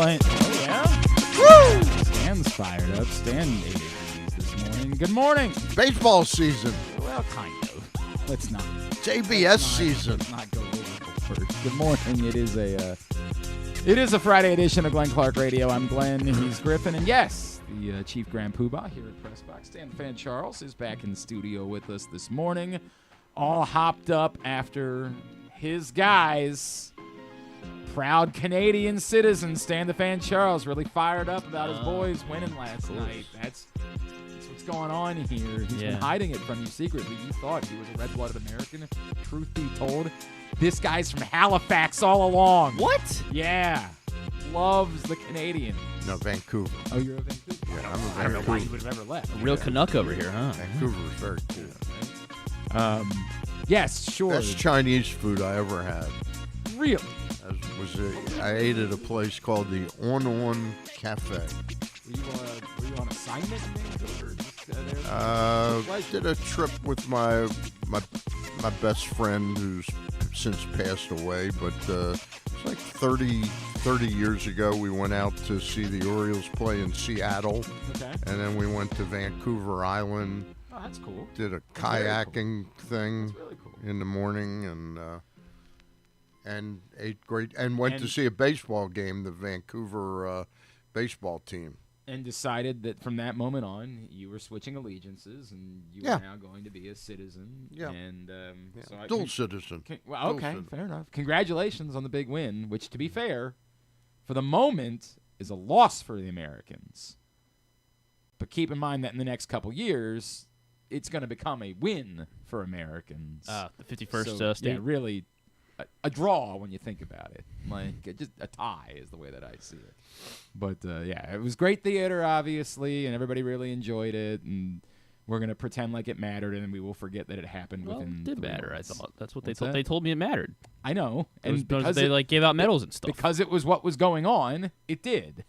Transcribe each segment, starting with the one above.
point. Oh, yeah? Woo! Stan's fired up. Stan made it this morning. Good morning. Baseball season. Well, kind of. Let's not. It's ABS season. Let's not go overboard. Good morning. It is a Friday edition of Glenn Clark Radio. I'm Glenn. He's Griffin. And yes, the Chief Grand Poobah here at Press Box. Stan Fan Charles is back in the studio with us this morning. All hopped up after his guys, proud Canadian citizen Stan the Fan Charles, really fired up about his boys winning last night. That's what's going on here. He's been hiding it from you secretly. You thought he was a red-blooded American. Truth be told, this guy's from Halifax all along. What? Yeah. Loves the Canadians. No, Vancouver. Oh, you're a Vancouver? Yeah, I'm a I don't Vancouver. know why you would have ever left. A real Canuck over here, huh? Vancouver is very cool. Yes, sure. Best Chinese food I ever had. Really? I ate at a place called the On Cafe. Were you on assignment? Or just, I did a trip with my best friend who's since passed away, but it's like 30 years ago we went out to see the Orioles play in Seattle. Okay. And then we went to Vancouver Island. Oh, that's cool. Did a kayaking thing That's really cool. in the morning and ate great and went to see a baseball game, the Vancouver baseball team. And decided that from that moment on, you were switching allegiances, and you were now going to be a citizen. Yeah. And so dual citizen. Well, okay, fair enough. Congratulations on the big win, which, to be fair, for the moment, is a loss for the Americans. But keep in mind that in the next couple years, it's going to become a win for Americans. The 51st So, state. Yeah, really, a draw when you think about it. Like, just a tie is the way that I see it. But, yeah, it was great theater, obviously, and everybody really enjoyed it. And we're going to pretend like it mattered, and then we will forget that it happened within it did 3 matter, months. I thought. That's what they What's told. that? They told me it mattered. I know. And And because they gave out medals and stuff. because it was what was going on, it did.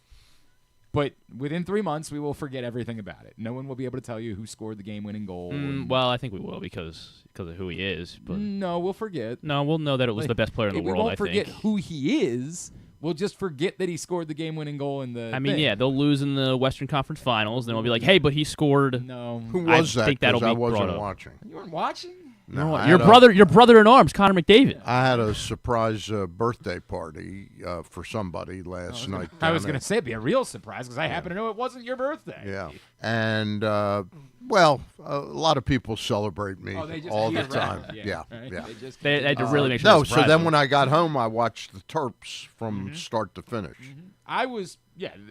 But within 3 months, we will forget everything about it. No one will be able to tell you who scored the game-winning goal. Well, I think we will because of who he is. But No, we'll forget. no, we'll know that it was the best player in the world. We won't I forget think. who he is. We'll just forget that he scored the game-winning goal in the I mean, thing. yeah, they'll lose in the Western Conference Finals. Then we'll be like, hey, but he scored. No. Who was that? think that'll Because I be brought wasn't up. watching. You weren't watching? No, I Your had brother in arms, Connor McDavid. I had a surprise birthday party for somebody last night. I was down going to say it'd be a real surprise because I happen to know it wasn't your birthday. Yeah, and well, a lot of people celebrate me Oh, they just all the year time. round. Yeah, Right? yeah. They just They had to really make sure. No, they so surprised then him. when I got home, I watched the Terps from start to finish. I was,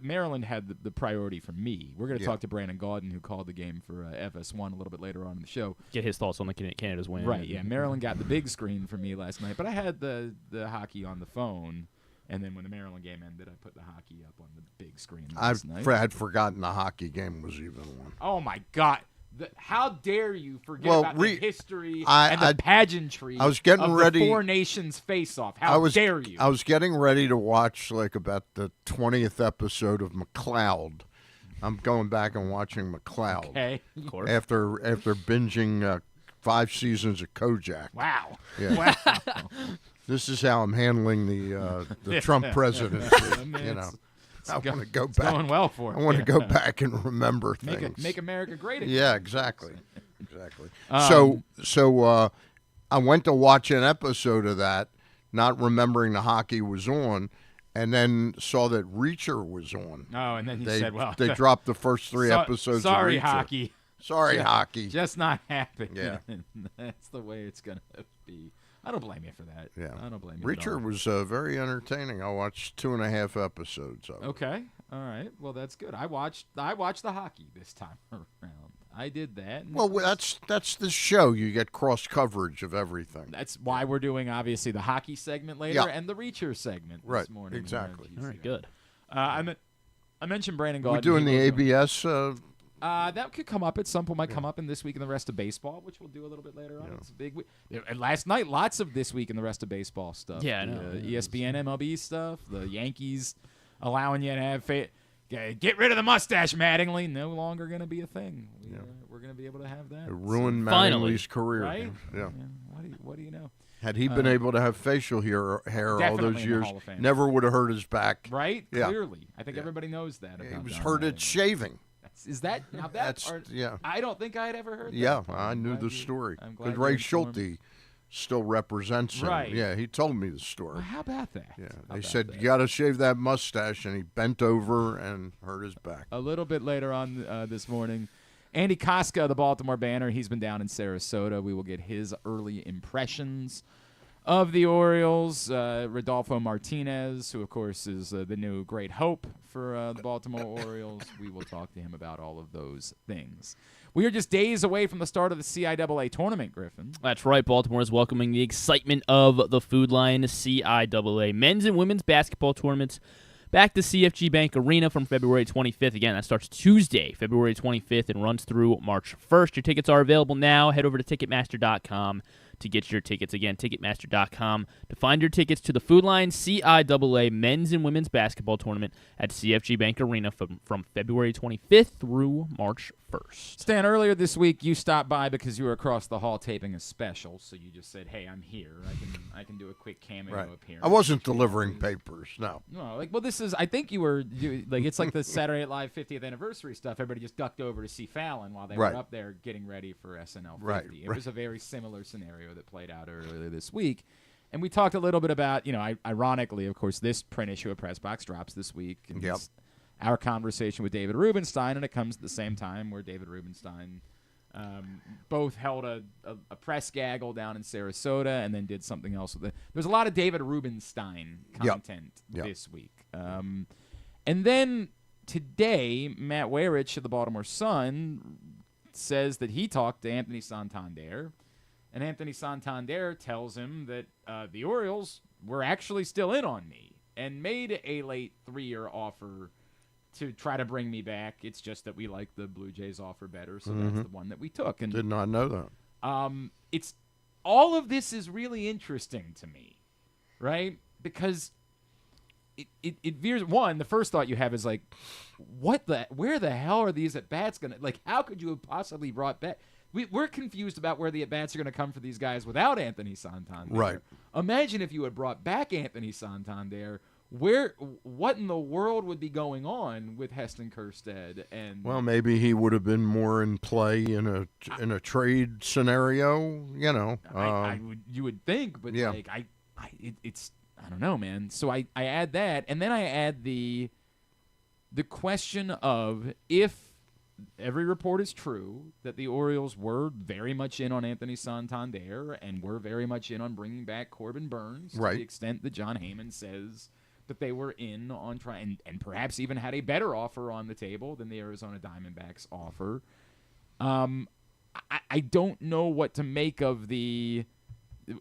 Maryland had the priority for me. We're going to talk to Brandon Gaudin, who called the game for FS1 a little bit later on in the show. get his thoughts on the Canada's win. Right, yeah. Maryland got the big screen for me last night, but I had the hockey on the phone, and then when the Maryland game ended, I put the hockey up on the big screen last night. I had forgotten the hockey game was even on. Oh, my God. How dare you forget Well, about the history I- and the pageantry I was getting of ready- the Four Nations face-off? How dare you? I was getting ready to watch like about the 20th episode of McLeod. I'm going back and watching McLeod. Okay. Of course. After binging 5 seasons of Kojak. Wow. Yeah. Wow. This is how I'm handling the Trump presidency. You know, I want to go It's back. going well for I him. want to go back and remember things. Make America great again. Yeah, exactly. So I went to watch an episode of that, not remembering the hockey was on, and then saw that Reacher was on. Oh, and then he said, well, they dropped the first 3 episodes sorry, of Reacher. hockey. Sorry, hockey. Just not happening. Yeah. That's the way it's going to be. I don't blame you for that. Yeah. I don't blame you. at all. Reacher was very entertaining. I watched 2.5 episodes of it. Okay. All right. Well, that's good. I watched the hockey this time around. I did that. and Well, that's the show. You get cross coverage of everything. that's why we're doing, obviously, the hockey segment later Yeah. and the Reacher segment Right, this morning. exactly. You All see right, that. good. I mentioned Brandon Gaudin. We're doing He the was ABS. that could come up at some point. Might come up in this week and the rest of baseball, which we'll do a little bit later on. It's a big week. And last night, lots of this week and the rest of baseball stuff. Yeah, I The, know. ESPN, MLB stuff. The Yankees allowing you to have get rid of the mustache, Mattingly. No longer going to be a thing. We're going to be able to have that. It ruined Finally. Mattingly's career. Right? Yeah. What do you know? Had he been able to have facial hair all Definitely those in the years, Hall of Fame. never would have hurt his back. Right? Yeah. Clearly. I think everybody knows that. He about was Don hurt at Mattingly. shaving. Is that now that That's part? yeah. I don't think I had ever heard that. Yeah, part. I I'm knew glad the you- story. I'm glad Because you Ray informed Schulte still represents him. Right. Yeah, he told me the story. Well, how about that? Yeah, How they about said that? you got to shave that mustache, and he bent over and hurt his back. A little bit later on this morning, Andy Kostka of the Baltimore Banner, he's been down in Sarasota. We will get his early impressions of the Orioles. Rodolfo Martinez, who, of course, is the new great hope for the Baltimore Orioles. We will talk to him about all of those things. We are just days away from the start of the CIAA tournament, Griffin. That's right. Baltimore is welcoming the excitement of the Food Lion CIAA men's and women's basketball tournaments back to CFG Bank Arena from February 25th. Again, that starts Tuesday, February 25th, and runs through March 1st. Your tickets are available now. Head over to Ticketmaster.com to get your tickets. Again, Ticketmaster.com to find your tickets to the Food Lion CIAA men's and women's basketball tournament at CFG Bank Arena from February 25th through March 1st. Stan, earlier this week, you stopped by because you were across the hall taping a special, so you just said, hey, I'm here. I can do a quick cameo Right. appearance. I wasn't delivering papers. No. No, this is. I think it's like the Saturday Night Live 50th anniversary stuff. Everybody just ducked over to see Fallon while they Right. were up there getting ready for SNL 50. Right, It right. was a very similar scenario that played out earlier this week, and we talked a little bit about, ironically, of course, this print issue of Press Box drops this week. And Yep. it's our conversation with David Rubenstein, and it comes at the same time where David Rubenstein both held a press gaggle down in Sarasota and then did something else with it. There's a lot of David Rubenstein content Yep. this week. And then today, Matt Weyrich of the Baltimore Sun says that he talked to Anthony Santander, and Anthony Santander tells him that the Orioles were actually still in on me and made a late 3-year offer to try to bring me back. It's just that we like the Blue Jays offer better, so that's the one that we took. And Did not know that. it's all of this is really interesting to me, right? Because it veers. One, the first thought you have is like, where the hell are these at bats gonna, like, how could you have possibly brought back? We're confused about where the at bats are going to come for these guys without Anthony Santander. Right. Imagine if you had brought back Anthony Santander. What in the world would be going on with Heston Kjerstad? And Well, maybe he would have been more in play in a trade scenario. you would think, but Yeah. it's I don't know, man. So I add that, and then I add the question of, if every report is true that the Orioles were very much in on Anthony Santander and were very much in on bringing back Corbin Burns to Right. the extent that John Heyman says that they were in on trying and perhaps even had a better offer on the table than the Arizona Diamondbacks offer. I don't know what to make of the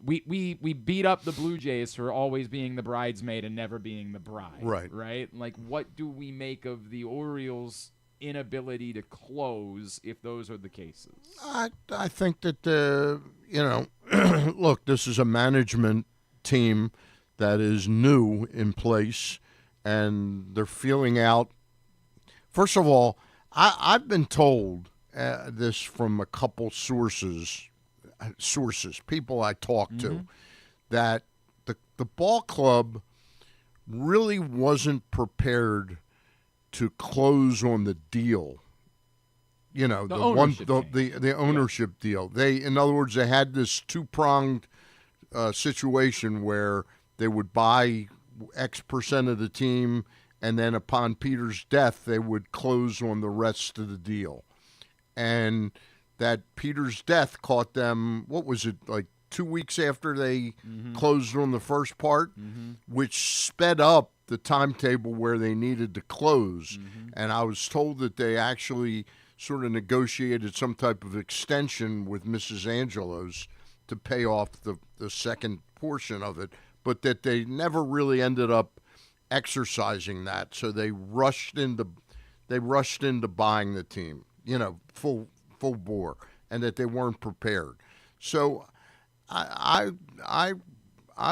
we beat up the Blue Jays for always being the bridesmaid and never being the bride. Right? Like, what do we make of the Orioles' inability to close if those are the cases? I think that look, this is a management team that is new in place, and they're feeling out. First of all, I've been told this from a couple sources, people I talk to, that the ball club really wasn't prepared to close on the deal. The ownership deal. In other words, they had this two-pronged situation where they would buy X percent of the team, and then upon Peter's death, they would close on the rest of the deal. And that Peter's death caught them, what was it, like 2 weeks after they closed on the first part, which sped up the timetable where they needed to close. And I was told that they actually sort of negotiated some type of extension with Mrs. Angelos to pay off the second portion of it, but that they never really ended up exercising that. So they rushed into buying the team, full bore, and that they weren't prepared. So I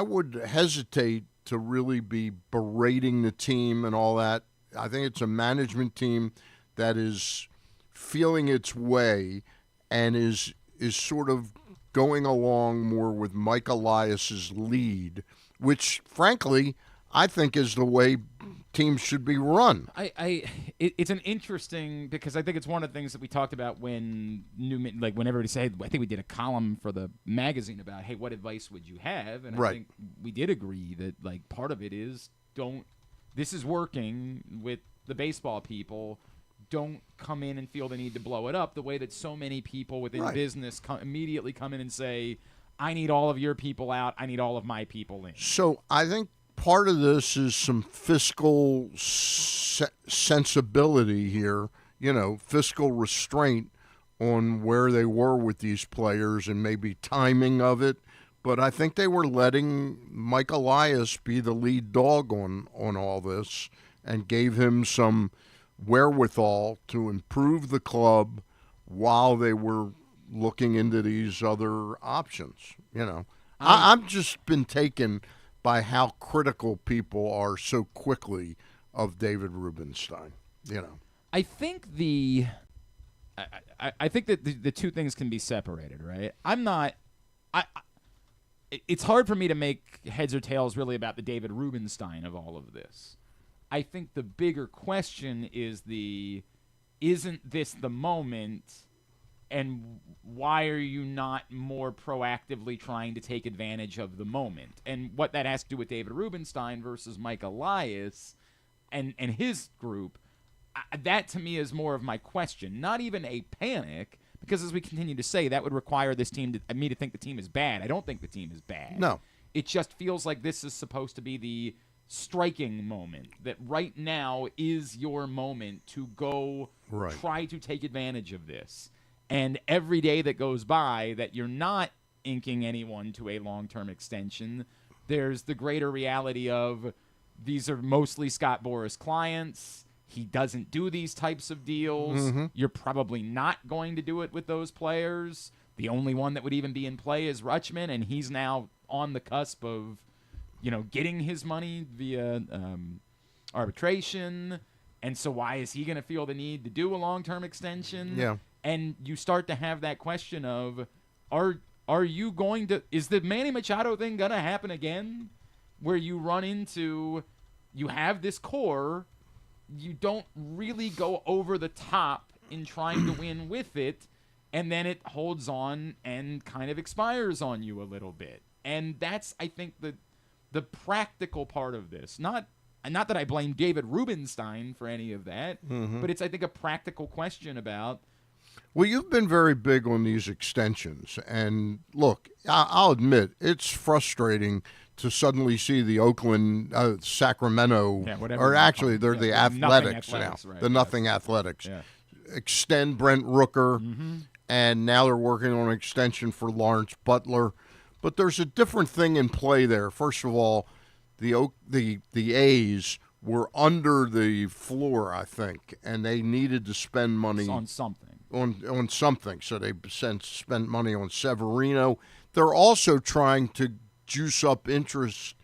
would hesitate to really be berating the team and all that. I think it's a management team that is feeling its way and is sort of going along more with Mike Elias's lead, which, frankly, I think is the way teams should be run. It's an interesting, because I think it's one of the things that we talked about when when everybody said, I think we did a column for the magazine about, hey, what advice would you have? And I think we did agree that like part of it is this is working with the baseball people. Don't come in and feel the need to blow it up the way that so many people within business immediately come in and say, I need all of your people out. I need all of my people in. So I think part of this is some fiscal sensibility here, fiscal restraint on where they were with these players and maybe timing of it. But I think they were letting Mike Elias be the lead dog on all this and gave him some wherewithal to improve the club while they were looking into these other options. I've just been taken by how critical people are so quickly of David Rubenstein. I think I think that the two things can be separated, right? It's hard for me to make heads or tails really about the David Rubenstein of all of this. I think the bigger question is isn't this the moment, and why are you not more proactively trying to take advantage of the moment? And what that has to do with David Rubenstein versus Mike Elias and his group, that to me is more of my question. Not even a panic, because as we continue to say, that would require me to think the team is bad. I don't think the team is bad. No. It just feels like this is supposed to be the striking moment, that right now is your moment to go try to take advantage of this. And every day that goes by that you're not inking anyone to a long-term extension, there's the greater reality of these are mostly Scott Boras clients. He doesn't do these types of deals. Mm-hmm. You're probably not going to do it with those players. The only one that would even be in play is Rutschman, and he's now on the cusp of getting his money via arbitration. And so why is he going to feel the need to do a long-term extension? Yeah. And you start to have that question of, are you going to – is the Manny Machado thing going to happen again, where you run into – you have this core, you don't really go over the top in trying to win with it, and then it holds on and kind of expires on you a little bit. And that's, I think, the practical part of this. Not that I blame David Rubenstein for any of that, but it's, I think, a practical question about – well, you've been very big on these extensions. And, look, I'll admit, it's frustrating to suddenly see the Oakland, Sacramento, or actually they're the Athletics now, right, the Nothing Athletics, yeah. extend Brent Rooker, and now they're working on an extension for Lawrence Butler. But there's a different thing in play there. First of all, the A's were under the floor, I think, and they needed to spend money on something. On something, so they spent money on Severino. They're also trying to juice up interest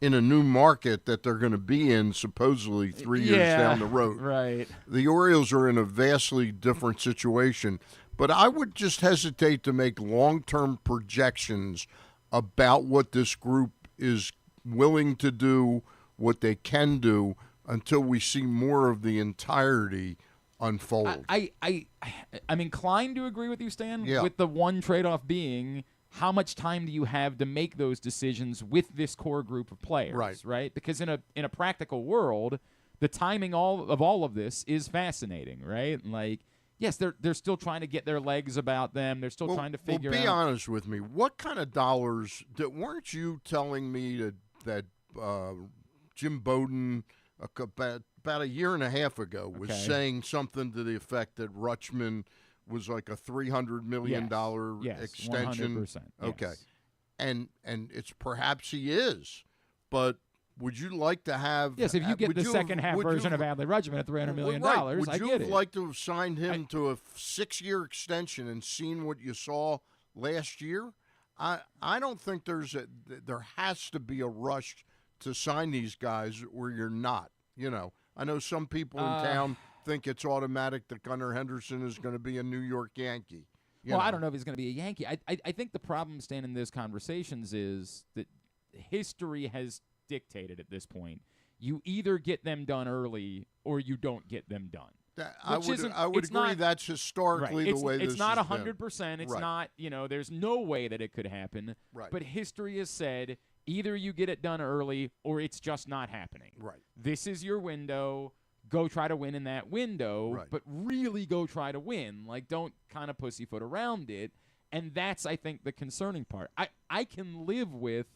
in a new market that they're going to be in supposedly 3 years down the road. Right. The Orioles are in a vastly different situation, but I would just hesitate to make long-term projections about what this group is willing to do, what they can do, until we see more of the entirety unfold. I'm inclined to agree with you, Stan, yeah. with the one trade-off being how much time do you have to make those decisions with this core group of players, right? Because in a practical world, the timing of all of this is fascinating, right? Like, yes, they're still trying to get their legs about them. They're still trying to figure out. Be honest with me. What kind of dollars weren't you telling me that Jim Bowden about a year and a half ago was saying something to the effect that Rutschman was like a $300 million extension? 100%. Okay. Yes. And it's perhaps he is, but would you like to have? Yes, if you get the second half version of Adley Rutschman at $300 million, I get it. Would you have liked to have signed him to a 6-year extension and seen what you saw last year? I don't think there has to be a rush to sign these guys where you're not. I know some people in town think it's automatic that Gunnar Henderson is going to be a New York Yankee. Well, I don't know if he's going to be a Yankee. I think the problem, Stan, in those conversations is that history has dictated at this point. You either get them done early or you don't get them done. I would agree that's historically the way this is. It's not 100%. It's not, there's no way that it could happen. Right. But history has said either you get it done early or it's just not happening. Right. This is your window. Go try to win in that window, but really go try to win. Like, don't kind of pussyfoot around it. And that's, I think, the concerning part. I can live with,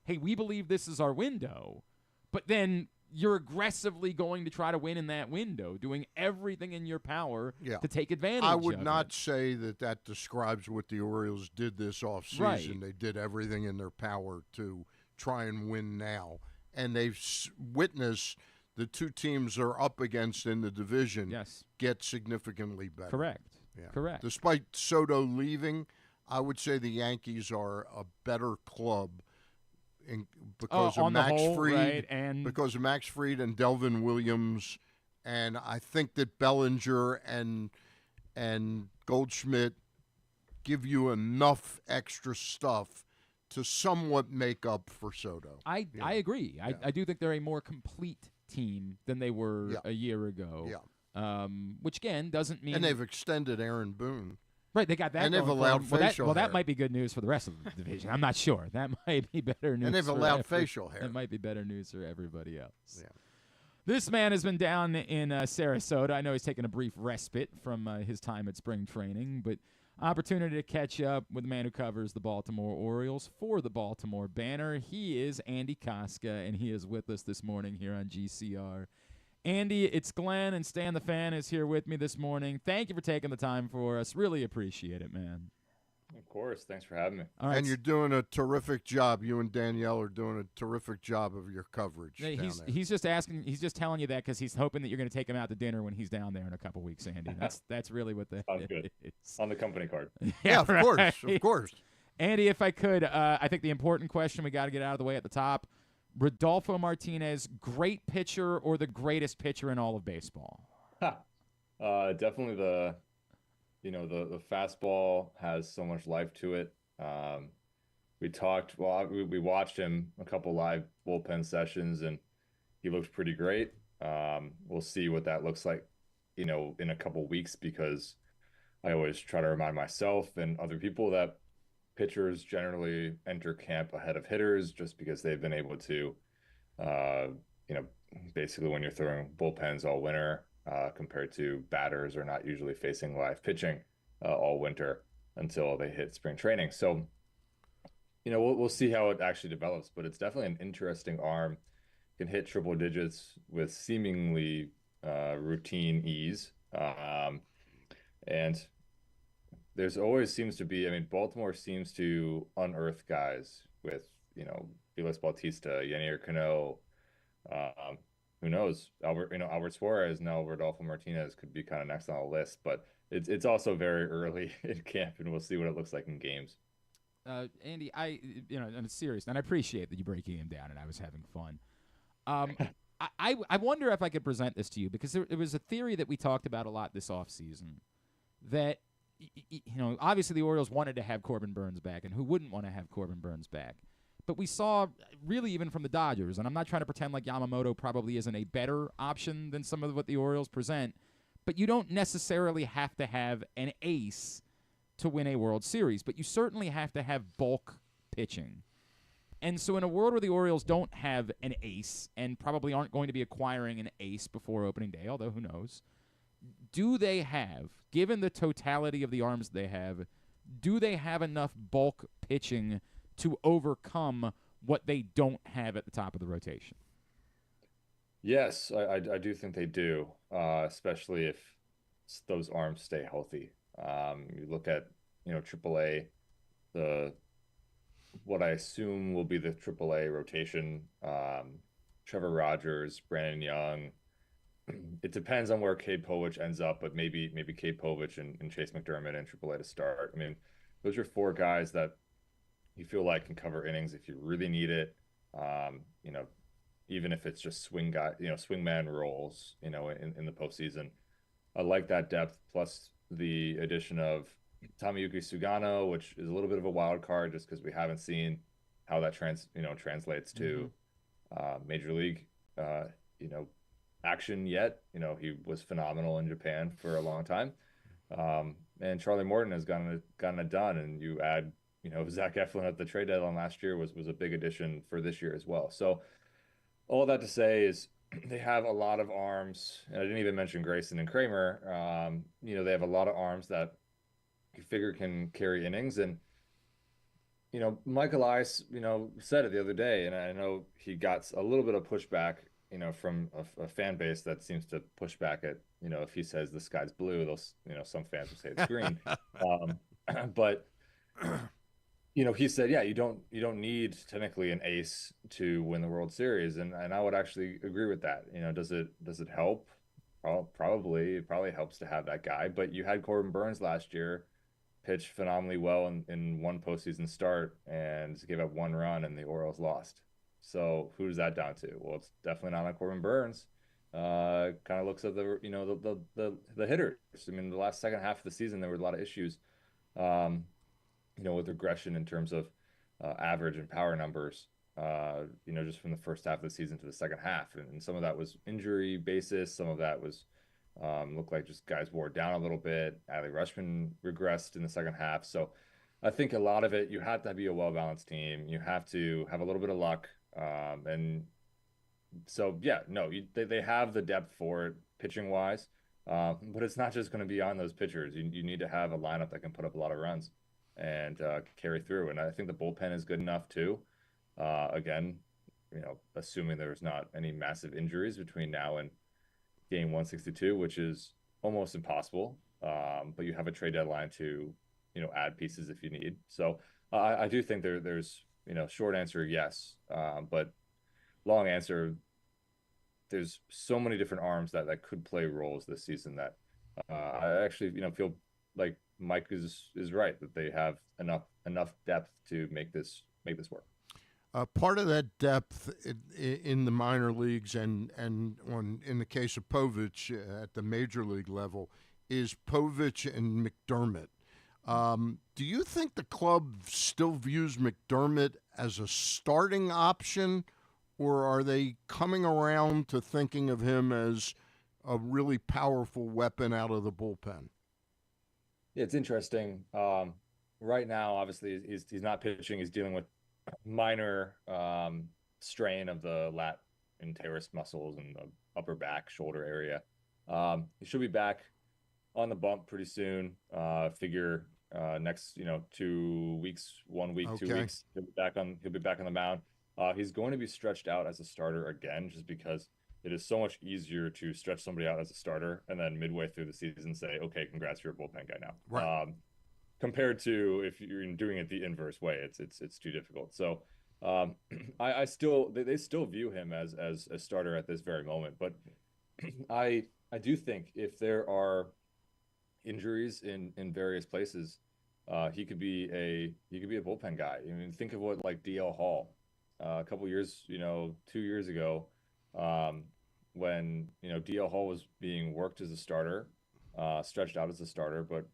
hey, we believe this is our window, but then you're aggressively going to try to win in that window, doing everything in your power to take advantage of it. I would not say that describes what the Orioles did this offseason. Right. They did everything in their power to try and win now. And they've witnessed the two teams they're up against in the division get significantly better. Correct. Yeah. Correct. Despite Soto leaving, I would say the Yankees are a better club because of Max Fried, because of Max Fried and Delvin Williams, and I think that Bellinger and Goldschmidt give you enough extra stuff to somewhat make up for Soto. I agree. I do think they're a more complete team than they were a year ago. Yeah. Which again doesn't mean, and they've extended Aaron Boone. Right, they got that. And they've allowed facial hair. That might be good news for the rest of the division. I'm not sure. That might be better news. And they've allowed facial hair. That might be better news for everybody else. Yeah. This man has been down in Sarasota. I know he's taken a brief respite from his time at spring training, but opportunity to catch up with the man who covers the Baltimore Orioles for the Baltimore Banner. He is Andy Kostka, and he is with us this morning here on GCR. Andy, it's Glenn, and Stan the Fan is here with me this morning. Thank you for taking the time for us. Really appreciate it, man. Of course. Thanks for having me. All right. And you're doing a terrific job. You and Danielle are doing a terrific job of your coverage. He's just asking. He's just telling you that because he's hoping that you're going to take him out to dinner when he's down there in a couple weeks, Andy. That's really what that Sounds good. is. On the company card. Yeah, of course. Andy, if I could, I think the important question we got to get out of the way at the top. Rodolfo Martinez, great pitcher or the greatest pitcher in all of baseball? Definitely the fastball has so much life to it. We watched him a couple live bullpen sessions and he looks pretty great. We'll see what that looks like, in a couple weeks, because I always try to remind myself and other people that pitchers generally enter camp ahead of hitters just because they've been able to, basically when you're throwing bullpens all winter, compared to batters are not usually facing live pitching all winter until they hit spring training. So, we'll see how it actually develops, but it's definitely an interesting arm. Can hit triple digits with seemingly routine ease. And there's always seems to be, Baltimore seems to unearth guys with, Felix Bautista, Yanier Cano, who knows? Albert Suarez, now Rodolfo Martinez could be kind of next on the list, but it's also very early in camp, and we'll see what it looks like in games. Andy, I'm serious, and I appreciate that you breaking him down, and I was having fun. I wonder if I could present this to you, because it was a theory that we talked about a lot this offseason, that obviously the Orioles wanted to have Corbin Burns back, and who wouldn't want to have Corbin Burns back? But we saw, really even from the Dodgers, and I'm not trying to pretend like Yamamoto probably isn't a better option than some of what the Orioles present, but you don't necessarily have to have an ace to win a World Series, but you certainly have to have bulk pitching. And so in a world where the Orioles don't have an ace and probably aren't going to be acquiring an ace before opening day, although who knows, do they have, given the totality of the arms they have, do they have enough bulk pitching to overcome what they don't have at the top of the rotation? Yes, I do think they do, especially if those arms stay healthy. You look at, AAA, what I assume will be the AAA rotation, Trevor Rogers, Brandon Young. It depends on where Cade Povich ends up, but maybe Cade Povich and Chase McDermott in AAA to start. Those are four guys that you feel like can cover innings if you really need it. Even if it's just swingman roles, in the postseason. I like that depth, plus the addition of Tomoyuki Sugano, which is a little bit of a wild card just because we haven't seen how that translates to major league uh, you know action yet. He was phenomenal in Japan for a long time. And Charlie Morton has gotten it done, and you add Zach Eflin at the trade deadline last year was a big addition for this year as well. So all that to say is they have a lot of arms, and I didn't even mention Grayson and Kramer. They have a lot of arms that you figure can carry innings. And Mike Elias, said it the other day, and I know he got a little bit of pushback, from a fan base that seems to push back at, if he says the sky's blue, they'll, some fans will say it's green. Um, but he said, yeah, you don't need technically an ace to win the World Series, and I would actually agree with that. Does it help? Probably. It probably helps to have that guy. But you had Corbin Burns last year pitch phenomenally well in one postseason start and gave up one run, and the Orioles lost. So who does that down to? Well, it's definitely not on Corbin Burns. Kind of looks at the hitters. I mean, the last second half of the season there were a lot of issues. Um, with regression in terms of average and power numbers, just from the first half of the season to the second half. And some of that was injury basis. Some of that was looked like just guys wore down a little bit. Adley Rutschman regressed in the second half. So I think a lot of it, you have to be a well-balanced team. You have to have a little bit of luck. And so, yeah, no, they have the depth for it pitching-wise. But it's not just going to be on those pitchers. You need to have a lineup that can put up a lot of runs and carry through. And I think the bullpen is good enough too. Again, assuming there's not any massive injuries between now and game 162, which is almost impossible. But you have a trade deadline to, add pieces if you need. So I do think there's, short answer, yes. But long answer, there's so many different arms that could play roles this season that I actually, feel like Mike is right that they have enough depth to make this work. Part of that depth in the minor leagues and in the case of Povich at the major league level is Povich and McDermott. Do you think the club still views McDermott as a starting option, or are they coming around to thinking of him as a really powerful weapon out of the bullpen? Yeah, it's interesting. Right now, obviously, he's not pitching. He's dealing with minor strain of the lat and teres muscles and the upper back, shoulder area. He should be back on the bump pretty soon. Figure next 2 weeks, 1 week, Okay. 2 weeks. He'll be back on the mound. He's going to be stretched out as a starter again, just because it is so much easier to stretch somebody out as a starter and then midway through the season say, okay, congrats, you're a bullpen guy now. Right. Compared to if you're doing it the inverse way, it's too difficult. So they still view him as a starter at this very moment. But I do think if there are injuries in various places, he could be a bullpen guy. I mean, think of what like DL Hall a couple years, 2 years ago, when DL Hall was being worked as a starter, stretched out as a starter, but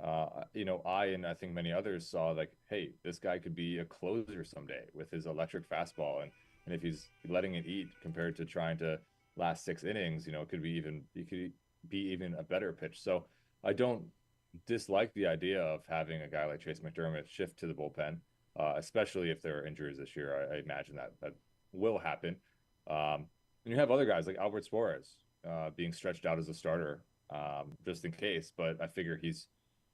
I think many others saw like, hey, this guy could be a closer someday with his electric fastball, and if he's letting it eat compared to trying to last 6 innings, it could be even a better pitch. So I don't dislike the idea of having a guy like Chase McDermott shift to the bullpen, especially if there are injuries this year. I imagine that will happen. And you have other guys like Albert Suarez being stretched out as a starter just in case, but I figure he's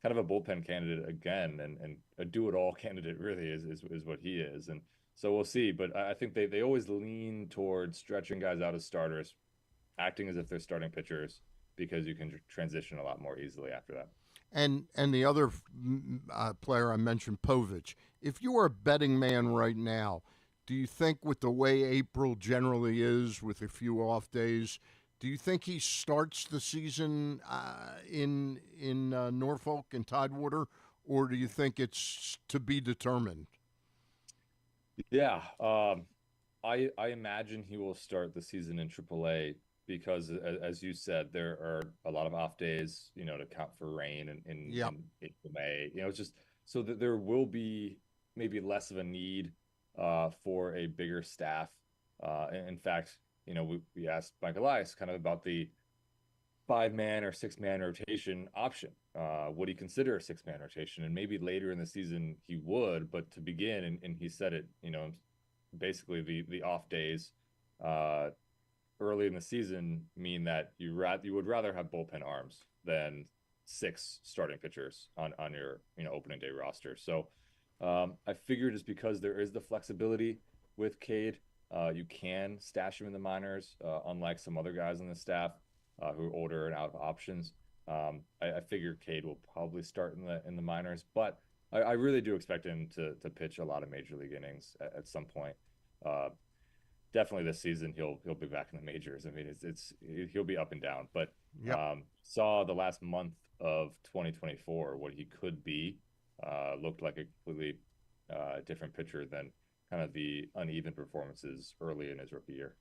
kind of a bullpen candidate again, and a do-it-all candidate really is what he is. And so we'll see. But I think they always lean towards stretching guys out as starters, acting as if they're starting pitchers, because you can transition a lot more easily after that. And the other player I mentioned, Povich. If you were a betting man right now, do you think with the way April generally is, with a few off days, do you think he starts the season in Norfolk and Tidewater, or do you think it's to be determined? Yeah, I imagine he will start the season in AAA because as you said, there are a lot of off days, to account for rain Yep. in April, May. It's just so that there will be maybe less of a need for a bigger staff. In fact, we asked Mike Elias kind of about the 5-man or 6-man rotation option. Would he consider a 6-man rotation? And maybe later in the season he would, but to begin, and he said it, basically the off days early in the season mean that you would rather have bullpen arms than 6 starting pitchers on your opening day roster. So I figured just because there is the flexibility with Cade, you can stash him in the minors, unlike some other guys on the staff who are older and out of options. I figure Cade will probably start in the minors, but I really do expect him to pitch a lot of major league innings at some point. Definitely this season he'll be back in the majors. I mean, he'll be up and down, but Yep. saw the last month of 2024 what he could be. Looked like a completely different pitcher than kind of the uneven performances early in his rookie year.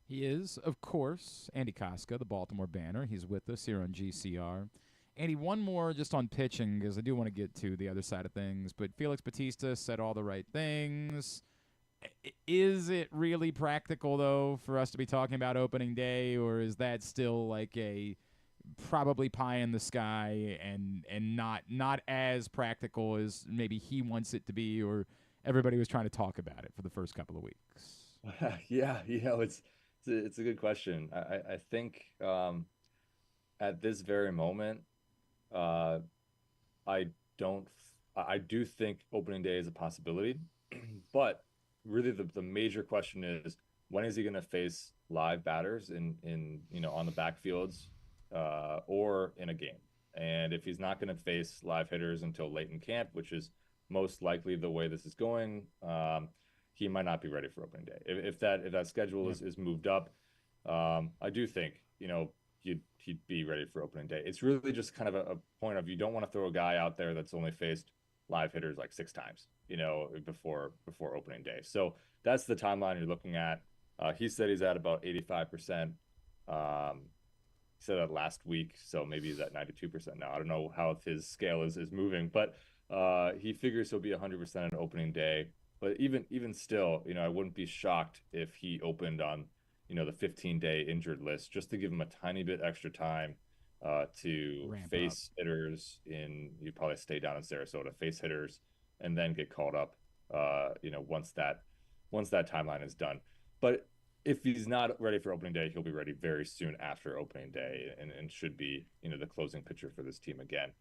He is, of course, Andy Kostka, the Baltimore Banner. He's with us here on GCR. Andy, one more just on pitching, because I do want to get to the other side of things. But Felix Bautista said all the right things. Is it really practical, though, for us to be talking about opening day, or is that still like a probably pie in the sky and not as practical as maybe he wants it to be, or everybody was trying to talk about it for the first couple of weeks? Yeah, it's a good question. I think at this very moment, uh, I do think opening day is a possibility, but really the major question is when is he going to face live batters in on the backfields or in a game? And if he's not going to face live hitters until late in camp, which is most likely the way this is going, he might not be ready for opening day. If that schedule is moved up, I do think he'd be ready for opening day. It's really just kind of a point of you don't want to throw a guy out there that's only faced live hitters like 6 times, before opening day. So that's the timeline you're looking at. He said he's at about 85%. He said that last week, so maybe he's at 92% now. I don't know how his scale is moving, but he figures he'll be 100% on opening day. But even still, I wouldn't be shocked if he opened on, the 15-day injured list, just to give him a tiny bit extra time to Ramp face hitters you'd probably stay down in Sarasota, face hitters, and then get called up, once that timeline is done. But if he's not ready for opening day, he'll be ready very soon after opening day and should be, the closing pitcher for this team again.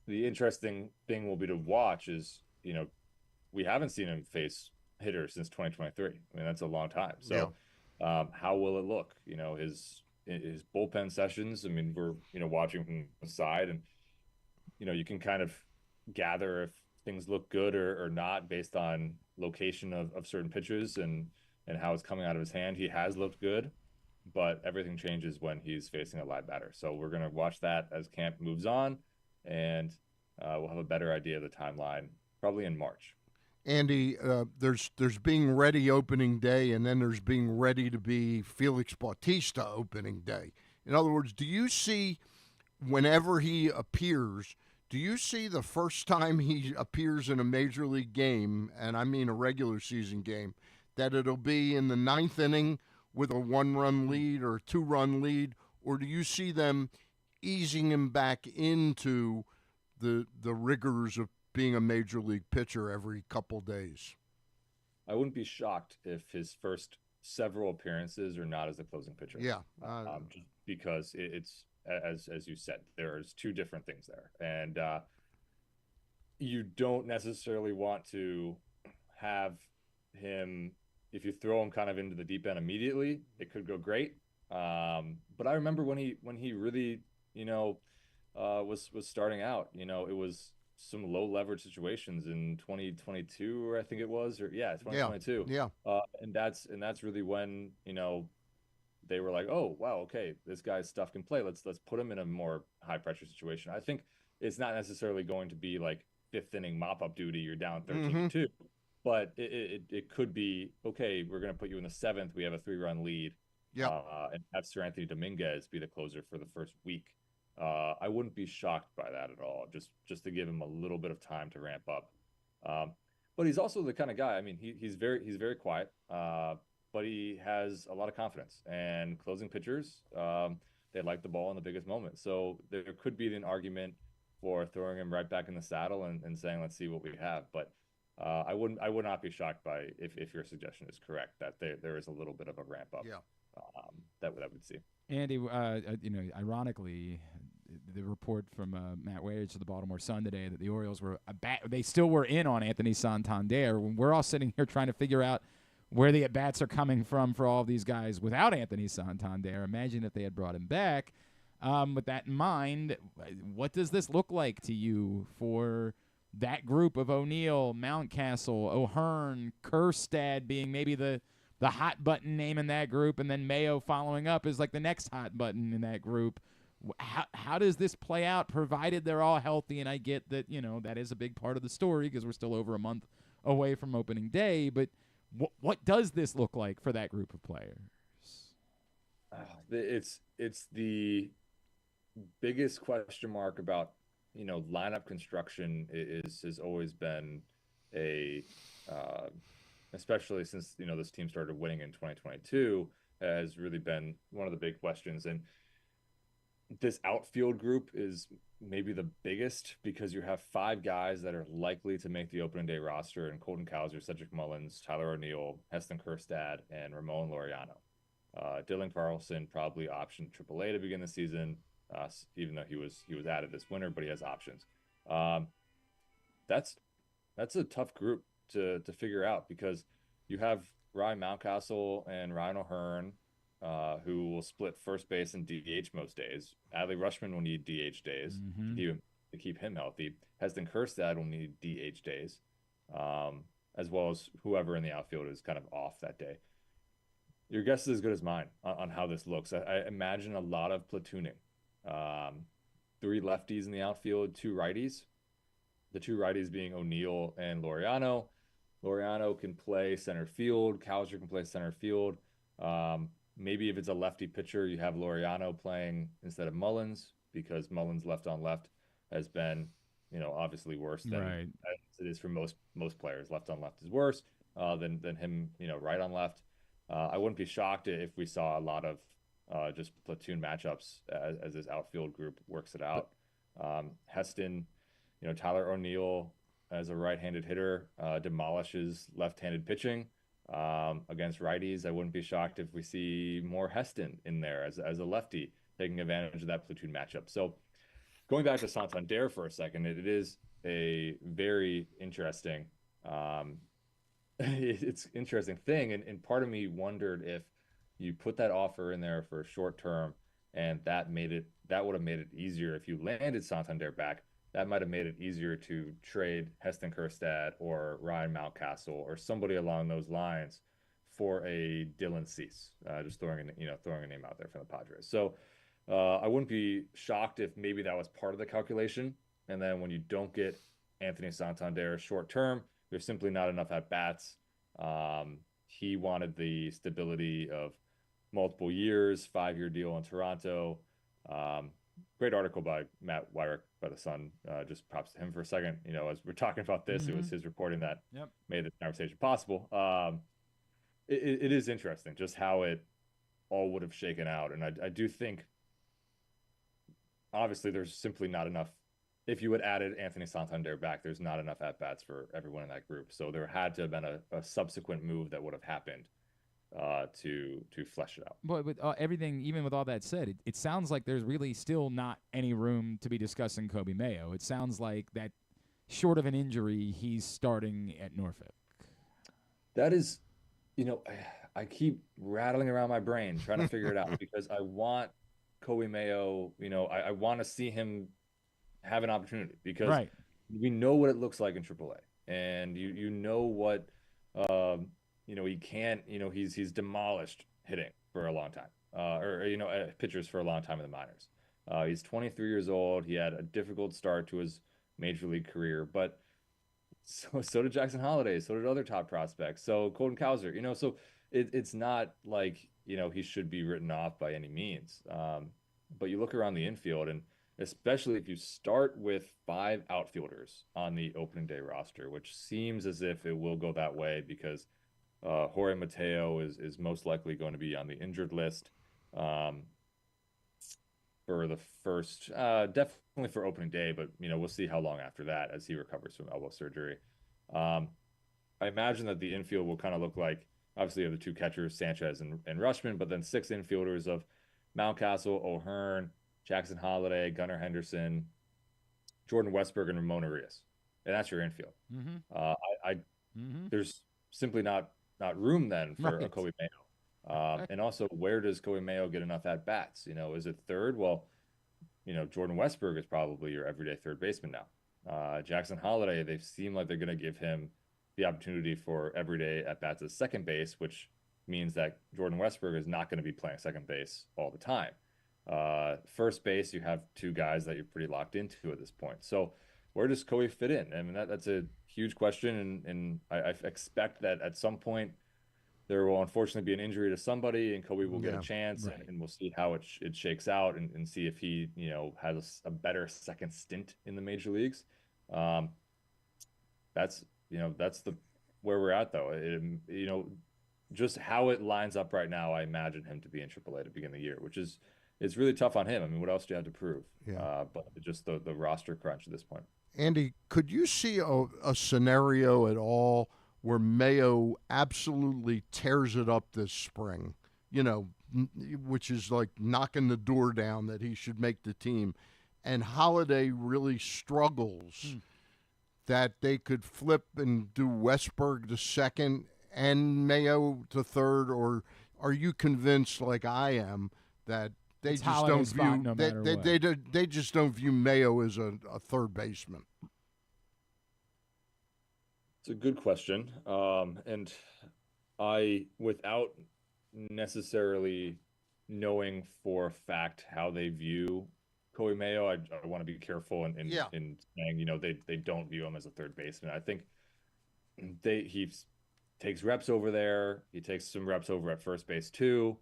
The interesting thing will be to watch is, we haven't seen him face hitters since 2023. I mean, that's a long time. So how will it look? His bullpen sessions, I mean, we're, watching from the side and, you can kind of gather if things look good or not based on location of certain pitches and how it's coming out of his hand. He has looked good, but everything changes when he's facing a live batter. So we're going to watch that as camp moves on, and we'll have a better idea of the timeline probably in March. Andy, there's being ready opening day, and then there's being ready to be Felix Bautista opening day. In other words, do you see whenever he appears, do you see the first time he appears in a major league game, and I mean a regular season game, that it'll be in the 9th inning with a 1-run lead or a 2-run lead, or do you see them easing him back into the rigors of being a major league pitcher every couple days? I wouldn't be shocked if his first several appearances are not as a closing pitcher. Yeah, just because it's as you said, there's 2 different things there, and you don't necessarily want to have him. If you throw him kind of into the deep end immediately, it could go great. But I remember when he really was starting out. It was some low leverage situations in 2022, or I think it was, 2022. Yeah. And that's really when, they were like, oh, wow, okay, this guy's stuff can play. Let's put him in a more high pressure situation. I think it's not necessarily going to be like 5th inning mop up duty. You're down 13-2, but it could be, okay, we're going to put you in the 7th. We have a 3-run lead. and have Sir Anthony Dominguez be the closer for the first week. I wouldn't be shocked by that at all, just to give him a little bit of time to ramp up. But he's also the kind of guy, I mean, he's very quiet, but he has a lot of confidence. And closing pitchers, they like the ball in the biggest moment. So there could be an argument for throwing him right back in the saddle and saying, let's see what we have. But I would not be shocked by if your suggestion is correct that there is a little bit of a ramp up. That we'd see. Andy, ironically, the report from Matt Wage of the Baltimore Sun today that the Orioles they still were in on Anthony Santander. When we're all sitting here trying to figure out where the at-bats are coming from for all of these guys without Anthony Santander. Imagine if they had brought him back. With that in mind, what does this look like to you for that group of O'Neill, Mountcastle, O'Hearn, Kjerstad being maybe the hot button name in that group, and then Mayo following up is like the next hot button in that group? How does this play out, provided they're all healthy? And I get that, that is a big part of the story because we're still over a month away from opening day, but what does this look like for that group of players? It's the biggest question mark about lineup construction has always been especially since this team started winning in 2022, has really been one of the big questions. And this outfield group is maybe the biggest because you have 5 guys that are likely to make the opening day roster, and Colton Cowser, Cedric Mullins, Tyler O'Neill, Heston Kjerstad, and Ramon Laureano. Dylan Carlson probably optioned AAA to begin the season, even though he was added this winter, but he has options. That's a tough group to figure out because you have Ryan Mountcastle and Ryan O'Hearn, who will split first base and DH most days. Adley Rutschman will need DH days to keep him healthy. Heston Kjerstad will need DH days, as well as whoever in the outfield is kind of off that day. Your guess is as good as mine on how this looks. I imagine a lot of platooning. 3 lefties in the outfield, 2 righties. The 2 righties being O'Neill and Laureano. Laureano can play center field. Cowser can play center field. Maybe if it's a lefty pitcher, you have Laureano playing instead of Mullins, because Mullins left on left has been, obviously worse than it is for most players. Left on left is worse than him, right on left. I wouldn't be shocked if we saw a lot of just platoon matchups as this outfield group works it out. Heston, Tyler O'Neill as a right-handed hitter demolishes left-handed pitching against righties. I wouldn't be shocked if we see more Heston in there as a lefty taking advantage of that platoon matchup. So going back to Santander for a second, it is a very interesting it's interesting thing, and part of me wondered if you put that offer in there for a short term, and that would have made it easier if you landed Santander back. That might have made it easier to trade Heston Kjerstad or Ryan Mountcastle or somebody along those lines for a Dylan Cease. Just throwing a name out there for the Padres. So I wouldn't be shocked if maybe that was part of the calculation. And then when you don't get Anthony Santander short term, there's simply not enough at bats. He wanted the stability of multiple years, 5-year deal in Toronto. Great article by Matt Weyrich by the Sun. Just props to him for a second. As we're talking about this, it was his reporting that made this conversation possible. It is interesting just how it all would have shaken out. And I do think, obviously, there's simply not enough. If you had added Anthony Santander back, there's not enough at-bats for everyone in that group. So there had to have been a subsequent move that would have happened to flesh it out. But with everything, even with all that said, it sounds like there's really still not any room to be discussing Kobe Mayo. It sounds like that, short of an injury, he's starting at Norfolk. That is, I keep rattling around my brain trying to figure it out because I want Kobe Mayo, I want to see him have an opportunity because we know what it looks like in AAA, and you know what he can't. He's demolished hitting for a long time, pitchers for a long time in the minors. He's 23 years old. He had a difficult start to his major league career, but so did Jackson Holliday. So did other top prospects. So Colton Cowser. So it's not like he should be written off by any means. But you look around the infield, and especially if you start with 5 outfielders on the opening day roster, which seems as if it will go that way because Jorge Mateo is most likely going to be on the injured list for the first, definitely for opening day, but we'll see how long after that as he recovers from elbow surgery. I imagine that the infield will kind of look like, obviously, you have the 2 catchers, Sanchez and Rushman, but then 6 infielders of Mountcastle, O'Hearn, Jackson Holliday, Gunnar Henderson, Jordan Westburg, and Ramon Arias, and that's your infield. There's simply not room then for a Kobe Mayo. And also, where does Kobe Mayo get enough at bats? Is it third? Well, Jordan Westburg is probably your everyday third baseman now. Jackson Holliday, they seem like they're going to give him the opportunity for everyday at bats at second base, which means that Jordan Westburg is not going to be playing second base all the time. First base, you have 2 guys that you're pretty locked into at this point. So where does Kobe fit in? I mean, that's a huge question, and I expect that at some point there will unfortunately be an injury to somebody, and Kobe will get a chance, and we'll see how it shakes out, and see if he has a better second stint in the major leagues. That's the where we're at, though. Just how it lines up right now, I imagine him to be in AAA to begin the year, which is it's really tough on him. I mean, what else do you have to prove? But just the roster crunch at this point. Andy, could you see a scenario at all where Mayo absolutely tears it up this spring, which is like knocking the door down that he should make the team, and Holiday really struggles, that they could flip and do Westburg to second and Mayo to third? Or are you convinced, like I am, that they It's just Holiday's don't view spot no matter what. they just don't view Mayo as a third baseman? It's a good question. And I, without necessarily knowing for a fact how they view Kobe Mayo, I want to be careful in saying, they don't view him as a third baseman. I think he takes reps over there. He takes some reps over at first base too.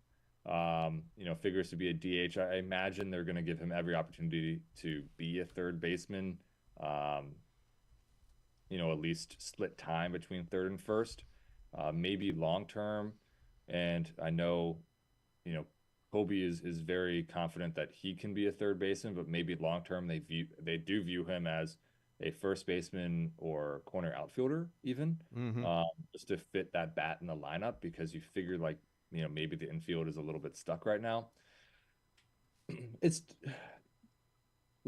Figures to be a DH. I imagine they're going to give him every opportunity to be a third baseman. At least split time between third and first, maybe long term. And I know, Kobe is very confident that he can be a third baseman, but maybe long term they do view him as a first baseman or corner outfielder even, just to fit that bat in the lineup, because you figure maybe the infield is a little bit stuck right now.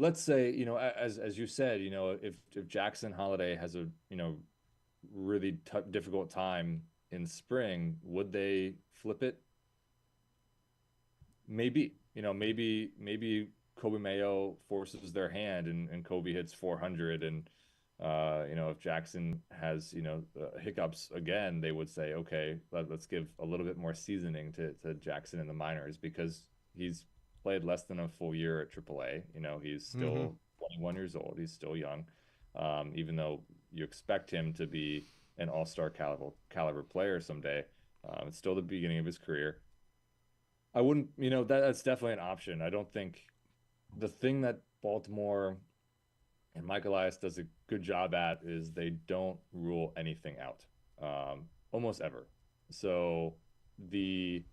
Let's say, as you said, if Jackson Holliday has a, really difficult time in spring, would they flip it? Maybe, maybe Kobe Mayo forces their hand and Kobe hits 400, and if Jackson has hiccups again, they would say, okay, let's give a little bit more seasoning to Jackson in the minors, because he's played less than a full year at AAA. He's still 21 years old. He's still young, even though you expect him to be an all-star caliber player someday. It's still the beginning of his career. I wouldn't, that's definitely an option. I don't think the thing that Baltimore and Mike Elias does a good job at is they don't rule anything out, almost ever. So the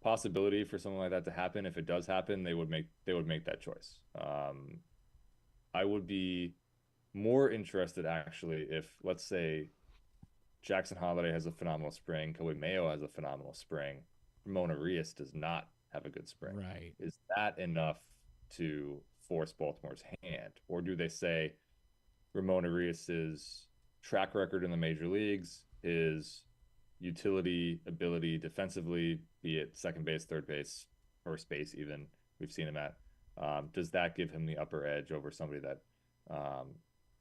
possibility for something like that to happen, if it does happen, they would make that choice. I would be more interested, actually, if, let's say, Jackson Holliday has a phenomenal spring, Kobe Mayo has a phenomenal spring, Ramon Arias does not have a good spring. Right. Is that enough to force Baltimore's hand? Or do they say Ramon Arias's track record in the major leagues, his utility ability defensively, be it second base, third base, first base even, we've seen him at, does that give him the upper edge over somebody that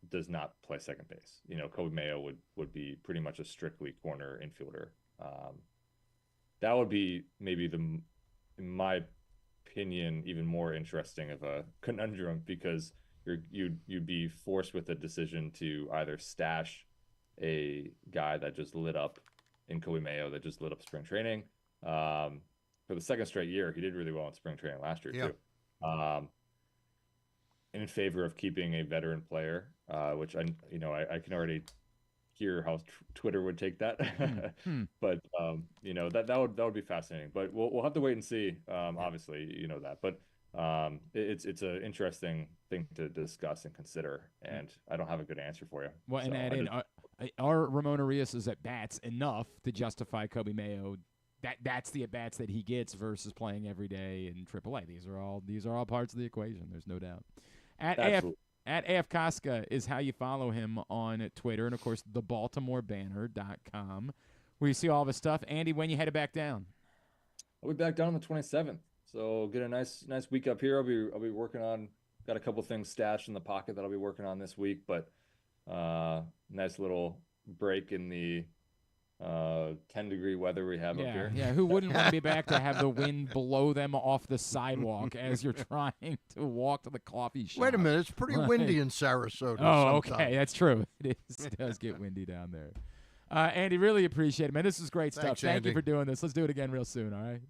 does not play second base? Kobe Mayo would be pretty much a strictly corner infielder. That would be maybe in my opinion, even more interesting of a conundrum, because you'd be forced with a decision to either stash a guy that just lit up in Kobe Mayo, that just lit up spring training, for the second straight year, he did really well in spring training last year too. In favor of keeping a veteran player, which I can already hear how Twitter would take that. But that would be fascinating. But we'll have to wait and see. Obviously, you know that, but it's an interesting thing to discuss and consider, and I don't have a good answer for you. Well, So and add in, are Ramon Urias' at bats enough to justify Kobe Mayo? That's the at bats that he gets versus playing every day in AAA. These are all parts of the equation. There's no doubt. At AF Kostka is how you follow him on Twitter, and of course the BaltimoreBanner.com, where you see all of his stuff. Andy, when you headed back down? I'll be back down on the 27th. So get a nice week up here. I'll be working on, got a couple things stashed in the pocket that I'll be working on this week, but nice little break in the 10-degree weather we have up here. Yeah, who wouldn't want to be back to have the wind blow them off the sidewalk as you're trying to walk to the coffee shop? Wait a minute, it's pretty windy in Sarasota. Oh, sometimes. okay, that's true. It does get windy down there. Andy, really appreciate it, man. This is great stuff. Thank you for doing this. Let's do it again real soon, all right?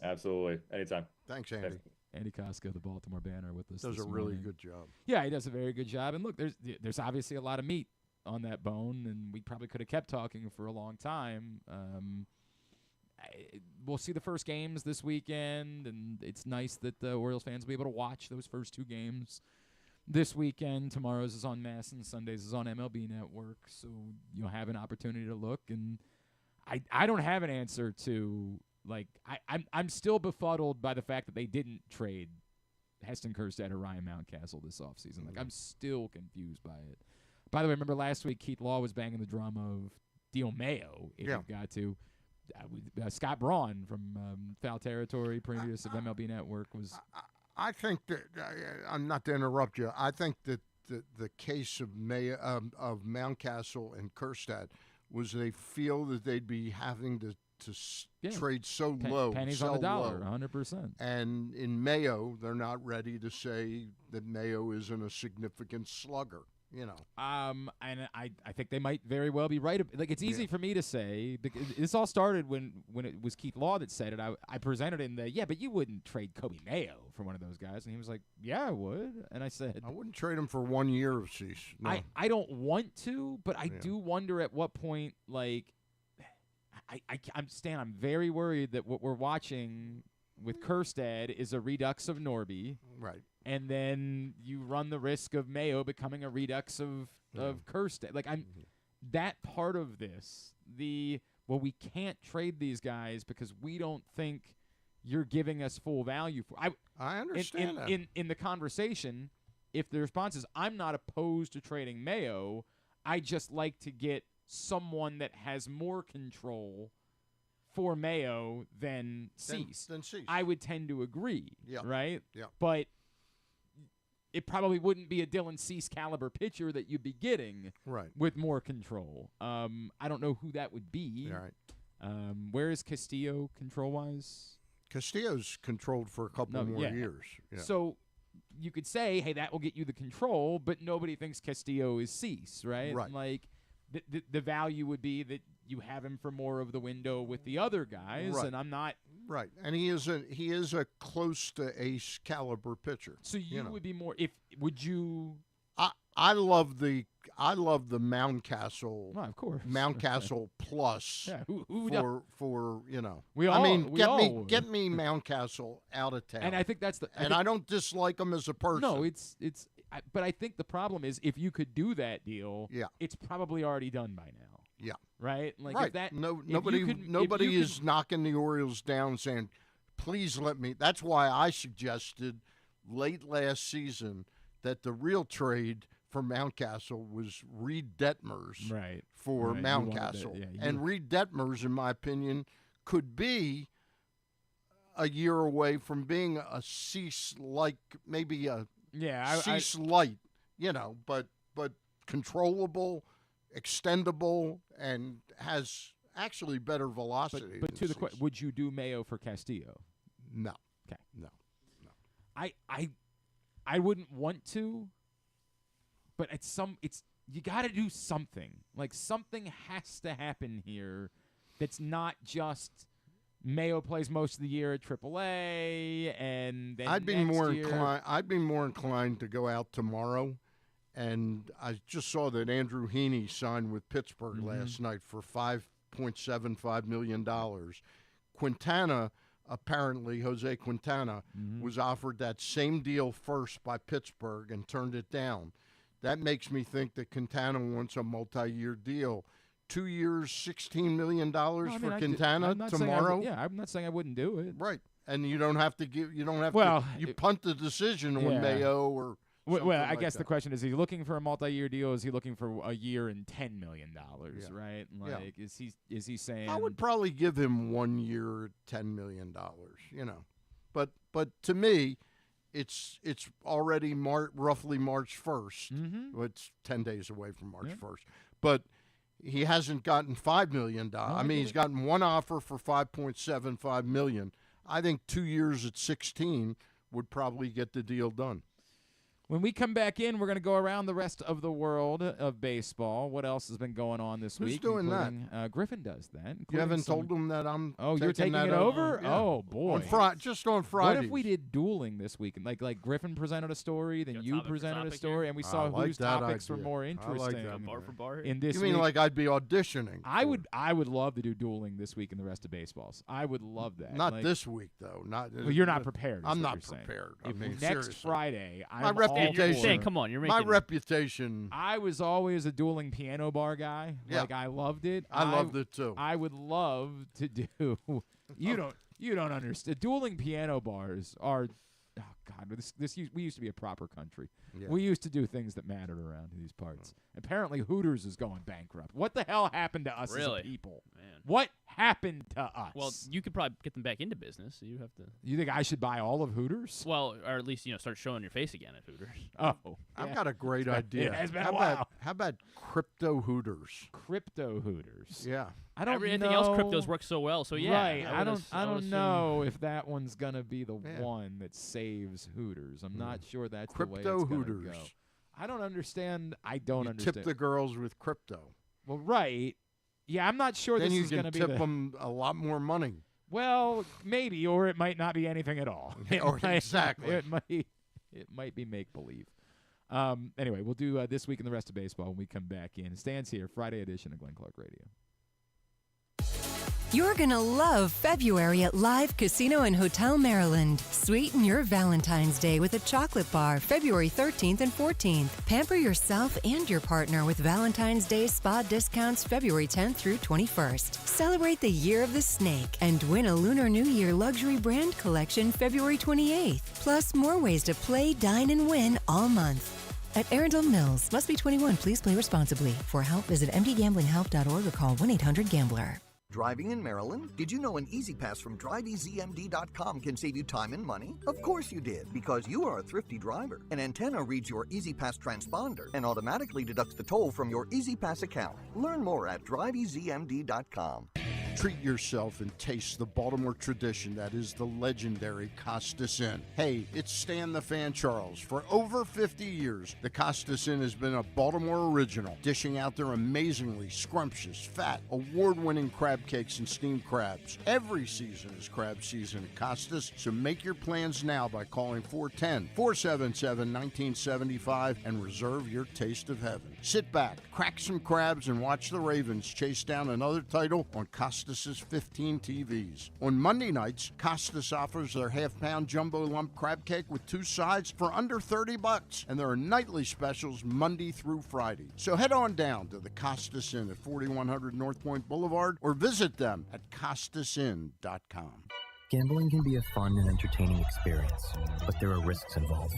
Absolutely. Anytime. Thanks, Andy. Andy Kostka, the Baltimore Banner, with us. Does a really good job. Yeah, he does a very good job. And look, there's obviously a lot of meat on that bone, and we probably could have kept talking for a long time. We'll see the first games this weekend, and it's nice that the Orioles fans will be able to watch those first two games this weekend. Tomorrow's is on Mass, and Sunday's is on MLB Network, so you'll have an opportunity to look. And I don't have an answer to, like, I'm still befuddled by the fact that they didn't trade Heston Kjerstad or Ryan Mountcastle this offseason. Like, I'm still confused by it. By the way, remember last week Keith Law was banging the drum of Deal Mayo, if you've got to. Scott Braun from Foul Territory, previous of MLB Network, was... I think that, I'm not to interrupt you, I think that the case of Mountcastle and Kjerstad was they feel that they'd be having to trade so low. Pennies on the dollar, 100%. And in Mayo, they're not ready to say that Mayo isn't a significant slugger. And I think they might very well be right. Like, it's easy for me to say, because this all started when it was Keith Law that said it. I presented in but you wouldn't trade Kobe Mayo for one of those guys, and he was like, yeah, I would. And I said, I wouldn't trade him for 1 year of cease. No. I don't want to, but I do wonder at what point, like, I'm very worried that what we're watching with Kjerstad is a redux of Norby. Right. And then you run the risk of Mayo becoming a redux of Kjerstad. Like, that part of this, we can't trade these guys because we don't think you're giving us full value for. I understand that. In the conversation, if the response is, I'm not opposed to trading Mayo, I just like to get someone that has more control for Mayo than Cease. I would tend to agree. Yeah. Right? Yeah. But it probably wouldn't be a Dylan Cease caliber pitcher that you'd be getting with more control. I don't know who that would be. All right. Where is Castillo control-wise? Castillo's controlled for a couple more years. Yeah. So you could say, hey, that will get you the control, but nobody thinks Castillo is Cease, right? Right. Like, the value would be that you have him for more of the window with the other guys, and I'm not right. And he is a close to ace caliber pitcher. So you would be more would you? I love the Mountcastle. Oh, of course. Mountcastle plus. Yeah, who for We all. Get me Mountcastle out of town. And I think that's I don't dislike him as a person. No, but I think the problem is if you could do that deal, it's probably already done by now. Yeah. Right? Like right. If that, nobody is knocking the Orioles down saying, please let me. That's why I suggested late last season that the real trade for Mountcastle was Reed Detmers for Mountcastle. And Reed Detmers, in my opinion, could be a year away from being a Cease-like, maybe a Cease-light, but controllable, extendable, and has actually better velocity. But to the question, would you do Mayo for Castillo? No. Okay. No. I wouldn't want to, but you got to do something. Like, something has to happen here that's not just Mayo plays most of the year at AAA, and then I'd be next more year, inclined. I'd be more inclined to go out tomorrow. And I just saw that Andrew Heaney signed with Pittsburgh last night for $5.75 million. Quintana, apparently, Jose Quintana, was offered that same deal first by Pittsburgh and turned it down. That makes me think that Quintana wants a multi-year deal. 2 years, $16 million for Quintana tomorrow. I'm not saying I wouldn't do it. Right. And you don't have to you punt the decision on Yeah. Mayo or Well, I like guess that. the question is he looking for a multi-year deal? Or is he looking for a year and $10 million? Right? Like, is he saying? I would probably give him 1 year, $10 million. But to me, it's already roughly March 1st. Well, it's 10 days away from March 1st, but he hasn't gotten $5 million. I mean, he's gotten one offer for $5.75 million. I think 2 years at 16 would probably get the deal done. When we come back in, we're going to go around the rest of the world of baseball. What else has been going on this week? Who's doing that? Griffin does that. You haven't told him that I'm. Oh, you're taking that it over? Yeah. Oh boy! Just on Friday. What if we did dueling this week? Like Griffin presented a story, then you presented a story, and we saw like whose that topics were idea. more I like interesting. that. Bar for bar. In this You mean week. like I'd be auditioning? I would love to do dueling this week in the rest of baseballs. I would love that. Not Like, this week though. Well, you're not prepared. is I'm what not you're saying. prepared. If mean, next seriously. Friday, I'm My all reputation. for Saying, it. come on, you're My making reputation. I was always a dueling piano bar guy. Yeah. Like I loved it. I loved it too. I would love to do. You don't understand. Dueling piano bars are. Oh God! We used to be a proper country. Yeah. We used to do things that mattered around these parts. Apparently, Hooters is going bankrupt. What the hell happened to us as Really? a people? Man. What happened to us? Well, you could probably get them back into business. So you have to. You think I should buy all of Hooters? Well, or at least start showing your face again at Hooters. Oh, I've got a great idea. it has been how a while. How about crypto Hooters? Crypto Hooters. Yeah. I don't Everything know. else cryptos work so well. So yeah, Right. I don't assume- know if that one's gonna be the Yeah. one that saves Hooters. I'm not sure that's the way Crypto it's gonna Hooters. go. I don't understand. I don't You understand. tip the girls with crypto. Well, right. Yeah, I'm not sure Then this you is going to can be tip the. them a lot more money. Well, maybe, or it might not be anything at all. Exactly. It might be make believe. Anyway, we'll do this week in the rest of baseball when we come back in. Stan's here, Friday edition of Glenn Clark Radio. You're going to love February at Live Casino and Hotel Maryland. Sweeten your Valentine's Day with a chocolate bar February 13th and 14th. Pamper yourself and your partner with Valentine's Day spa discounts February 10th through 21st. Celebrate the Year of the Snake and win a Lunar New Year luxury brand collection February 28th. Plus more ways to play, dine, and win all month. At Arundel Mills. Must be 21. Please play responsibly. For help, visit mdgamblinghelp.org or call 1-800-GAMBLER. Driving in Maryland? Did you know an Easy Pass from DriveEasyMD.com can save you time and money? Of course you did, because you are a thrifty driver. An antenna reads your Easy Pass transponder and automatically deducts the toll from your Easy Pass account. Learn more at DriveEasyMD.com. Treat yourself and taste the Baltimore tradition that is the legendary Costas Inn. Hey, it's Stan the Fan Charles. For over 50 years, the Costas Inn has been a Baltimore original, dishing out their amazingly scrumptious, fat, award-winning crab cakes and steamed crabs. Every season is crab season at Costas, so make your plans now by calling 410-477-1975 and reserve your taste of heaven. Sit back, crack some crabs, and watch the Ravens chase down another title on Costas' 15 TVs. On Monday nights, Costas offers their half-pound jumbo lump crab cake with 2 sides for under $30, and there are nightly specials Monday through Friday. So head on down to the Costas Inn at 4100 North Point Boulevard or visit them at CostasInn.com. Gambling can be a fun and entertaining experience, but there are risks involved.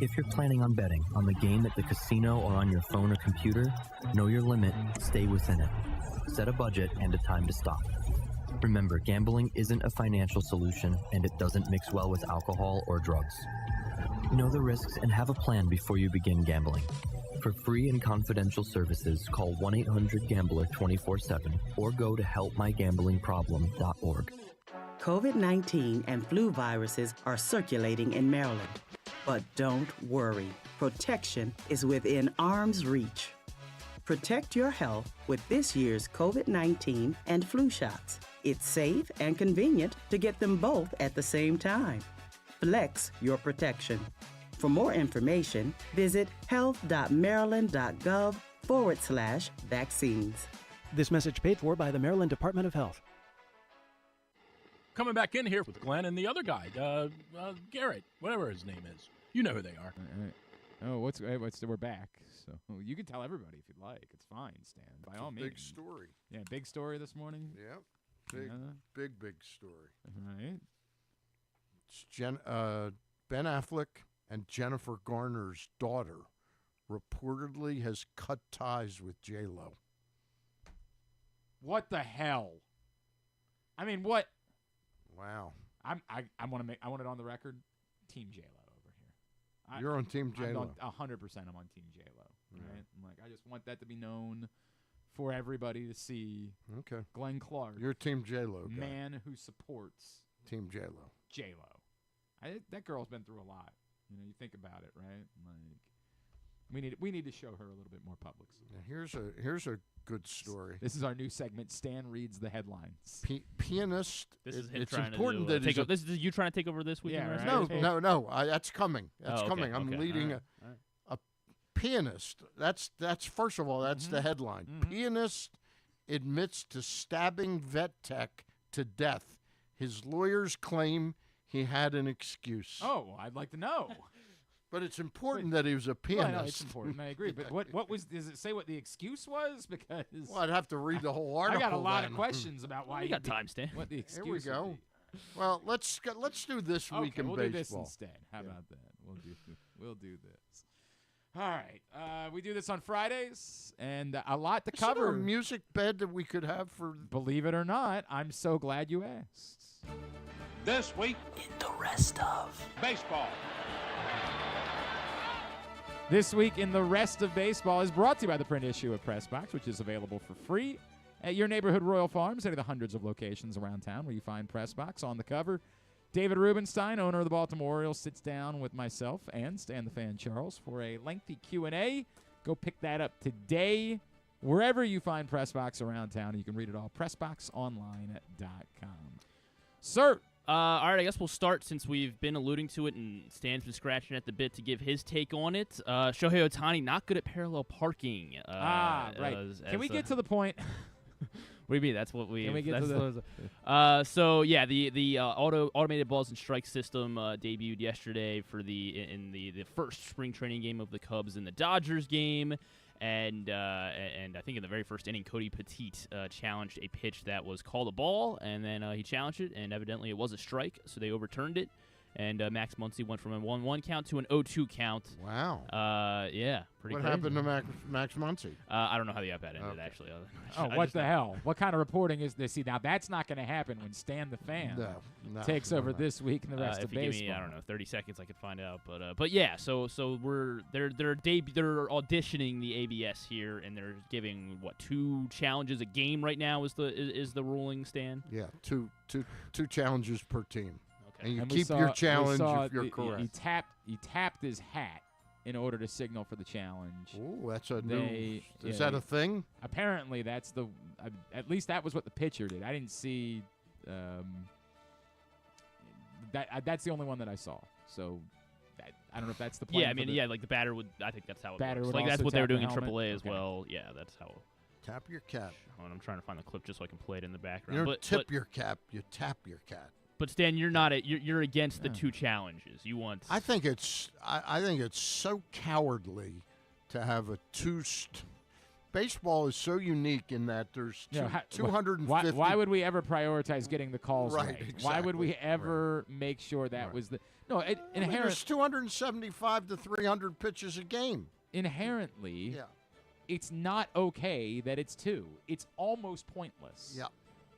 If you're planning on betting on the game at the casino or on your phone or computer, know your limit, stay within it. Set a budget and a time to stop. Remember, gambling isn't a financial solution, and it doesn't mix well with alcohol or drugs. Know the risks and have a plan before you begin gambling. For free and confidential services, call 1-800-GAMBLER 24/7 or go to helpmygamblingproblem.org. COVID-19 and flu viruses are circulating in Maryland. But don't worry, protection is within arm's reach. Protect your health with this year's COVID-19 and flu shots. It's safe and convenient to get them both at the same time. Flex your protection. For more information, visit health.maryland.gov/vaccines. This message paid for by the Maryland Department of Health. Coming back in here with Glenn and the other guy, Garrett, whatever his name is. You know who they are. Oh, we're back. So you can tell everybody if you'd like. It's fine, Stan. By all means. Big story. Yeah, big story this morning. Yeah. Big story. All right. It's Ben Affleck and Jennifer Garner's daughter reportedly has cut ties with J-Lo. What the hell? I mean, what? Wow. I want it on the record. Team J-Lo over here. You're on Team J-Lo. 100%. I'm on Team J-Lo. Right? I'm like, I just want that to be known for everybody to see. Okay. Glenn Clark. You're Team J-Lo guy. Man who supports Team J-Lo. J-Lo. That girl's been through a lot. You know, you think about it, right? Like, we need to show her a little bit more publicity. Now here's a good story. This is our new segment. Stan reads the headlines. Pianist. This is him it's trying important to that this is you trying to take over this week. Yeah, right. No. That's coming. That's coming. I'm okay. leading All right. a pianist. That's first of all. That's the headline. Mm-hmm. Pianist admits to stabbing vet tech to death. His lawyers claim he had an excuse. Oh, I'd like to know. But it's important that he was a pianist. Well, it's important. I agree. But what was? Does it say what the excuse was? Because I'd have to read the whole article. I got a lot then. of questions about why We got time, Stan. What the excuse? Here we go. would be. Well, let's do this week in we'll baseball. do this instead. How about that? We'll do this. All right. We do this on Fridays, and a lot to Is there cover. a music bed that we could have for? Believe it or not, I'm so glad you asked. This week In the rest of baseball. This week in the rest of baseball is brought to you by the print issue of Press Box, which is available for free at your neighborhood Royal Farms, any of the hundreds of locations around town where you find Press Box. On the cover, David Rubenstein, owner of the Baltimore Orioles, sits down with myself and Stan the Fan Charles for a lengthy Q&A. Go pick that up today wherever you find Press Box around town. You can read it all, pressboxonline.com. Sir. All right, I guess we'll start since we've been alluding to it and Stan's been scratching at the bit to give his take on it. Shohei Ohtani not good at parallel parking. Right. Can we get to the point? What do you mean? That's what we. Can we get to the? So yeah, the automated balls and strike system debuted yesterday for in the first spring training game of the Cubs and the Dodgers game. And I think in the very first inning, Cody Petite challenged a pitch that was called a ball, and then he challenged it, and evidently it was a strike, so they overturned it. And Max Muncy went from a 1-1 count to an 0-2 count. Wow. Yeah, pretty What crazy. happened to Max Muncy? I don't know how the at-bat ended, actually. What the hell? What kind of reporting is this? See, now that's not going to happen when Stan the Fan takes over this week and the rest of if you baseball. give me, I don't know, 30 seconds, I could find out. But yeah, so they're auditioning the ABS here, and they're giving 2 challenges a game right now is the ruling, Stan? Yeah, two challenges per team. And you And keep your challenge if you're correct. He tapped his hat in order to signal for the challenge. Oh, that's a new. Is that a thing? Apparently, that's at least that was what the pitcher did. I didn't see that's the only one that I saw. So I don't know if that's the plan. Yeah, I mean, like the batter would. I think that's how it batter works. would Like that's also what they were tap doing the in helmet? AAA as Okay. well. Yeah, that's how. Tap your cap. I'm trying to find the clip just so I can play it in the background. You don't but tip your cap. You tap your cap. But Stan, you're against the 2 challenges. You want? I think it's so cowardly to have a baseball is so unique in that there's 250. Why would we ever prioritize getting the calls right? Exactly. Why would we ever make sure that was the there's 275 to 300 pitches a game. Inherently, it's not okay that it's 2. It's almost pointless. Yeah.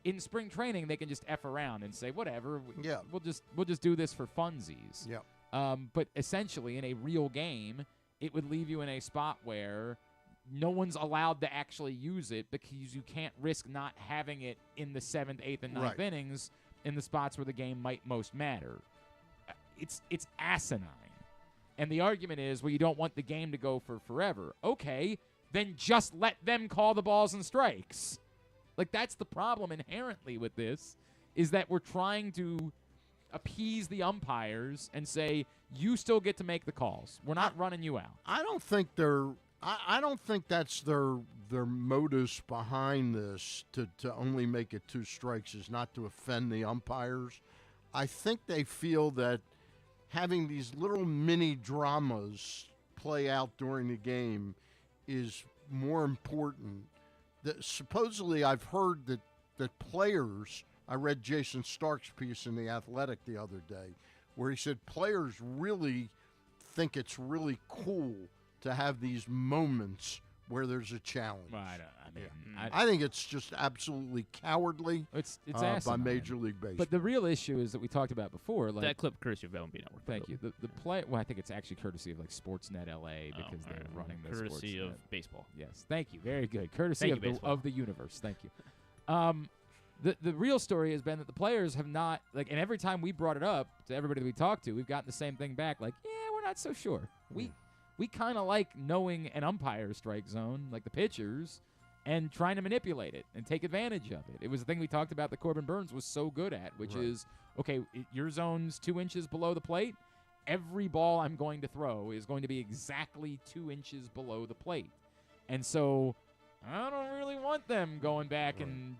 In spring training, they can just F around and say, whatever, Yeah. we'll just do this for funsies. Yeah. But essentially, in a real game, it would leave you in a spot where no one's allowed to actually use it because you can't risk not having it in the 7th, 8th, and 9th innings in the spots where the game might most matter. It's asinine. And the argument is, well, you don't want the game to go for forever. Okay, then just let them call the balls and strikes. Like, that's the problem inherently with this, is that we're trying to appease the umpires and say, you still get to make the calls. We're not running you out. I don't think I don't think that's their modus behind this to only make it 2 strikes is not to offend the umpires. I think they feel that having these little mini dramas play out during the game is more important. Supposedly, I've heard that players, I read Jason Stark's piece in The Athletic the other day, where he said players really think it's really cool to have these moments where there's a challenge. I think it's just absolutely cowardly by Major League Baseball. But the real issue is that we talked about before. Like, that clip, courtesy of MLB Network. Thank you. The play. Well, I think it's actually courtesy of like Sportsnet LA because they're running the courtesy Sportsnet. of baseball. Yes, thank you. Very good. Courtesy of the universe. Thank you. The real story has been that the players have not, like, and every time we brought it up to everybody that we talked to, we've gotten the same thing back. Like, yeah, we're not so sure. We kind of like knowing an umpire's strike zone, like the pitchers, and trying to manipulate it and take advantage of it. It was the thing we talked about that Corbin Burns was so good at, which is, okay, your zone's 2 inches below the plate. Every ball I'm going to throw is going to be exactly 2 inches below the plate. And so I don't really want them going back and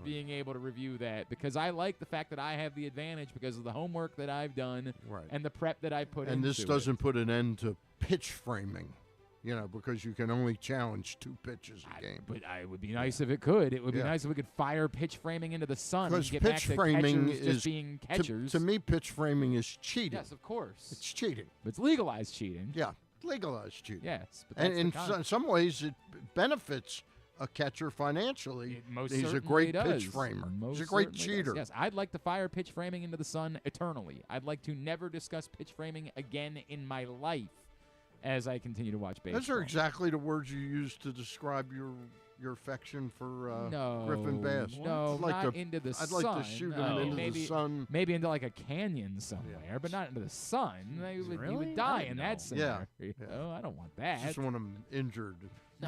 being able to review that, because I like the fact that I have the advantage because of the homework that I've done and the prep that I put into it. And this doesn't put an end to pitch framing, because you can only challenge 2 pitches a game. But it would be nice if it could. It would be nice if we could fire pitch framing into the sun and get pitch back to framing catchers just being catchers. To me, pitch framing is cheating. Yes, of course. It's cheating. It's legalized cheating. Yeah, legalized cheating. Yes. But and in some ways, it benefits a catcher financially. He's a great does. pitch framer. Most He's a great certainly cheater. does. Yes, I'd like to fire pitch framing into the sun eternally. I'd like to never discuss pitch framing again in my life as I continue to watch baseball. Those are exactly the words you used to describe your affection for Griffin Bass. No, not into the I'd sun. like to shoot him into the sun. Maybe into like a canyon somewhere, but not into the sun. He would die in that scenario. Oh, I don't want that. Just want him injured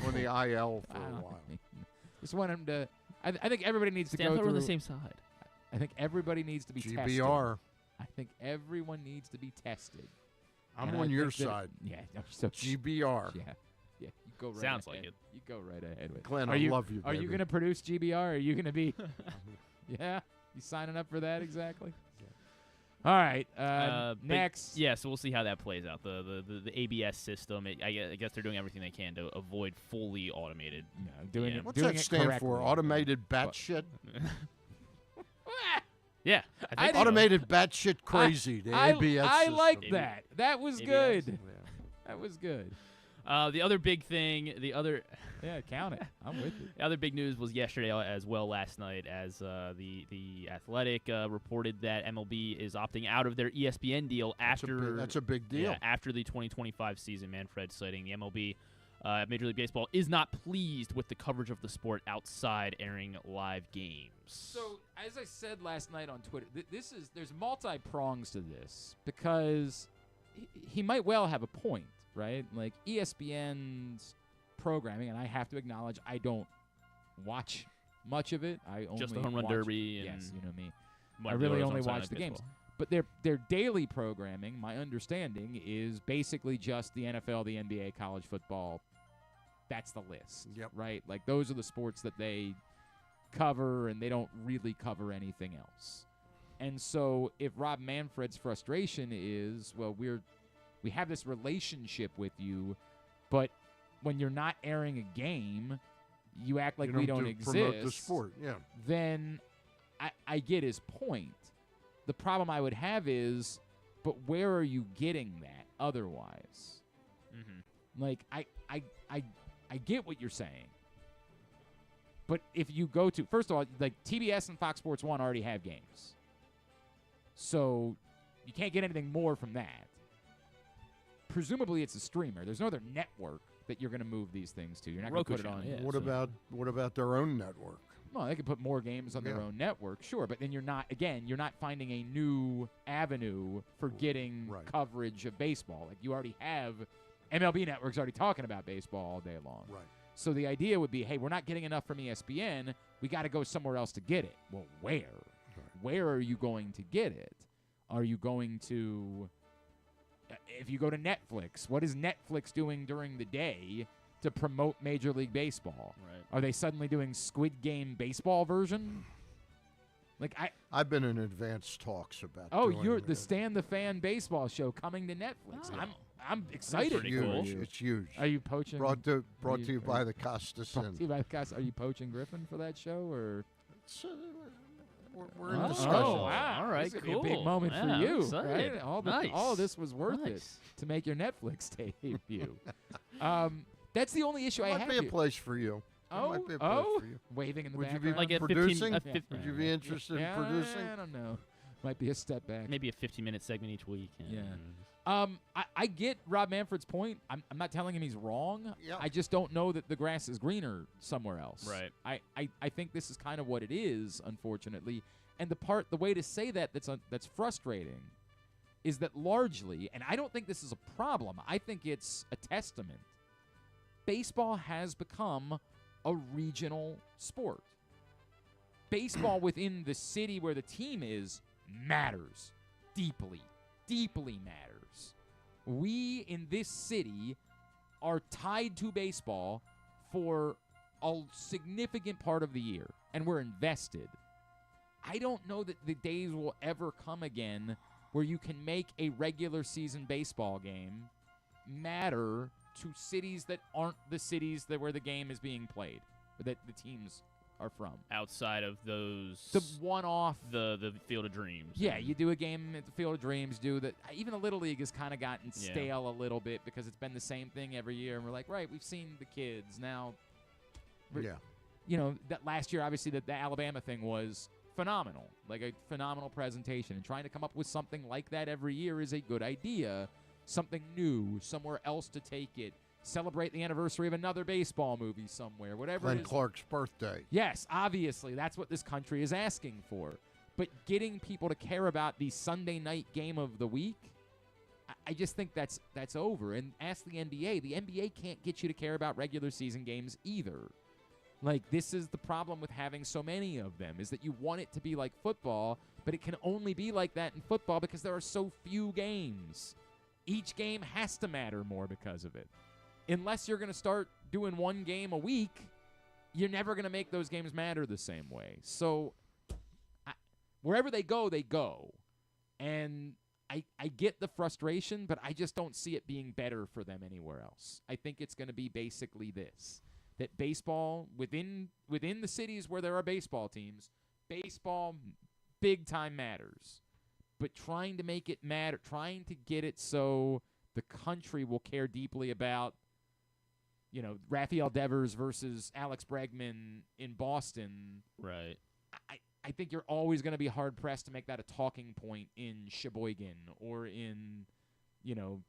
on the IL for a while. Just want him to. I think everybody needs to go through. We're on the same side. I think everybody needs to be tested. GBR. I think everyone needs to be tested. I'm on your side. Yeah. So GBR. Yeah. You go right Sounds ahead. like it. You go right ahead with it. Glenn, I love you, Are you baby. going to produce GBR? Are you going to be? Yeah. You signing up for that exactly? Yeah. All right. Next. So we'll see how that plays out. The ABS system. I guess they're doing everything they can to avoid fully automated. What's that stand for? Automated batshit? Yeah. I think automated batshit crazy. The ABS I system. like that. That was ABS. good. Yeah. That was good. The other big thing, Yeah, count it. I'm with you. The other big news was yesterday as well, last night, as the Athletic reported that MLB is opting out of their ESPN deal after. That's a big deal. Yeah, after the 2025 season. Manfred citing the MLB, Major League Baseball, is not pleased with the coverage of the sport outside airing live games. So, as I said last night on Twitter, there's multi-prongs to this, because he might well have a point, right? Like, ESPN's programming, and I have to acknowledge I don't watch much of it. I only just the Home Run watch, Derby. Yes, you know me. I really only watch the games. But their daily programming, my understanding, is basically just the NFL, the NBA, college football. That's the list, right? Like, those are the sports that they cover, and they don't really cover anything else. And so if Rob Manfred's frustration is, well, we have this relationship with you, but when you're not airing a game, you act like we don't exist. Promote the sport, yeah. Then I get his point. The problem I would have is, but where are you getting that otherwise? Mm-hmm. Like, I get what you're saying. But if you go to, first of all, like, TBS and Fox Sports 1 already have games. So you can't get anything more from that. Presumably it's a streamer. There's no other network that you're going to move these things to. You're not going to put it on. Yeah, what about their own network? Well, they could put more games on their own network, sure, but then you're not finding a new avenue for getting coverage of baseball. Like, you already have MLB Network's already talking about baseball all day long. Right. So the idea would be, hey, we're not getting enough from ESPN. We got to go somewhere else to get it. Well, where? Where are you going to get it? Are you going to, if you go to Netflix, what is Netflix doing during the day to promote Major League Baseball? Right. Are they suddenly doing Squid Game baseball version? Like I've been in advanced talks about. You're the Stan the Fan baseball show coming to Netflix. Oh. I'm excited. Pretty for cool. you. It's huge. Are you poaching? Brought to you by the Costas. Brought to you by the Costas. Are you poaching Griffin for that show or? We're in discussion. Oh, wow. All right, this is gonna cool. be a big moment Yeah, for I'm you, excited. right? All Nice. of this was worth it to make your Netflix debut. That's the only issue I have. Might be a place for you. Might be a place for you. Waving in the Would you background. be Like a producing? 15 Would you be interested in producing? I don't know. Might be a step back. Maybe a 15-minute segment each week. Yeah. I get Rob Manfred's point. I'm not telling him he's wrong. Yep. I just don't know that the grass is greener somewhere else. Right. I think this is kind of what it is, unfortunately. And the way to say that's frustrating is that largely, and I don't think this is a problem, I think it's a testament. Baseball has become a regional sport. Baseball within the city where the team is matters deeply, deeply matters. We in this city are tied to baseball for a significant part of the year, and we're invested. I don't know that the days will ever come again where you can make a regular season baseball game matter to cities that aren't the cities where the game is being played, or that the teams are from. Outside of those, The one-off. the Field of Dreams. Yeah, you do a game at the Field of Dreams. Even the Little League has kind of gotten stale a little bit because it's been the same thing every year, and we're like, right, we've seen the kids now. Yeah. You know, that last year, obviously, the Alabama thing was phenomenal, like a phenomenal presentation, and trying to come up with something like that every year is a good idea. Something new, somewhere else to take it. Celebrate the anniversary of another baseball movie somewhere, whatever Glenn it is. Clark's birthday. Yes, obviously, that's what this country is asking for. But getting people to care about the Sunday night game of the week, I just think that's over. And ask the NBA. The NBA can't get you to care about regular season games either. Like, this is the problem with having so many of them, is that you want it to be like football, but it can only be like that in football because there are so few games. Each game has to matter more because of it. Unless you're going to start doing one game a week, you're never going to make those games matter the same way. So wherever they go, they go. And I get the frustration, but I just don't see it being better for them anywhere else. I think it's going to be basically this, that baseball, within the cities where there are baseball teams, baseball big time matters. But trying to make it matter, trying to get it so the country will care deeply about, you know, Rafael Devers versus Alex Bregman in Boston. Right. I think you're always going to be hard-pressed to make that a talking point in Sheboygan or in, you know,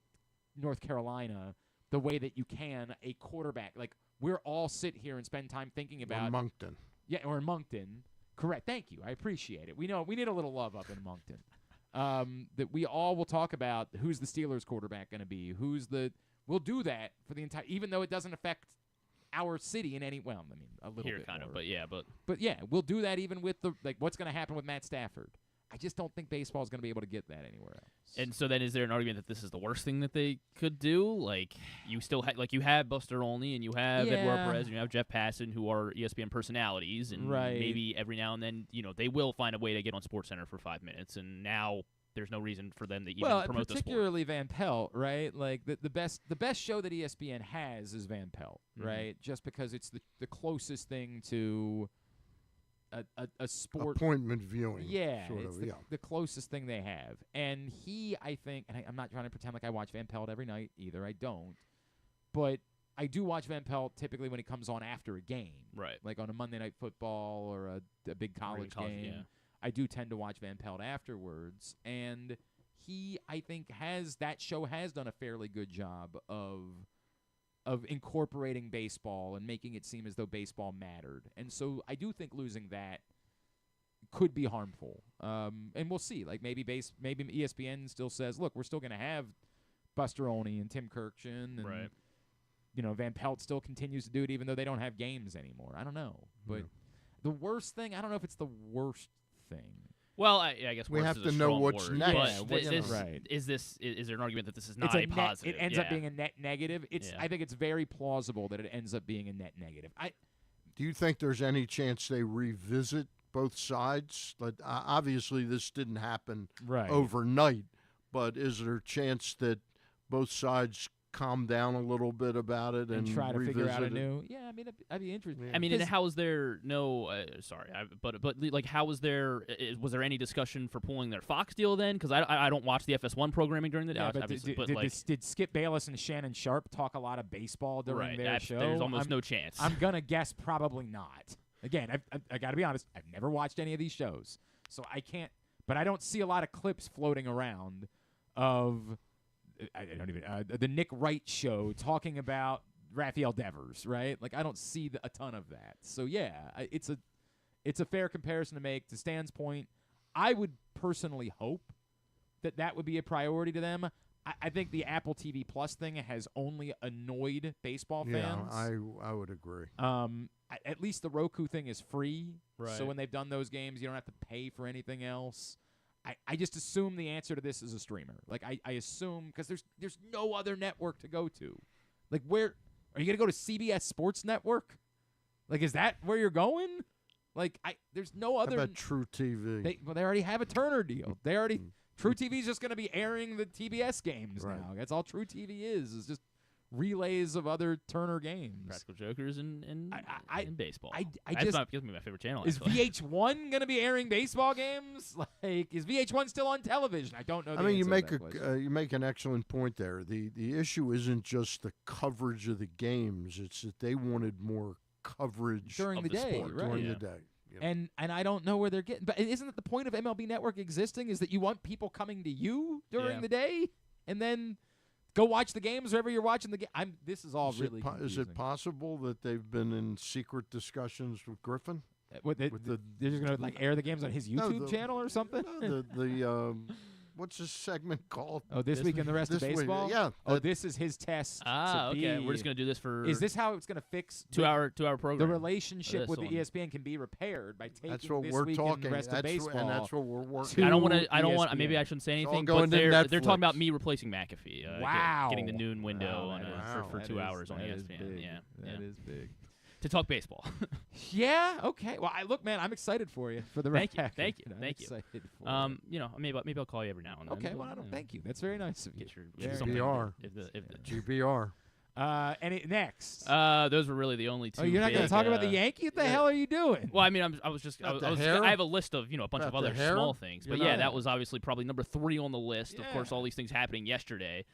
North Carolina, the way that you can a quarterback. Like, we're all sit here and spend time thinking about... Or Moncton. Yeah, or in Moncton. Correct. Thank you. I appreciate it. We know we need a little love up in Moncton. That we all will talk about who's the Steelers quarterback going to be, we'll do that for the entire, even though it doesn't affect our city in any, well, I mean, a little Here bit kind more. of, but yeah, But yeah, we'll do that even with what's going to happen with Matt Stafford. I just don't think baseball is going to be able to get that anywhere else. And so then, is there an argument that this is the worst thing that they could do? Like, you still you have Buster Olney, and you have Eduardo Perez, and you have Jeff Passan, who are ESPN personalities, and maybe every now and then, you know, they will find a way to get on SportsCenter for 5 minutes, and now there's no reason for them to even promote the sport. Particularly Van Pelt, right? Like the best show that ESPN has is Van Pelt, right? Just because it's the closest thing to a sport appointment viewing. Yeah, it's the closest thing they have. And I think, and I'm not trying to pretend like I watch Van Pelt every night either. I don't, but I do watch Van Pelt typically when he comes on after a game, right? Like on a Monday Night Football or a big college game. Yeah. I do tend to watch Van Pelt afterwards, and I think that show has done a fairly good job of incorporating baseball and making it seem as though baseball mattered. And so I do think losing that could be harmful. And we'll see. Like maybe ESPN still says, look, we're still going to have Buster Olney and Tim Kirkjian and Van Pelt still continues to do it even though they don't have games anymore. I don't know. But the worst thing, I don't know if it's the worst thing. Well, I guess we worse have is to a know strong what's word, next. but right. Is there an argument that this is not a positive? It ends up being a net negative. Yeah. I think it's very plausible that it ends up being a net negative. Do you think there's any chance they revisit both sides? Like, obviously, this didn't happen overnight, but is there a chance that both sides calm down a little bit about it and try to figure out a it? new? Yeah, I mean, I'd be interested. I mean, and how is there no? But like, how was there? Was there any discussion for pulling their Fox deal then? Because I don't watch the FS1 programming during the day. Yeah, did Skip Bayless and Shannon Sharp talk a lot of baseball during their show? There's almost no chance. I'm gonna guess probably not. Again, I got to be honest. I've never watched any of these shows, so I can't. But I don't see a lot of clips floating around of. I don't even the Nick Wright show talking about Rafael Devers, right? Like I don't see a ton of that. So yeah, it's a fair comparison to make. To Stan's point, I would personally hope that would be a priority to them. I think the Apple TV Plus thing has only annoyed baseball fans. Yeah, I would agree. At least the Roku thing is free, right. So when they've done those games, you don't have to pay for anything else. I just assume the answer to this is a streamer. Like I assume because there's no other network to go to. Like where are you gonna go to CBS Sports Network? Like is that where you're going? Like there's no other. How about True TV? They already have a Turner deal. They already True TV's just gonna be airing the TBS games now. That's all True TV is just relays of other Turner games. Practical Jokers and baseball. That's not my favorite channel. Is VH1 going to be airing baseball games? Like, is VH1 still on television? I don't know. You make an excellent point there. The issue isn't just the coverage of the games; it's that they wanted more coverage during the day, sport, right? During the day. You know? And I don't know where they're getting. But isn't it the point of MLB Network existing? Is that you want people coming to you during the day, and then go watch the games wherever you're watching the game. This is all really confusing. Is it possible that they've been in secret discussions with Griffin? They're just going to air the games on his YouTube channel or something? No, what's this segment called? Oh, This Week in the Rest of Baseball? Yeah. This is his test. Okay. We're just going to do this for. Is this how it's going to fix 2-hour program? The relationship with the ESPN can be repaired by taking That's what This we're Week talking. in the Rest of Baseball. And that's what we're working. I don't want. Maybe I shouldn't say anything. But they're talking about me replacing McAfee. Wow. Getting the noon window for 2 hours on ESPN. Yeah, that is big. To talk baseball. Yeah. Okay. Well, look, man, I'm excited for you. For the thank you. Excited for maybe I'll call you every now and then. Okay. Well, thank you. That's very nice of you. Get your GBR. GBR. Next. Those were really the only two. Oh, you're not going to talk about the Yankee? What the hell are you doing? Well, I mean, I have a list of a bunch of other small things, but that was obviously probably number 3 on the list. Yeah. Of course, all these things happening yesterday.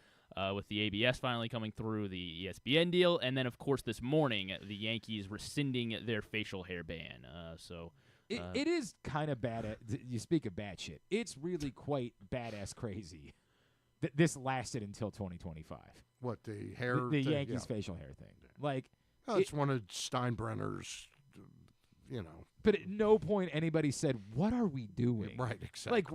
With the ABS finally coming through, the ESPN deal, and then, of course, this morning, the Yankees rescinding their facial hair ban. It is kind of bad. You speak of bad shit. It's really quite badass crazy that this lasted until 2025. What, the hair The Yankees facial hair thing. Like, it's one of Steinbrenner's, But at no point anybody said, what are we doing? Right, exactly. Like,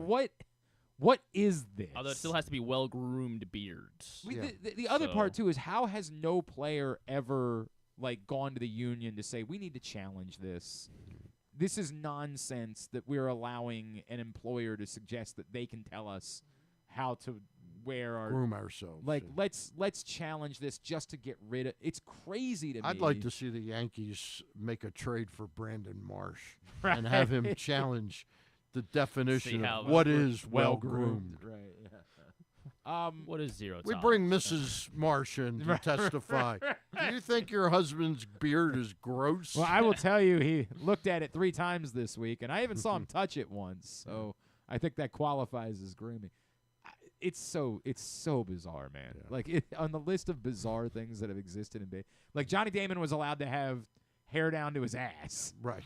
what is this? Although it still has to be well-groomed beards. The other part, too, is how has no player ever gone to the union to say, we need to challenge this? This is nonsense that we're allowing an employer to suggest that they can tell us how to wear our... Groom ourselves. Let's challenge this just to get rid of... It's crazy to me. I'd like to see the Yankees make a trade for Brandon Marsh and have him challenge... the definition of what is well-groomed. Right. Yeah. What is zero We tolerance? bring Mrs. Marsh in to testify. Do you think your husband's beard is gross? Well, I will tell you, he looked at it 3 times this week, and I even saw him touch it once. So I think that qualifies as grooming. It's so bizarre, man. Yeah. On the list of bizarre things that have existed in baseball, Johnny Damon was allowed to have hair down to his ass. Right.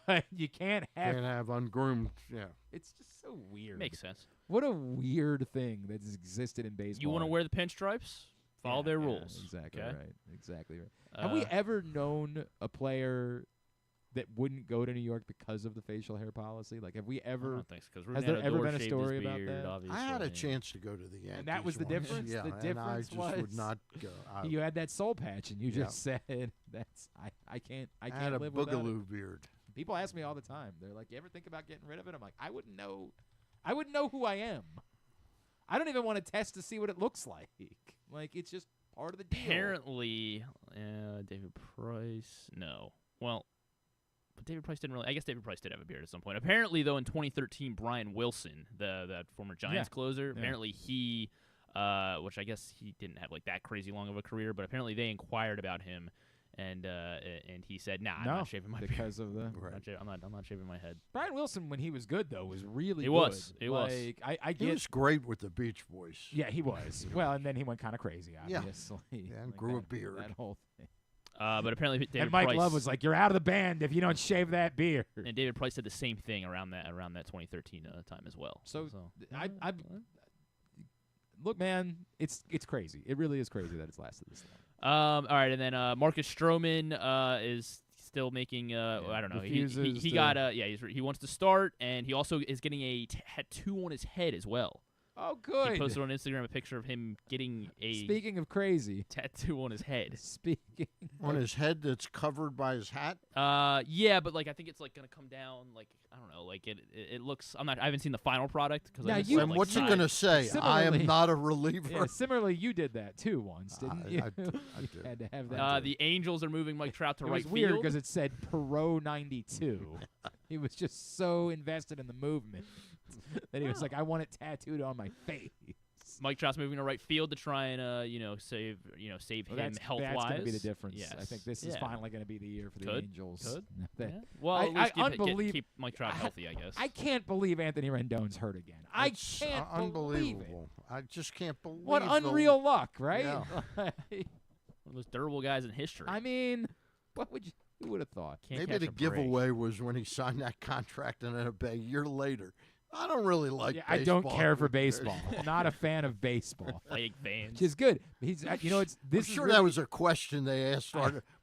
But you can't have ungroomed. Yeah, it's just so weird. Makes sense. What a weird thing that's existed in baseball. You want to wear the pinstripes? Follow their rules. Exactly okay? right. Exactly right. Have we ever known a player that wouldn't go to New York because of the facial hair policy? Like, have we ever? I don't think so, 'cause has there Rougned ever been a shaved story his about beard, that? obviously. I had a chance to go to the Yankees. And that was the once. difference? Yeah, The and difference I just was would not go. you had that soul patch, and you just said, "That's I can't had a live without boogaloo it." beard. People ask me all the time. They're like, "You ever think about getting rid of it?" I'm like, I wouldn't know who I am. I don't even want to test to see what it looks like. Like, it's just part of the deal. Apparently, David Price. No. Well, but David Price didn't really. I guess David Price did have a beard at some point. Apparently, though, in 2013, Brian Wilson, that former Giants closer, apparently he, which I guess he didn't have like that crazy long of a career, but apparently they inquired about him, and he said, "Nah, I'm not shaving my beard because of the. I'm not shaving my head." Brian Wilson, when he was good though, was really He good. was. He was. Like, I get. He was great with the Beach Boys. Yeah, he was. Well, and then he went kind of crazy, Yeah. obviously. Yeah, and Like grew a that- beard. That whole thing. But apparently, David and Mike Price, Love was like, "You're out of the band if you don't shave that beard." and David Price did the same thing around that 2013 time as well. So I look, man, it's crazy. It really is crazy that it's lasted this long. All right, and then Marcus Stroman is still making. I don't know. He got he wants to start, and he also is getting a tattoo on his head as well. Oh, good. He posted on Instagram a picture of him getting a Speaking of crazy, tattoo on his head. Speaking on his head that's covered by his hat. Yeah, but like I think it's like gonna come down. Like I don't know. Like it looks. I haven't seen the final product because. And what's it gonna say? I am not a reliever. Yeah, similarly, you did that too once, didn't you? I did. You had to have that. The Angels are moving Mike Trout to it right was weird field because it said Perot 92. He was just so invested in the movement that he was like, "I want it tattooed on my face." Mike Trout's moving to right field to try and save him health wise. That's going to be the difference. Yes. I think this is finally going to be the year for the Angels. Yeah. Well, at least keep Mike Trout healthy, I guess. I can't believe Anthony Rendon's hurt again. I can't believe it. I just can't believe what unreal luck, right? Yeah. One of those durable guys in history. I mean, who would have thought? Maybe the giveaway was when he signed that contract, and then a year later. I don't really like baseball. I don't care for baseball. Not a fan of baseball. Fake fans. Which is good. He's, I'm sure that was a question they asked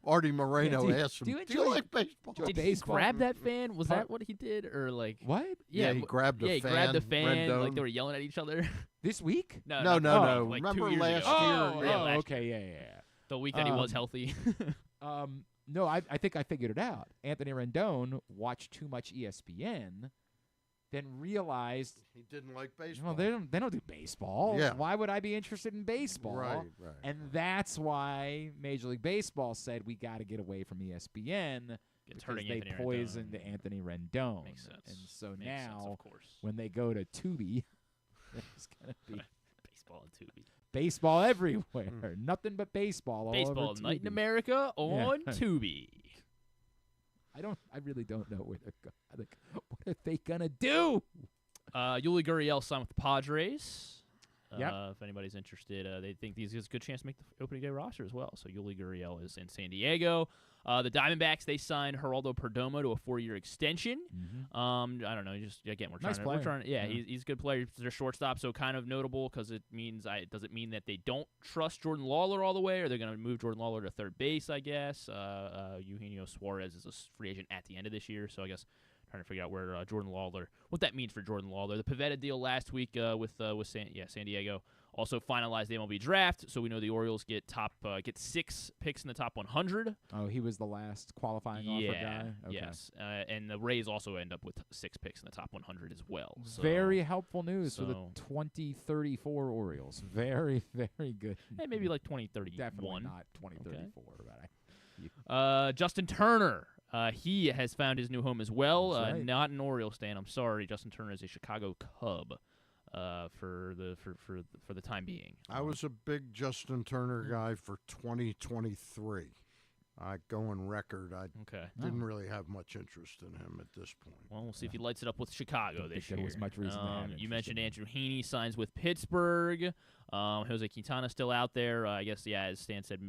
Artie Moreno asked him. Do you like baseball? Did he grab that fan? Was that what he did? Or like what? Yeah, he grabbed a fan. Yeah, he grabbed a fan. Rendon. Like they were yelling at each other. This week? No. Like Remember 2 years last ago. year? Oh, okay, yeah. The week that he was healthy. No, I think I figured it out. Anthony Rendon watched too much ESPN. Then realized he didn't like baseball. Well, they don't do baseball. Yeah. Why would I be interested in baseball? Right. And that's why Major League Baseball said we got to get away from ESPN because they poisoned Anthony Rendon. Makes sense. And so Makes now, sense, of course. when they go to Tubi, it's gonna be baseball and Tubi. Baseball everywhere. Nothing but baseball. Baseball all over Night in Tubi. America on Tubi. I really don't know where they're going. Like, what are they gonna do? Yuli Gurriel signed with the Padres. Yep. If anybody's interested, they think he's a good chance to make the opening day roster as well. So Yuli Gurriel is in San Diego. The Diamondbacks, they signed Geraldo Perdomo to a 4-year extension. I don't know. We're trying. Yeah, he's a good player. He's their shortstop, so kind of notable because it means does it mean that they don't trust Jordan Lawler all the way, or they're going to move Jordan Lawler to third base? I guess. Eugenio Suarez is a free agent at the end of this year, so I guess. Trying to figure out where Jordan Lawler, what that means for Jordan Lawler. The Pivetta deal last week with San Diego also finalized the MLB draft, so we know the Orioles get 6 picks in the top 100. Oh, he was the last qualifying offer guy? Okay. Yes. And the Rays also end up with 6 picks in the top 100 as well. So, very helpful news for the 2034 Orioles. Very, very good. Hey, maybe like 2031. Definitely not 2034. Okay. But Justin Turner. He has found his new home as well. Right. Not an Orioles fan. I'm sorry. Justin Turner is a Chicago Cub for the time being. I was a big Justin Turner guy for 2023. Going record, I didn't really have much interest in him at this point. Well, we'll see if he lights it up with Chicago this year. There was much reason to have you mentioned Andrew Heaney signs with Pittsburgh. Jose Quintana still out there. I guess, as Stan said,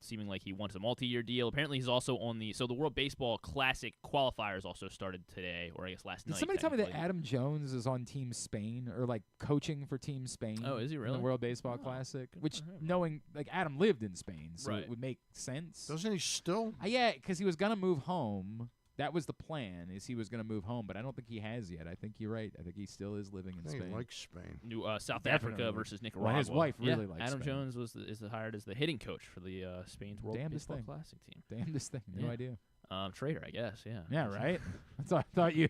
seeming like he wants a multi-year deal. Apparently, he's also on the World Baseball Classic qualifiers also started today, or I guess last night. Did somebody tell me that Adam Jones is on Team Spain or like coaching for Team Spain? Oh, is he really? In the World Baseball Classic, which knowing like Adam lived in Spain, so Right. it would make sense. Doesn't he still? Yeah, because he was gonna move home. That was the plan, is he was going to move home, but I don't think he has yet. I think you're right. I think he still is living in Spain. He likes Spain. South Definitely. Africa versus Nicaragua. Well, his wife really likes Adam Spain. Jones is hired as the hitting coach for the Spain's World Baseball Classic team. Damnedest thing. No idea. Traitor, I guess, yeah. Yeah, right? That's what I thought you...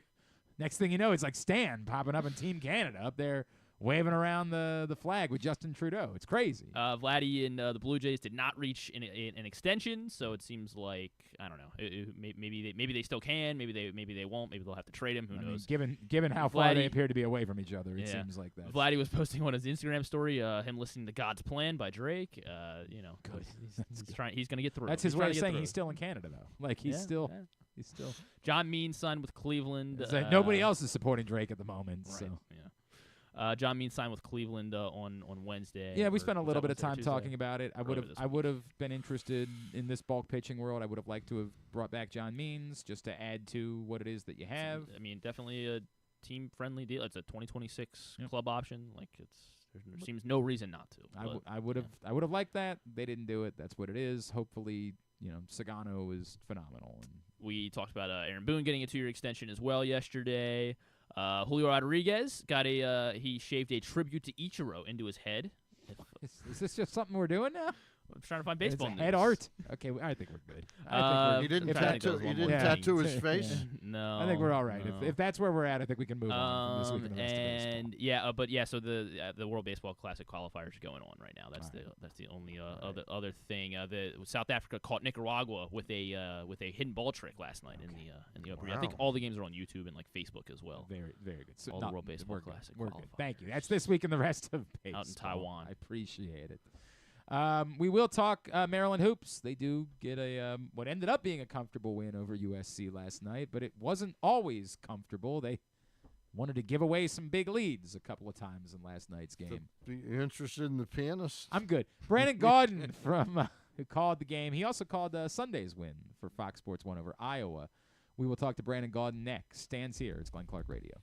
Next thing you know, it's like Stan popping up in Team Canada up there waving around the flag with Justin Trudeau. It's crazy. Vladdy and the Blue Jays did not reach an extension, so it seems like, I don't know. Maybe they still can. Maybe they won't. Maybe they'll have to trade him. Who knows? Given how far they appear to be away from each other, it seems like that. Vladdy was posting on his Instagram story him listening to God's Plan by Drake. Good. He's going to get through. That's his way of saying he's still in Canada, though. Like he's still. John Means signed with Cleveland. Nobody else is supporting Drake at the moment. Right. So. Yeah. John Means signed with Cleveland on Wednesday. Yeah, we spent a little bit of time talking about it. I would have been interested in this bulk pitching world. I would have liked to have brought back John Means just to add to what it is that you have. I mean, definitely a team-friendly deal. It's a 2026 club option. Like there seems no reason not to. I would have liked that. They didn't do it. That's what it is. Hopefully, Sagano is phenomenal. And we talked about Aaron Boone getting a 2-year extension as well yesterday. Julio Rodriguez he shaved a tribute to Ichiro into his head. Is this just something we're doing now? I'm trying to find baseball news. Head art. Okay, I think we're good. He didn't tattoo his face? Yeah. No. I think we're all right. If that's where we're at, I think we can move on from this week in the rest of baseball. So the World Baseball Classic qualifiers are going on right now. That's the only other thing. The South Africa caught Nicaragua with a hidden ball trick last night in the opener. I think all the games are on YouTube and like Facebook as well. Very, very good. So the World Baseball Classic. We're good. Thank you. That's this week in the rest of baseball. Out in Taiwan. I appreciate it. We will talk Maryland hoops. They do get what ended up being a comfortable win over USC last night, but it wasn't always comfortable. They wanted to give away some big leads a couple of times in last night's game. You interested in the pianist? I'm good. Brandon Gaudin who called the game. He also called Sunday's win for Fox Sports 1 over Iowa. We will talk to Brandon Gaudin next. Stan's here. It's Glenn Clark Radio.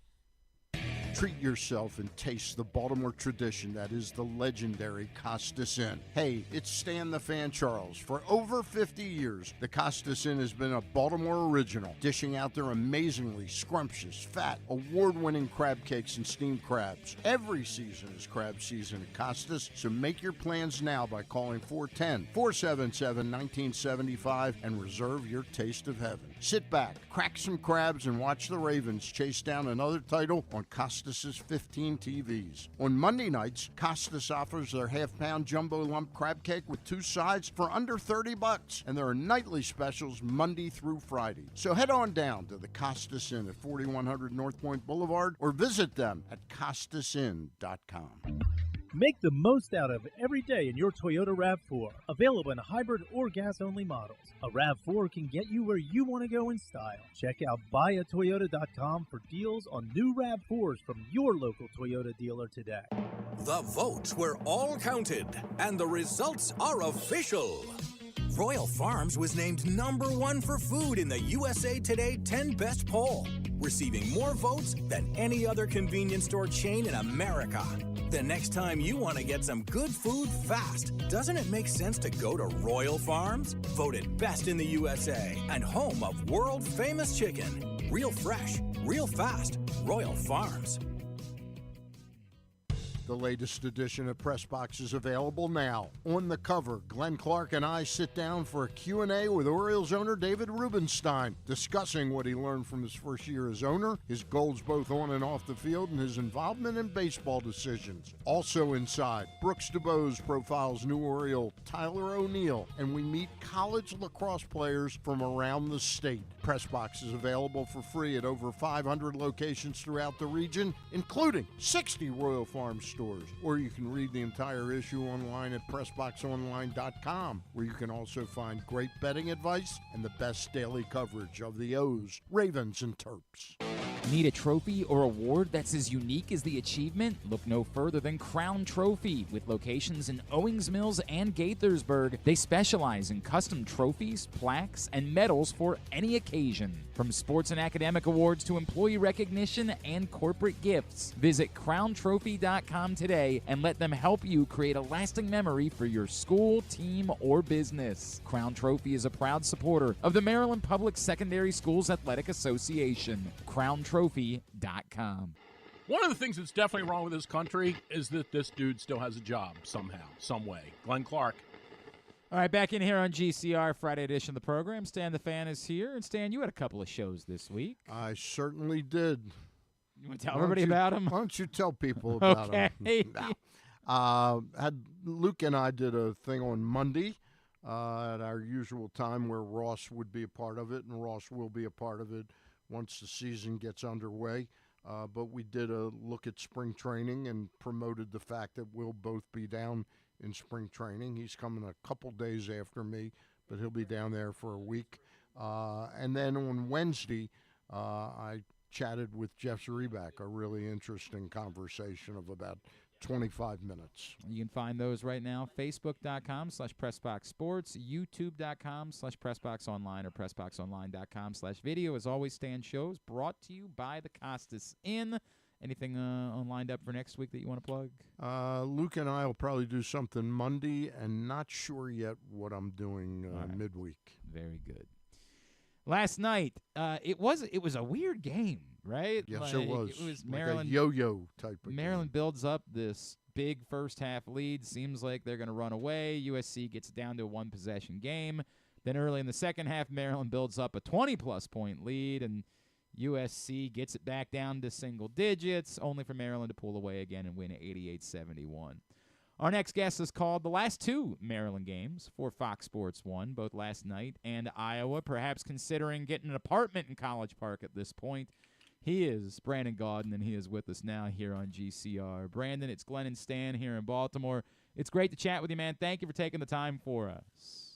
Treat yourself and taste the Baltimore tradition that is the legendary Costas Inn. Hey, it's Stan the Fan Charles. For over 50 years, the Costas Inn has been a Baltimore original, dishing out their amazingly scrumptious, fat, award-winning crab cakes and steamed crabs. Every season is crab season at Costas, so make your plans now by calling 410-477-1975 and reserve your taste of heaven. Sit back, crack some crabs, and watch the Ravens chase down another title on Costas' 15 TVs. On Monday nights, Costas offers their half-pound jumbo lump crab cake with 2 sides for under $30, and there are nightly specials Monday through Friday. So head on down to the Costas Inn at 4100 North Point Boulevard or visit them at costasinn.com. Make the most out of every day in your Toyota RAV4. Available in hybrid or gas-only models. A RAV4 can get you where you want to go in style. Check out buyatoyota.com for deals on new RAV4s from your local Toyota dealer today. The votes were all counted, and the results are official. Royal Farms was named #1 for food in the USA Today 10 Best poll, receiving more votes than any other convenience store chain in America. The next time you want to get some good food fast, doesn't it make sense to go to Royal Farms? Voted best in the USA and home of world-famous chicken. Real fresh, real fast, Royal Farms. The latest edition of Press Box is available now. On the cover, Glenn Clark and I sit down for a Q&A with Orioles owner David Rubenstein, discussing what he learned from his first year as owner, his goals both on and off the field, and his involvement in baseball decisions. Also inside, Brooks DeBose profiles new Oriole Tyler O'Neill, and we meet college lacrosse players from around the state. Press Box is available for free at over 500 locations throughout the region, including 60 Royal Farms stores, or you can read the entire issue online at PressBoxOnline.com, where you can also find great betting advice and the best daily coverage of the O's, Ravens, and Terps. Need a trophy or award that's as unique as the achievement? Look no further than Crown Trophy. With locations in Owings Mills and Gaithersburg, they specialize in custom trophies, plaques, and medals for any occasion. From sports and academic awards to employee recognition and corporate gifts, visit crowntrophy.com today and let them help you create a lasting memory for your school, team, or business. Crown Trophy is a proud supporter of the Maryland Public Secondary Schools Athletic Association. crowntrophy.com. One of the things that's definitely wrong with this country is that this dude still has a job somehow, some way. Glenn Clark. All right, back in here on GCR, Friday edition of the program. Stan the Fan is here. And Stan, you had a couple of shows this week. I certainly did. You want to tell everybody about them? Why don't you tell people about them? Okay. Luke and I did a thing on Monday at our usual time where Ross would be a part of it, and Ross will be a part of it once the season gets underway. But we did a look at spring training and promoted the fact that we'll both be down in spring training. He's coming a couple days after me, but he'll be down there for a week. And then on Wednesday, I chatted with Jeff Zreback, a really interesting conversation of about 25 minutes. You can find those right now, facebook.com/PressBoxSports, youtube.com/PressBoxOnline, or PressBoxOnline.com/video. As always, Stan shows brought to you by the Costas Inn. Anything lined up for next week that you want to plug? Luke and I will probably do something Monday, and not sure yet what I'm doing midweek. Very good. Last night, it was a weird game, right? Yes, it was. It was like Maryland a yo-yo type of Maryland game. builds up this big first half lead. Seems like they're going to run away. USC gets down to a one-possession game. Then early in the second half, Maryland builds up a 20-plus point lead, and USC gets it back down to single digits, only for Maryland to pull away again and win 88-71. Our next guest has called the last two Maryland games for Fox Sports 1, both last night and Iowa, perhaps considering getting an apartment in College Park at this point. He is Brandon Gaudin, and he is with us now here on GCR. Brandon, it's Glenn and Stan here in Baltimore. It's great to chat with you, man. Thank you for taking the time for us.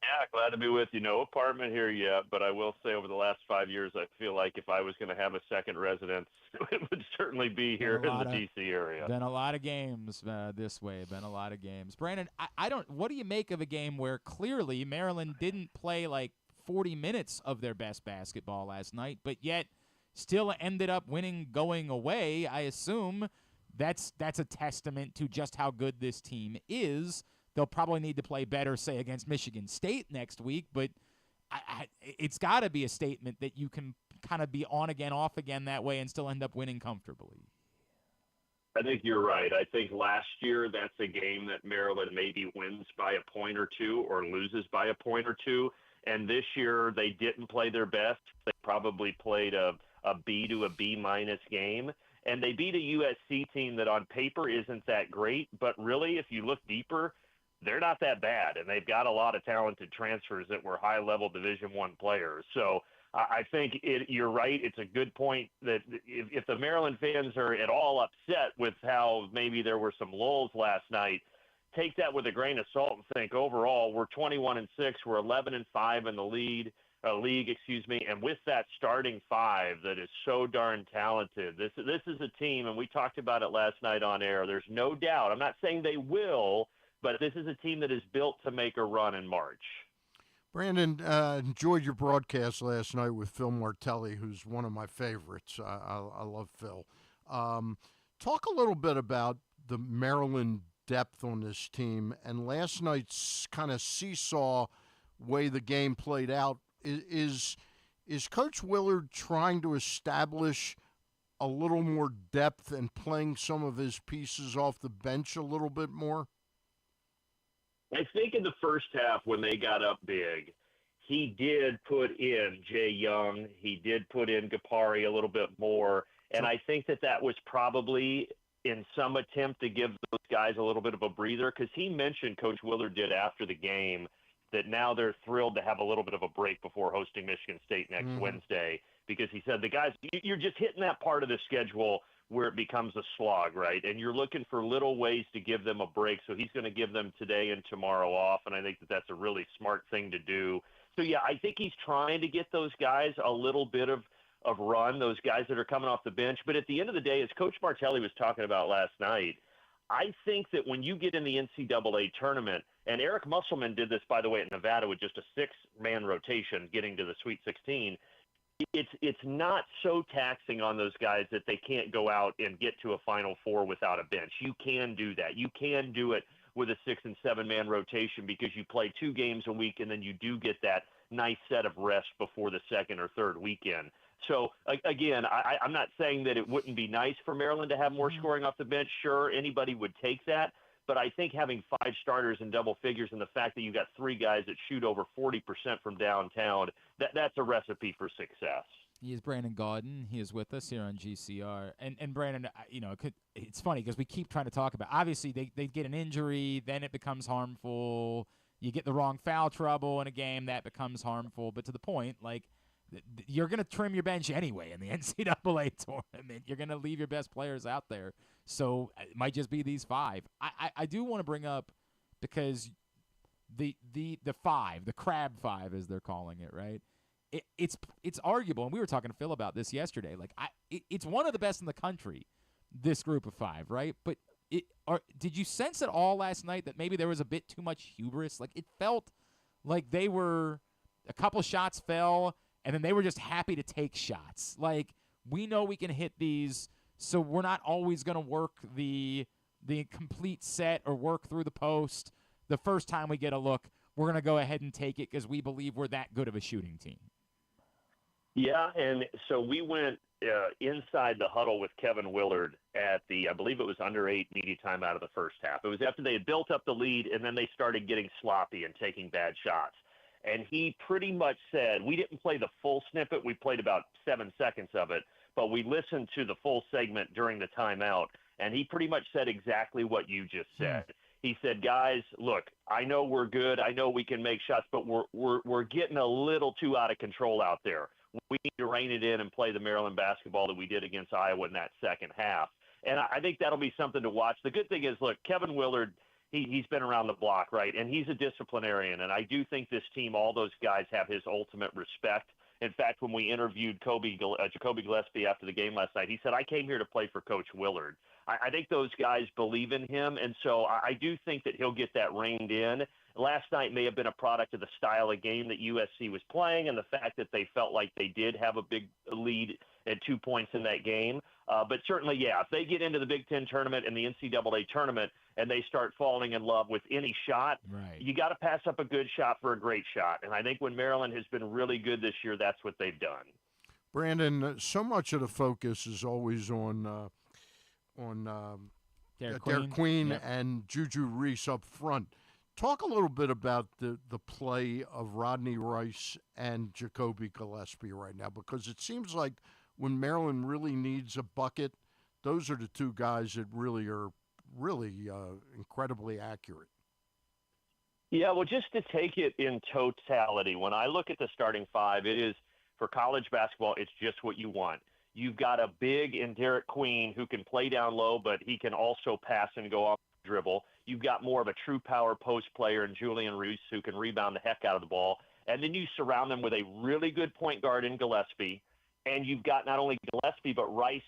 Yeah, glad to be with you. No apartment here yet, but I will say over the last 5 years, I feel like if I was going to have a second residence, it would certainly be here in the D.C. area. Been a lot of games this way. Been a lot of games. Brandon, I don't. What do you make of a game where clearly Maryland didn't play like 40 minutes of their best basketball last night, but yet still ended up winning going away? I assume that's a testament to just how good this team is. They'll probably need to play better, say, against Michigan State next week, but it's got to be a statement that you can kind of be on again, off again that way and still end up winning comfortably. I think you're right. I think last year that's a game that Maryland maybe wins by a point or two or loses by a point or two, and this year they didn't play their best. They probably played a B to a B-minus game, and they beat a USC team that on paper isn't that great, but really if you look deeper, they're not that bad, and they've got a lot of talented transfers that were high-level Division I players. So I think you're right. It's a good point that if the Maryland fans are at all upset with how maybe there were some lulls last night, take that with a grain of salt and think overall we're 21-6, we're 11-5 in the league, and with that starting five that is so darn talented, this is a team, and we talked about it last night on air. There's no doubt. I'm not saying they will, but this is a team that is built to make a run in March. Brandon, enjoyed your broadcast last night with Phil Martelli, who's one of my favorites. I love Phil. Talk a little bit about the Maryland depth on this team and last night's kind of seesaw way the game played out. Is Coach Willard trying to establish a little more depth and playing some of his pieces off the bench a little bit more? I think in the first half when they got up big, he did put in Jay Young. He did put in Gapari a little bit more. And I think that was probably in some attempt to give those guys a little bit of a breather, because he mentioned, Coach Willard did after the game, that now they're thrilled to have a little bit of a break before hosting Michigan State next Wednesday, because he said the guys, you're just hitting that part of the schedule where it becomes a slog, right? And you're looking for little ways to give them a break. So he's going to give them today and tomorrow off, and I think that's a really smart thing to do. So, yeah, I think he's trying to get those guys a little bit of of run, those guys that are coming off the bench. But at the end of the day, as Coach Martelli was talking about last night, I think that when you get in the NCAA tournament, and Eric Musselman did this, by the way, at Nevada with just a 6-man rotation getting to the Sweet 16, it's not so taxing on those guys that they can't go out and get to a Final Four without a bench. You can do that. You can do it with a 6- and 7-man rotation because you play 2 games a week and then you do get that nice set of rest before the second or third weekend. So, again, I'm not saying that it wouldn't be nice for Maryland to have more scoring off the bench. Sure, anybody would take that. But I think having 5 starters in double figures and the fact that you got 3 guys that shoot over 40% from downtown, that's a recipe for success. He is Brandon Gaudin. He is with us here on GCR. And Brandon, it's funny because we keep trying to talk about, obviously they get an injury, then it becomes harmful. You get the wrong foul trouble in a game, that becomes harmful. But to the point, like, you're going to trim your bench anyway in the NCAA tournament. You're going to leave your best players out there. So it might just be these 5. I do want to bring up, because the 5, the crab 5 as they're calling it, right? It's arguable, and we were talking to Phil about this yesterday. Like, it's one of the best in the country, this group of 5, right? But did you sense at all last night that maybe there was a bit too much hubris? Like, it felt like they were, a couple shots fell, and then they were just happy to take shots. Like, we know we can hit these, so we're not always going to work the complete set or work through the post. The first time we get a look, we're going to go ahead and take it because we believe we're that good of a shooting team. Yeah, and so we went inside the huddle with Kevin Willard at I believe it was under 8 media time out of the first half. It was after they had built up the lead, and then they started getting sloppy and taking bad shots. And he pretty much said, we didn't play the full snippet. We played about 7 seconds of it, but we listened to the full segment during the timeout. And he pretty much said exactly what you just said. He said, guys, look, I know we're good. I know we can make shots, but we're getting a little too out of control out there. We need to rein it in and play the Maryland basketball that we did against Iowa in that second half. And I think that'll be something to watch. The good thing is, look, Kevin Willard, he's been around the block, right? And he's a disciplinarian. And I do think this team, all those guys have his ultimate respect. In fact, when we interviewed Jacoby Gillespie after the game last night, he said, I came here to play for Coach Willard. I think those guys believe in him. And so I do think that he'll get that reined in. Last night may have been a product of the style of game that USC was playing and the fact that they felt like they did have a big lead at 2 points in that game. But certainly, yeah, if they get into the Big Ten tournament and the NCAA tournament and they start falling in love with any shot, right, you got to pass up a good shot for a great shot. And I think when Maryland has been really good this year, that's what they've done. Brandon, so much of the focus is always on Derek Queen yep, and Juju Reese up front. Talk a little bit about the play of Rodney Rice and Jacoby Gillespie right now, because it seems like when Maryland really needs a bucket, those are the 2 guys that really are incredibly accurate. Yeah, well, just to take it in totality, when I look at the starting 5, it is, for college basketball, it's just what you want. You've got a big in Derek Queen who can play down low, but he can also pass and go off the dribble. You've got more of a true power post player in Julian Reese who can rebound the heck out of the ball. And then you surround them with a really good point guard in Gillespie. And you've got not only Gillespie, but Rice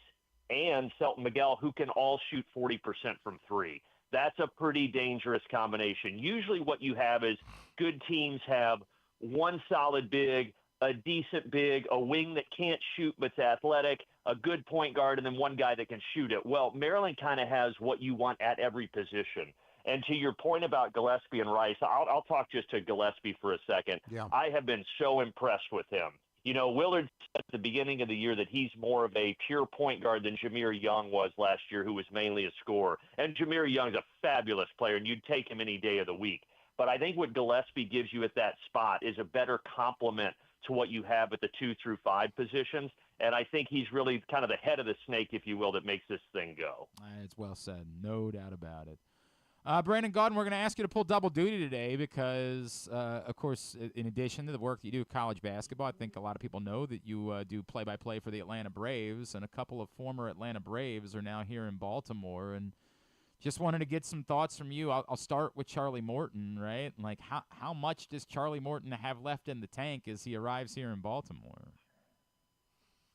and Selton Miguel who can all shoot 40% from 3. That's a pretty dangerous combination. Usually what you have is good teams have one solid big, a decent big, a wing that can't shoot but's athletic, a good point guard, and then one guy that can shoot it. Well, Maryland kind of has what you want at every position. And to your point about Gillespie and Rice, I'll talk just to Gillespie for a second. Yeah. I have been so impressed with him. You know, Willard said at the beginning of the year that he's more of a pure point guard than Jameer Young was last year, who was mainly a scorer. And Jameer Young's a fabulous player, and you'd take him any day of the week. But I think what Gillespie gives you at that spot is a better complement to what you have at the 2 through 5 positions. And I think he's really kind of the head of the snake, if you will, that makes this thing go. It's well said. No doubt about it. Brandon Gaudin, we're going to ask you to pull double duty today because, of course, in addition to the work that you do with college basketball, I think a lot of people know that you do play-by-play for the Atlanta Braves, and a couple of former Atlanta Braves are now here in Baltimore. And just wanted to get some thoughts from you. I'll start with Charlie Morton, right? Like, how much does Charlie Morton have left in the tank as he arrives here in Baltimore?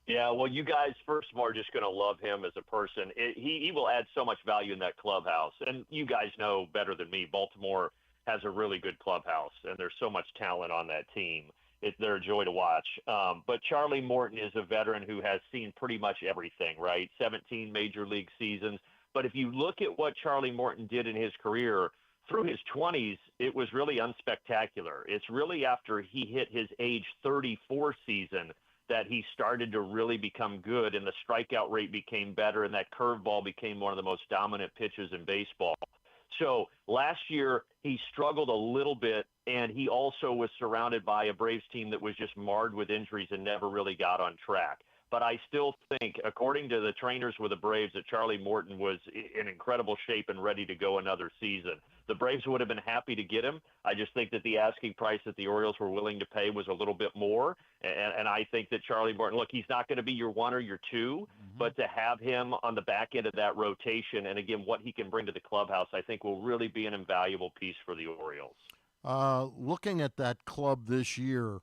Yeah, well, you guys, first of all, are just going to love him as a person. He will add so much value in that clubhouse. And you guys know better than me, Baltimore has a really good clubhouse, and there's so much talent on that team. They're a joy to watch. But Charlie Morton is a veteran who has seen pretty much everything, right? 17 major league seasons. But if you look at what Charlie Morton did in his career, through his 20s, it was really unspectacular. It's really after he hit his age 34 season that he started to really become good, and the strikeout rate became better, and that curveball became one of the most dominant pitches in baseball. So last year, he struggled a little bit, and he also was surrounded by a Braves team that was just marred with injuries and never really got on track. But I still think, according to the trainers with the Braves, that Charlie Morton was in incredible shape and ready to go another season. The Braves would have been happy to get him. I just think that the asking price that the Orioles were willing to pay was a little bit more. And I think that Charlie Morton, look, he's not going to be your one or your two, but to have him on the back end of that rotation, and again, what he can bring to the clubhouse, I think will really be an invaluable piece for the Orioles. Looking at that club this year,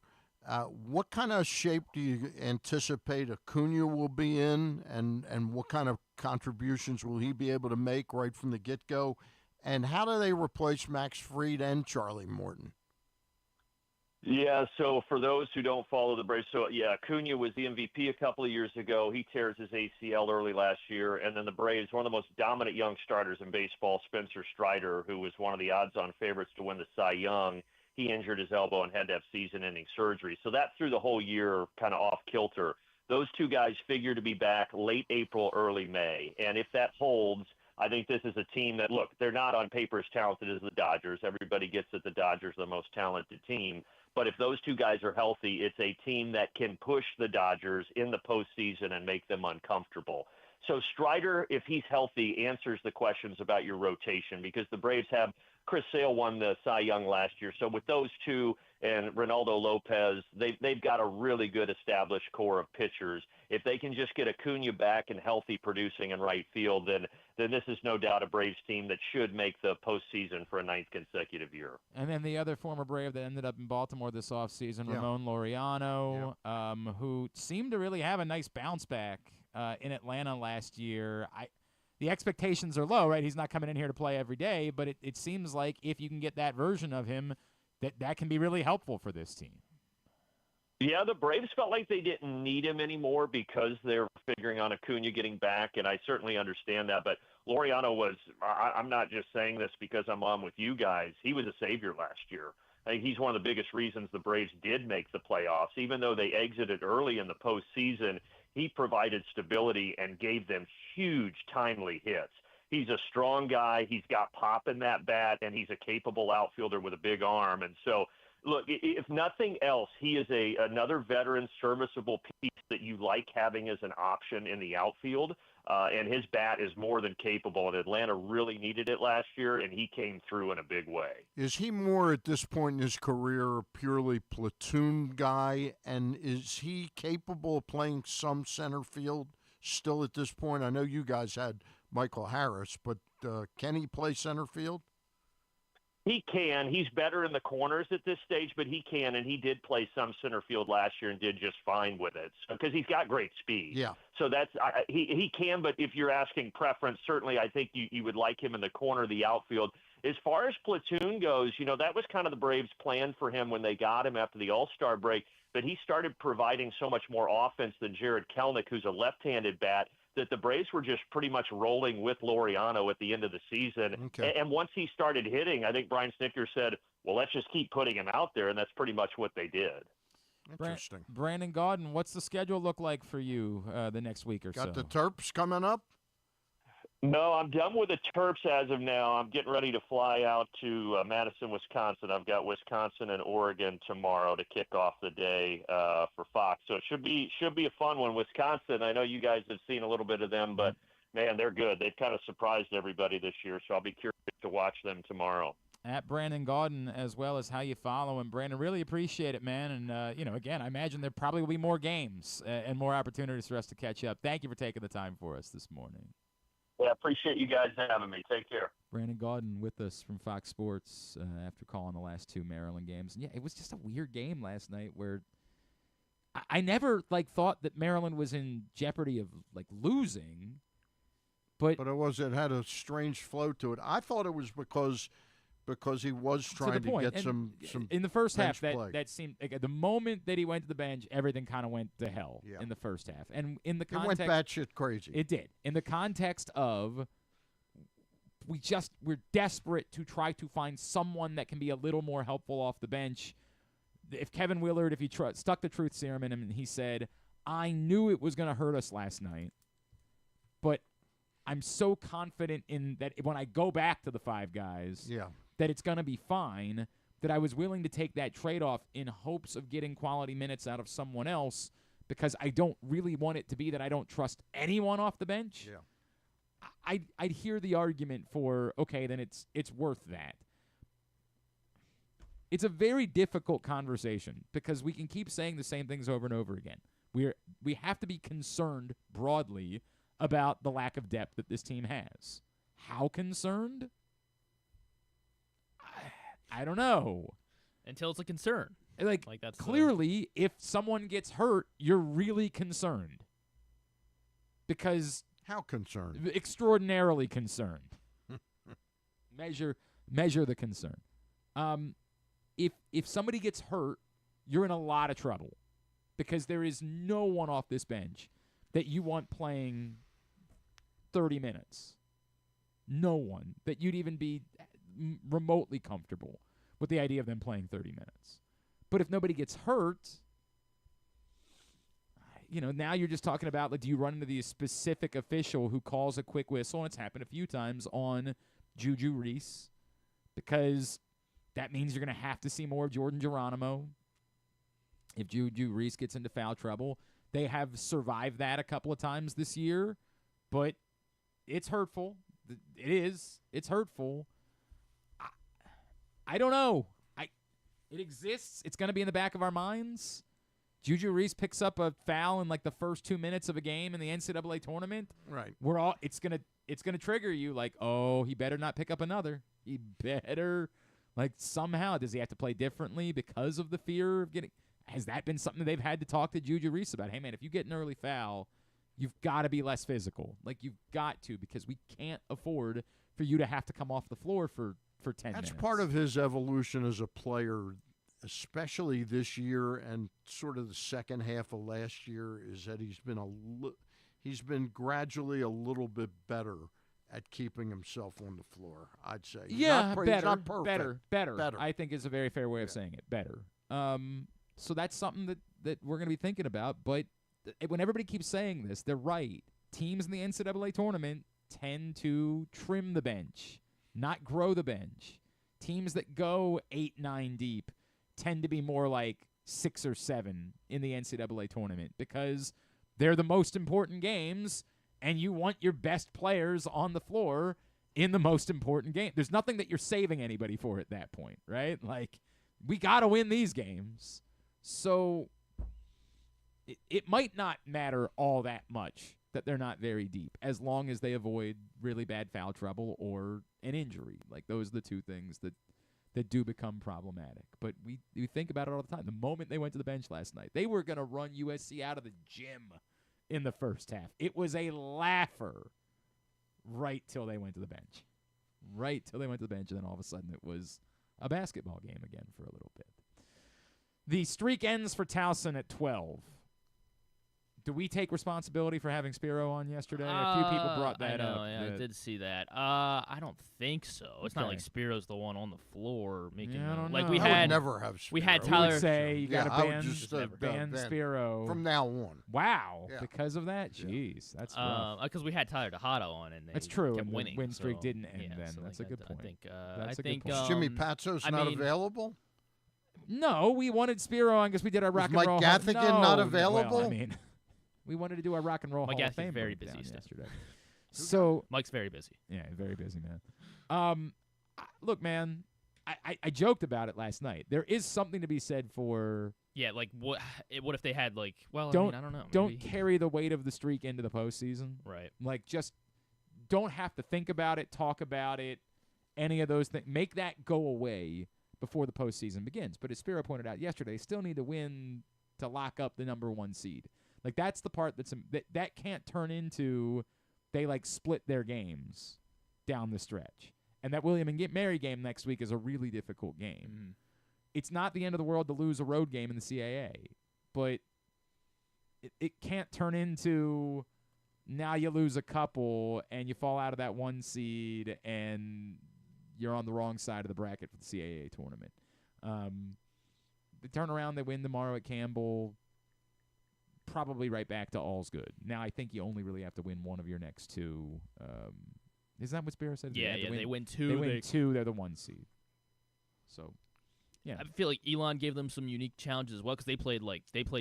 what kind of shape do you anticipate Acuna will be in, and what kind of contributions will he be able to make right from the get-go? And how do they replace Max Fried and Charlie Morton? Yeah, so for those who don't follow the Braves, Acuna was the MVP a couple of years ago. He tears his ACL early last year. And then the Braves, one of the most dominant young starters in baseball, Spencer Strider, who was one of the odds-on favorites to win the Cy Young, he injured his elbow and had to have season-ending surgery. So that threw the whole year kind of off kilter. Those two guys figure to be back late April, early May. And if that holds, I think this is a team that, look, they're not on paper as talented as the Dodgers. Everybody gets that the Dodgers are the most talented team. But if those two guys are healthy, it's a team that can push the Dodgers in the postseason and make them uncomfortable. So Strider, if he's healthy, answers the questions about your rotation, because the Braves have Chris Sale won the Cy Young last year. So with those two and Ronaldo Lopez, they've got a really good established core of pitchers. If they can just get Acuna back and healthy, producing in right field, then this is no doubt a Braves team that should make the postseason for a ninth consecutive year. And then the other former Brave that ended up in Baltimore this offseason, Ramon Laureano, who seemed to really have a nice bounce back in Atlanta last year. The expectations are low, right? He's not coming in here to play every day, but it seems like if you can get that version of him, that can be really helpful for this team. Yeah, the Braves felt like they didn't need him anymore because they're figuring on Acuna getting back, and I certainly understand that. But Laureano was – I'm not just saying this because I'm on with you guys. He was a savior last year. I think he's one of the biggest reasons the Braves did make the playoffs. Even though they exited early in the postseason, he provided stability and gave them huge timely hits. He's a strong guy. He's got pop in that bat, and he's a capable outfielder with a big arm. And so – look, if nothing else, he is another veteran serviceable piece that you like having as an option in the outfield, and his bat is more than capable, and Atlanta really needed it last year, and he came through in a big way. Is he more at this point in his career a purely platoon guy, and is he capable of playing some center field still at this point? I know you guys had Michael Harris, but can he play center field? He can. He's better in the corners at this stage, but he can, and he did play some center field last year and did just fine with it because he's got great speed. Yeah. So he can, but if you're asking preference, certainly I think you would like him in the corner of the outfield. As far as platoon goes, that was kind of the Braves' plan for him when they got him after the All-Star break, but he started providing so much more offense than Jared Kelenic, who's a left-handed bat, that the Braves were just pretty much rolling with Laureano at the end of the season. Okay. And once he started hitting, I think Brian Snitker said, well, let's just keep putting him out there, and that's pretty much what they did. Interesting. Brandon Gaudin, what's the schedule look like for you the next week or so? Got the Terps coming up? No, I'm done with the Terps as of now. I'm getting ready to fly out to Madison, Wisconsin. I've got Wisconsin and Oregon tomorrow to kick off the day for Fox. So it should be a fun one. Wisconsin, I know you guys have seen a little bit of them, but, man, they're good. They've kind of surprised everybody this year, so I'll be curious to watch them tomorrow. At Brandon Gaudin, as well as how you follow him. Brandon, really appreciate it, man. And, again, I imagine there probably will be more games and more opportunities for us to catch up. Thank you for taking the time for us this morning. Yeah, appreciate you guys having me. Take care. Brandon Gaudin with us from Fox Sports after calling the last two Maryland games. And, yeah, it was just a weird game last night where I never thought that Maryland was in jeopardy of losing, but it had a strange flow to it. I thought it was because he was trying to get some in the first half. play. That seemed the moment that he went to the bench, everything kind of went to hell in the first half. And in the context, it went batshit crazy. It did. In the context of we're desperate to try to find someone that can be a little more helpful off the bench. If Kevin Willard, if he stuck the truth serum in him and he said, I knew it was going to hurt us last night, but I'm so confident in that when I go back to the five guys that it's going to be fine, that I was willing to take that trade-off in hopes of getting quality minutes out of someone else because I don't really want it to be that I don't trust anyone off the bench. Yeah. I'd hear the argument for, okay, then it's worth that. It's a very difficult conversation because we can keep saying the same things over and over again. We have to be concerned broadly about the lack of depth that this team has. How concerned? I don't know. Until it's a concern. That's clearly, if someone gets hurt, you're really concerned. Because how concerned? Extraordinarily concerned. Measure the concern. If somebody gets hurt, you're in a lot of trouble because there is no one off this bench that you want playing 30 minutes. No one that you'd even be remotely comfortable with the idea of them playing 30 minutes. But if nobody gets hurt, now you're just talking about, do you run into the specific official who calls a quick whistle, and it's happened a few times on Juju Reese, because that means you're going to have to see more of Jordan Geronimo if Juju Reese gets into foul trouble. They have survived that a couple of times this year, but it's hurtful. It is. It's hurtful. I don't know. It exists. It's going to be in the back of our minds. Juju Reese picks up a foul in the first 2 minutes of a game in the NCAA tournament. Right. It's gonna trigger you oh, he better not pick up another. He better somehow does he have to play differently because of the fear of getting? Has that been something that they've had to talk to Juju Reese about? Hey man, if you get an early foul, you've got to be less physical. You've got to, because we can't afford for you to have to come off the floor for 10 minutes. That's part of his evolution as a player, especially this year and sort of the second half of last year, is that he's been gradually a little bit better at keeping himself on the floor, I'd say. Yeah, he's better, not perfect. better. I think is a very fair way of saying it. Better. So that's something that we're going to be thinking about. But when everybody keeps saying this, they're right. Teams in the NCAA tournament tend to trim the bench, not grow the bench. Teams that go 8-9 deep tend to be more like 6 or 7 in the NCAA tournament because they're the most important games, and you want your best players on the floor in the most important game. There's nothing that you're saving anybody for at that point, right? We got to win these games. So it might not matter all that much that they're not very deep as long as they avoid really bad foul trouble or an injury. Those are the two things that do become problematic. But we think about it all the time. The moment they went to the bench last night, they were going to run USC out of the gym in the first half. It was a laugher right till they went to the bench. Right till they went to the bench, and then all of a sudden it was a basketball game again for a little bit. The streak ends for Towson at 12. Do we take responsibility for having Spiro on yesterday? A few people brought that up. Yeah, I did see that. I don't think so. It's not like Spiro's the one on the floor making. Yeah, I don't like know. we I had would never have Spiro. We had I Tyler would say you got I to would just ban Spiro from now on. Wow, Yeah. because of that? Jeez, that's rough. because we had Tyler Tejada on and That's true, kept and winning. the win streak so, didn't end yeah, then. so That's a good point. I think, That's I a good think point. Jimmy Patsos not available? No, we wanted Spiro on because we did our rock and Mike roll. Gaffigan not available? Well, I mean, we wanted to do our rock and roll Mike Hall of Gaffigan's Fame very breakdown busy yesterday. So Mike's very busy. Yeah, very busy, man. Look, man, I joked about it last night. There is something to be said for what if they had I don't know. Don't carry the weight of the streak into the postseason. Right. Just don't have to think about it, talk about it, any of those things. Make that go away before the postseason begins. But as Spiro pointed out yesterday, still need to win to lock up the number 1 seed. Like, that's the part that can't turn into they, like, split their games down the stretch. And that William and Mary game next week is a really difficult game. Mm-hmm. It's not the end of the world to lose a road game in the CAA, but it can't turn into now you lose a couple and you fall out of that 1 seed and you're on the wrong side of the bracket for the CAA tournament. They turn around, they win tomorrow at Campbell, probably right back to all's good. Now, I think you only really have to win one of your next 2. Isn't that what Spiro said? Yeah, they win 2. They win 2, they're the 1 seed. So, yeah. I feel like Elon gave them some unique challenges as well because they played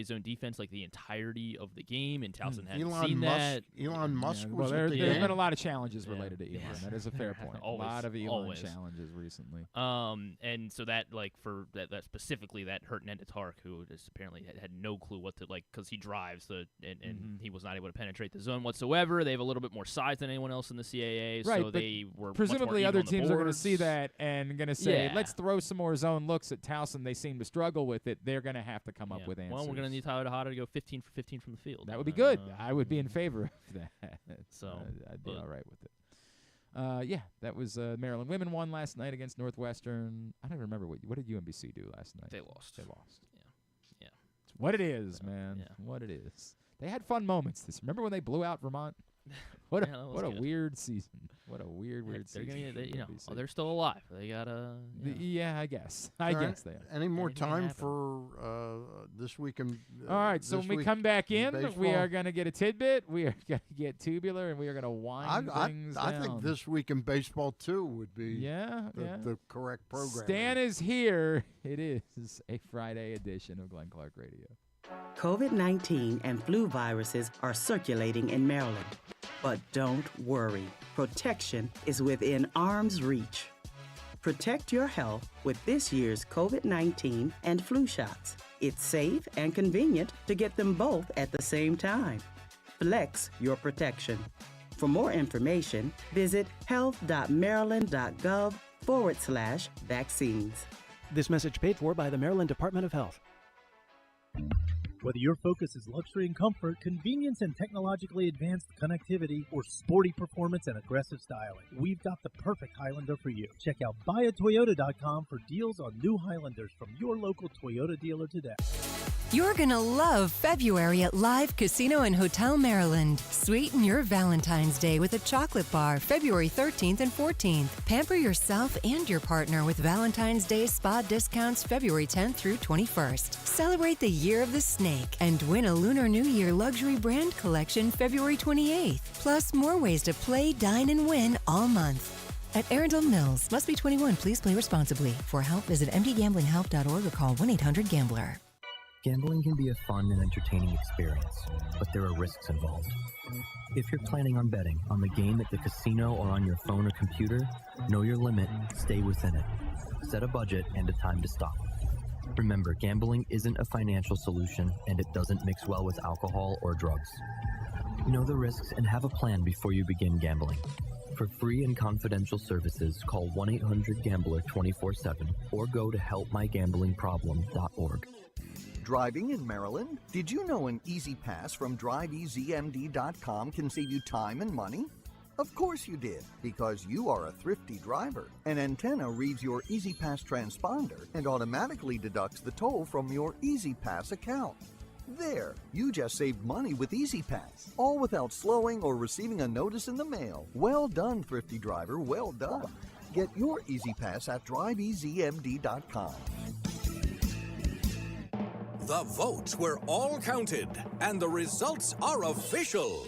zone defense like the entirety of the game, and Towson hadn't seen that. Elon Musk was there's been a lot of challenges related to Elon. That is a fair point. Always, a lot of Elon always. challenges recently. And so that, like, for that specifically, that hurt Nenda Tark, who just apparently had no clue what to, like, because he drives and he was not able to penetrate the zone whatsoever. They have a little bit more size than anyone else in the CAA, right, so they were presumably much more other even on the teams are going to boards. see that and going to say, Yeah. let's throw some more zone looks at Towson. They seem to struggle with it. They're going to have to come up with answers. Well, we're going to need Tyler Tejada to go 15 for 15 from the field. That would be good. I would be in favor of that. So I'd be all right with it. Yeah, that was Maryland women won last night against Northwestern. I don't even remember what did UMBC do last night. They lost. Yeah. It's what it is, man. Yeah. What it is. They had fun moments. Remember when they blew out Vermont? What a weird season. What a weird season. They're still alive. They gotta. Yeah, I guess. I guess they are. Any more time for this week? All right, so when we come back in, we are going to get a tidbit. We are going to get tubular, and we are going to wind things down. I think this week in baseball, too, would be the correct program. Stan is here. It is a Friday edition of Glenn Clark Radio. COVID-19 and flu viruses are circulating in Maryland. But don't worry, protection is within arm's reach. Protect your health with this year's COVID-19 and flu shots. It's safe and convenient to get them both at the same time. Flex your protection. For more information, visit health.maryland.gov/vaccines. This message paid for by the Maryland Department of Health. Whether your focus is luxury and comfort, convenience and technologically advanced connectivity, or sporty performance and aggressive styling, we've got the perfect Highlander for you. Check out buyatoyota.com for deals on new Highlanders from your local Toyota dealer today. You're gonna love February at Live Casino and Hotel Maryland. Sweeten your Valentine's Day with a chocolate bar February 13th and 14th. Pamper yourself and your partner with Valentine's Day spa discounts February 10th through 21st. Celebrate the Year of the Snake and win a Lunar New Year luxury brand collection February 28th. Plus more ways to play, dine, and win all month. At Arundel Mills, must be 21. Please play responsibly. For help, visit mdgamblinghelp.org or call 1-800-GAMBLER. Gambling can be a fun and entertaining experience, but there are risks involved. If you're planning on betting on the game at the casino or on your phone or computer, know your limit, stay within it. Set a budget and a time to stop. Remember, gambling isn't a financial solution, and it doesn't mix well with alcohol or drugs. Know the risks and have a plan before you begin gambling. For free and confidential services, call 1-800-GAMBLER 24/7 or go to helpmygamblingproblem.org. Driving in Maryland? Did you know an Easy Pass from DriveEasyMD.com can save you time and money? Of course you did, because you are a thrifty driver. An antenna reads your Easy Pass transponder and automatically deducts the toll from your Easy Pass account. There, you just saved money with Easy Pass, all without slowing or receiving a notice in the mail. Well done, thrifty driver, well done. Get your Easy Pass at DriveEasyMD.com. The votes were all counted, and the results are official.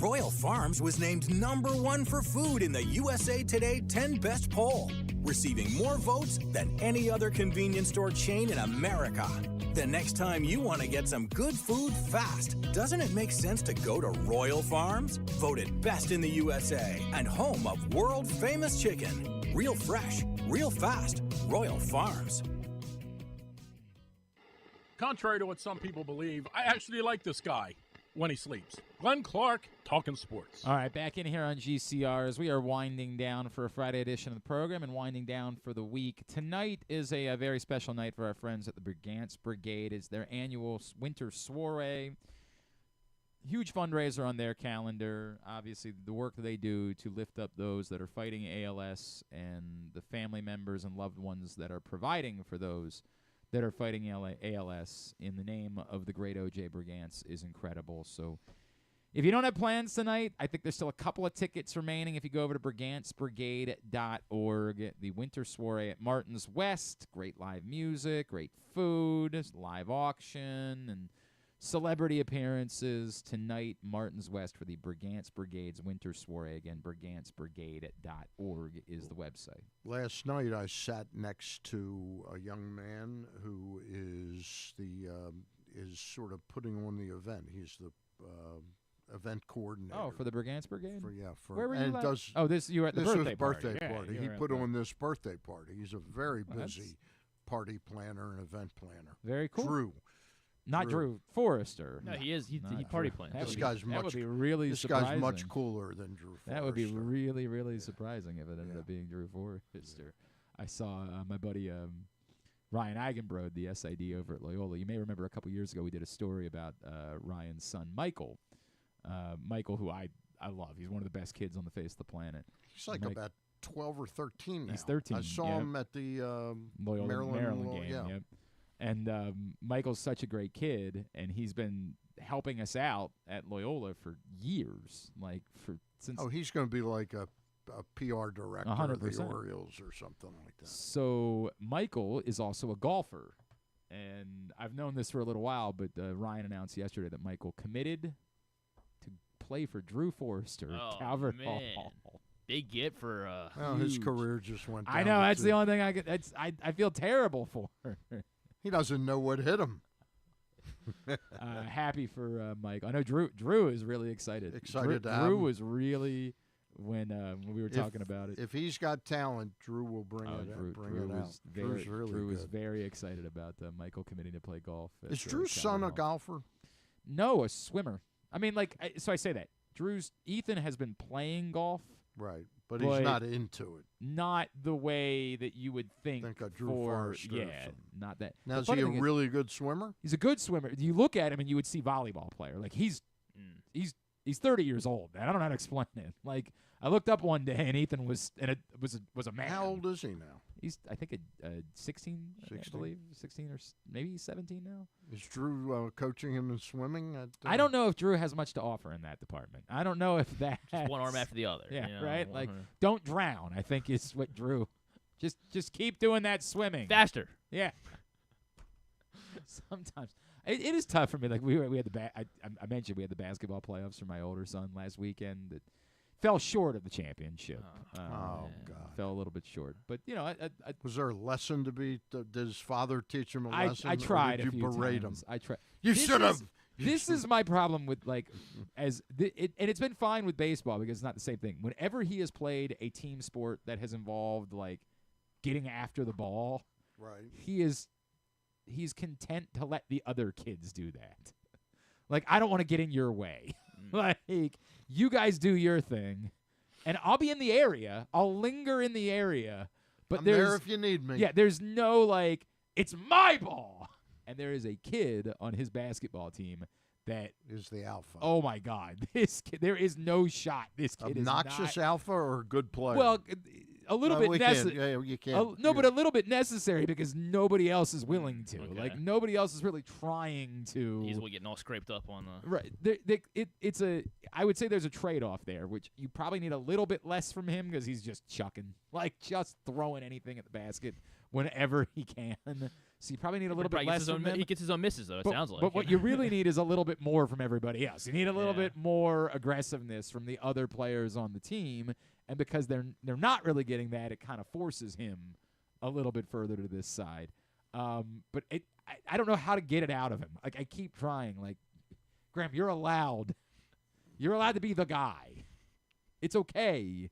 Royal Farms was named #1 for food in the USA Today 10 Best poll, receiving more votes than any other convenience store chain in America. The next time you want to get some good food fast, doesn't it make sense to go to Royal Farms? Voted best in the USA and home of world-famous chicken. Real fresh, real fast, Royal Farms. Contrary to what some people believe, I actually like this guy. when he sleeps. Glenn Clark, talking sports. All right, back in here on GCR as we are winding down for a Friday edition of the program and winding down for the week. Tonight is a very special night for our friends at the Brigance Brigade. It's their annual winter soiree. Huge fundraiser on their calendar. Obviously, the work that they do to lift up those that are fighting ALS and the family members and loved ones that are providing for those that are fighting ALS in the name of the great O.J. Brigance is incredible. So if you don't have plans tonight, I think there's still a couple of tickets remaining. If you go over to brigancebrigade.org, the winter soiree at Martin's West, great live music, great food, live auction, and celebrity appearances tonight, Martin's West for the Brigance Brigade's winter soiree. Again, brigancebrigade.org is the website. Last night I sat next to a young man who is sort of putting on the event. He's the event coordinator. Oh, for the Brigance Brigade? Where were you? You were at the birthday birthday party. Yeah, he put on this birthday party. He's a very busy party planner and event planner. Very cool. Drew. Not Drew Forrester. No, he is. He party plans. This guy's much cooler than Drew Forrester. That would be really, really surprising if it ended up being Drew Forrester. I saw my buddy Ryan Eigenbrod, the SID over at Loyola. You may remember a couple years ago we did a story about Ryan's son, Michael. Michael, who I love. He's one of the best kids on the face of the planet. He's like about 12 or 13 now. He's 13. I saw him at the Maryland game. Yeah. Yep. And Michael's such a great kid, and he's been helping us out at Loyola for years. Since he's going to be like a PR director 100%. of the Orioles or something like that. So Michael is also a golfer, and I've known this for a little while, but Ryan announced yesterday that Michael committed to play for Drew Forrester at Calvert Hall. Big get for his career just went down. I know, that's the only thing I get. I feel terrible for. He doesn't know what hit him. Happy for Mike. I know Drew is really excited. Drew was really when we were talking about it. If he's got talent, Drew will bring it out. Drew was very excited about Michael committing to play golf. Is Drew's son a golfer? No, a swimmer. I mean, so I say that. Ethan has been playing golf. Right, but he's not into it. Not the way that you would think of Drew Forrester. Yeah, not that. Now, is he a really good swimmer? He's a good swimmer. You look at him and you would see volleyball player. Like he's 30 years old, man. I don't know how to explain it. Like I looked up one day and Ethan was a man. How old is he now? He's I think 16, I believe, 16 or maybe 17 now. Is Drew coaching him in swimming? I don't know if Drew has much to offer in that department. I don't know if that just one arm after the other. Yeah, right. Like don't drown. I think is what Drew. Just keep doing that swimming faster. Yeah. Sometimes it is tough for me. Like we had I mentioned we had the basketball playoffs for my older son last weekend. That fell short of the championship. God, fell a little bit short. But was there a lesson to be? Did his father teach him a lesson? I tried. Or did you berate him? I tried. You should have. This is my problem with and it's been fine with baseball because it's not the same thing. Whenever he has played a team sport that has involved getting after the ball, right? He's content to let the other kids do that. I don't want to get in your way. You guys do your thing, and I'll be in the area. I'll linger in the area, but I'm there if you need me. Yeah, there's no it's my ball. And there is a kid on his basketball team that is the alpha. Oh my God, this kid! There is no shot. This kid obnoxious is not, alpha or a good player. Well, a little bit necessary. Yeah, you can't. But a little bit necessary because nobody else is willing to. Okay. Nobody else is really trying to. He's getting all scraped up on the right. I would say there's a trade-off there, which you probably need a little bit less from him because he's just chucking, just throwing anything at the basket whenever he can. So you probably need a little bit less from him. He gets his own misses, though, it sounds like. But what you really need is a little bit more from everybody else. You need a little bit more aggressiveness from the other players on the team. And because they're not really getting that, it kind of forces him a little bit further to this side. But I don't know how to get it out of him. I keep trying. Graham, you're allowed to be the guy. It's okay.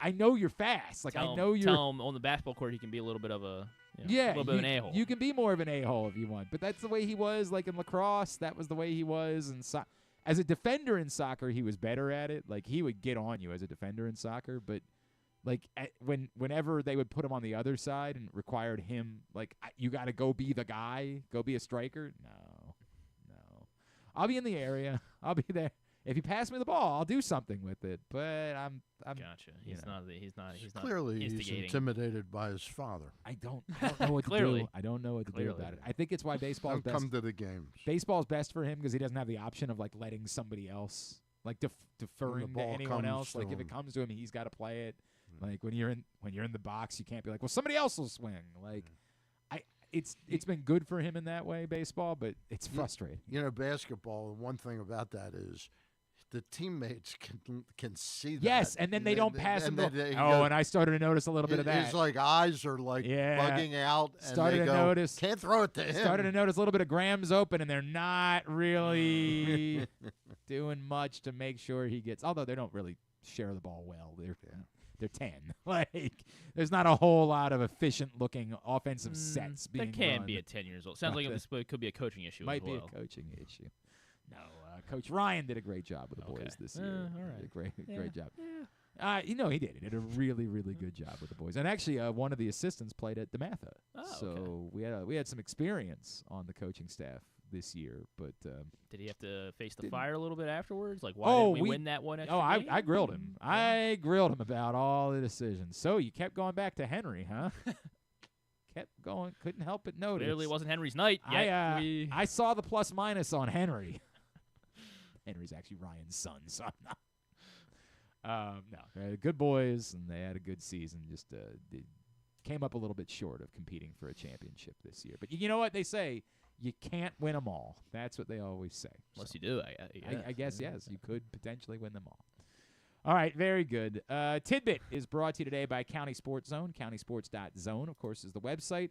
I know you're fast. Like, I know you're. Tell him on the basketball court he can be a little bit of a a little bit of an a-hole. You can be more of an a-hole if you want, but that's the way he was. Like in lacrosse, that was the way he was. And as a defender in soccer, he was better at it. Like he would get on you as a defender in soccer, but like whenever they would put him on the other side and required him, like you got to go be the guy, go be a striker. No, I'll be in the area. I'll be there. If you pass me the ball, I'll do something with it. But I'm gotcha. He's not clearly instigating. He's intimidated by his father. I don't know what to do. I don't know what to do about it. I think it's why baseball is best. Come to the games. Baseball's best for him because he doesn't have the option of like letting somebody else, like deferring to anyone else. Like if it comes to him, he's got to play it. Like when you're in the box, you can't be like, well, somebody else will swing. Like it's been good for him in that way, baseball, but it's frustrating. Basketball. One thing about that is the teammates can see that. Yes, and then they don't pass him. And I started to notice a little bit of that. His eyes are bugging out. And started to notice. Can't throw it to him. Started to notice a little bit of Graham's open, and they're not really doing much to make sure he gets. Although they don't really share the ball well. They're 10. Like there's not a whole lot of efficient-looking offensive sets being run. There can be at 10 years old. Sounds like it could be a coaching issue. Might as well. be a coaching issue. No, Coach Ryan did a great job with the boys this year. All right. Great job. Yeah. He did. He did a really, really good job with the boys. And actually, one of the assistants played at DeMatha. We had some experience on the coaching staff this year. But did he have to face the fire a little bit afterwards? Like, why didn't we win that one extra game? I grilled him. I grilled him about all the decisions. So you kept going back to Henry, huh? Kept going. Couldn't help but notice. Clearly it wasn't Henry's night. I saw the plus minus on Henry. Henry's actually Ryan's son, so I'm not. No, they're good boys, and they had a good season. Just they came up a little bit short of competing for a championship this year. But you know what they say? You can't win them all. That's what they always say. Unless you do, I guess, yes. You could potentially win them all. All right, very good. Tidbit is brought to you today by County Sports Zone. CountySports.zone, of course, is the website.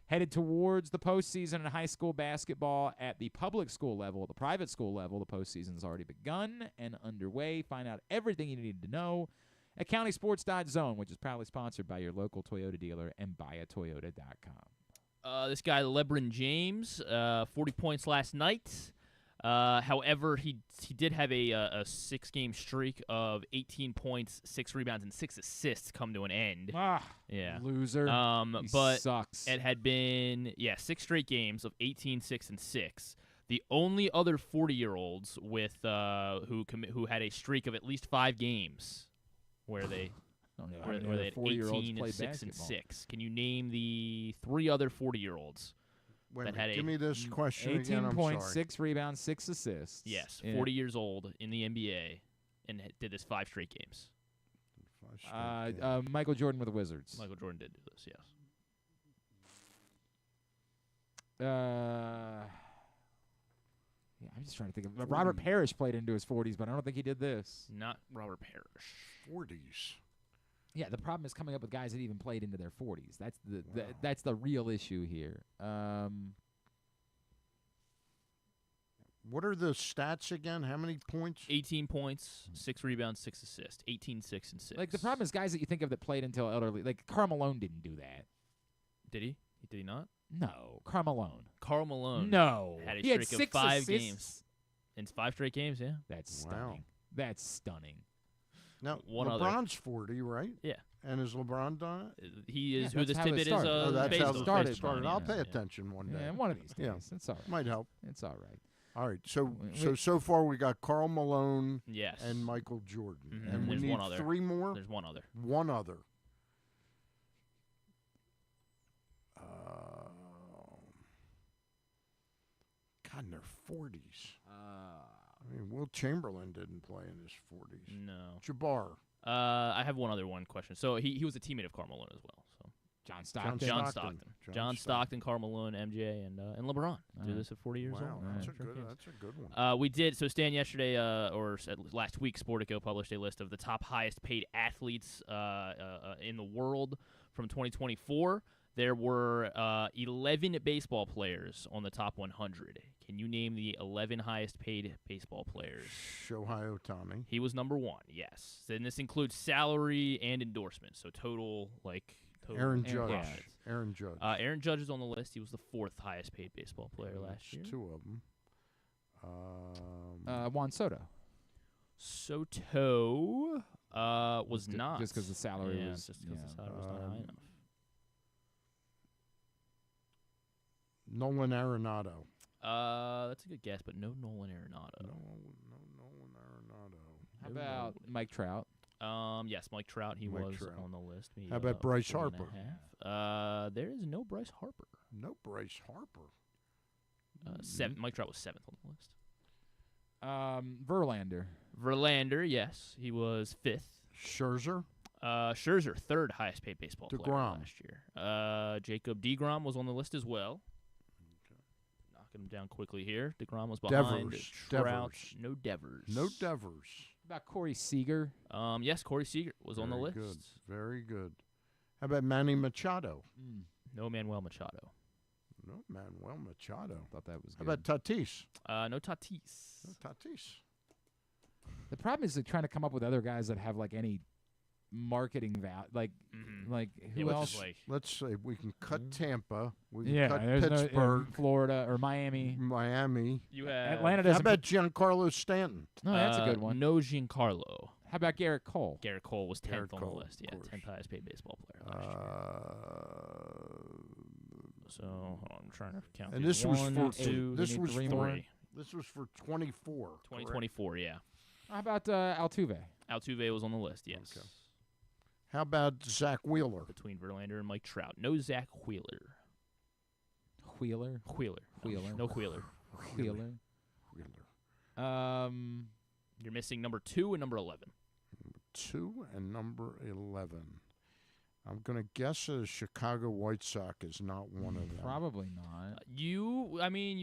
Headed towards the postseason in high school basketball at the public school level. At the private school level, the postseason has already begun and underway. Find out everything you need to know at CountySports.zone, which is proudly sponsored by your local Toyota dealer and buyatoyota.com. This guy, LeBron James, 40 points last night. However, he did have a 6-game streak of 18 points, 6 rebounds, and 6 assists come to an end. Loser. But sucks. It had been 6 straight games of 18, 6, and 6. The only other 40-year-olds with who had a streak of at least 5 games where they where they had 18, 6, and 6. Can you name the 3 other 40-year-olds? Give me this question 18 again. 18 points, 6 rebounds, 6 assists. Yes, 40 years old in the NBA, and did this 5 straight games. Michael Jordan with the Wizards. Michael Jordan did do this, yes. I'm just trying to think of. Robert Parrish played into his 40s, but I don't think he did this. Not Robert Parrish. 40s. Yeah, the problem is coming up with guys that even played into their 40s. That's that's the real issue here. What are the stats again? How many points? 18 points, 6 rebounds, 6 assists. 18, 6, and 6. Like the problem is guys that you think of that played until elderly. Like Karl Malone didn't do that. Did he? Did he not? No, Karl Malone. Karl Malone. No, had a he streak had of 5 assists. games. In 5 straight games, yeah. That's stunning. That's stunning. Now, One LeBron's 40, right? Yeah. And has LeBron done it? He is who this tidbit is that's based how on. it started. I'll pay attention one day. Yeah, one of these days. Yeah. It's all right. Might help. It's all right. All right. So far we got Karl Malone and Michael Jordan. Mm-hmm. And we There's need one other. 3 more? There's one other. One other. God, in their 40s. I mean, Will Chamberlain didn't play in his 40s. No. Jabbar. I have one question. So he was a teammate of Karl Malone as well. So John Stockton. John Stockton, Karl Malone, MJ, and LeBron. Do this at 40 years old. Wow, that's a good one. We did. So Stan yesterday, or last week, Sportico published a list of the top highest paid athletes in the world from 2024, there were 11 baseball players on the top 100. Can you name the 11 highest paid baseball players? Shohei Ohtani. He was number 1, yes. And this includes salary and endorsement, so total. Aaron Judge. Yeah. Aaron Judge. Aaron Judge is on the list. He was the 4th highest paid baseball player last year. 2 of them. Juan Soto. Soto was not. Just because the salary was. Just because the salary was not high enough. Nolan Arenado. That's a good guess, but no Nolan Arenado. No Nolan Arenado. How about Mike Trout? Yes, Mike Trout. He was on the list. How about Bryce Harper? There is no Bryce Harper. No Bryce Harper. Mike Trout was 7th on the list. Verlander. Verlander, yes, he was 5th. Scherzer. Scherzer, 3rd highest paid baseball player DeGrom. last year. Jacob DeGrom was on the list as well. Knocking him down quickly here. DeGrom was behind Trout. Devers. No Devers. No Devers. How about Corey Seager? Yes, Corey Seager was on the list. Good. Very good. How about Manny Machado? No Manuel Machado. No Manuel Machado. Thought that was good. How about Tatis? No Tatis. No Tatis. The problem is they're trying to come up with other guys that have like any marketing value. Like who else? Let's say we can cut Tampa. We can there's cut Pittsburgh, Florida, or Miami. You have Atlanta doesn't. How about Giancarlo Stanton? No, that's a good one. No Giancarlo. How about Garrett Cole? Garrett Cole was 10th on the Cole, list. Yeah, 10th highest paid baseball player last year. So hold on, I'm trying to count. And this was for 2, this was 3 for more. This was for 24. 2024, yeah. How about Altuve? Altuve was on the list, yes. Okay. How about Zach Wheeler? Between Verlander and Mike Trout. No Zach Wheeler. Wheeler. No Wheeler. Wheeler. You're missing number 2 and number 11. Number 2 and number 11. I'm going to guess a Chicago White Sox is not one of them. Probably not. You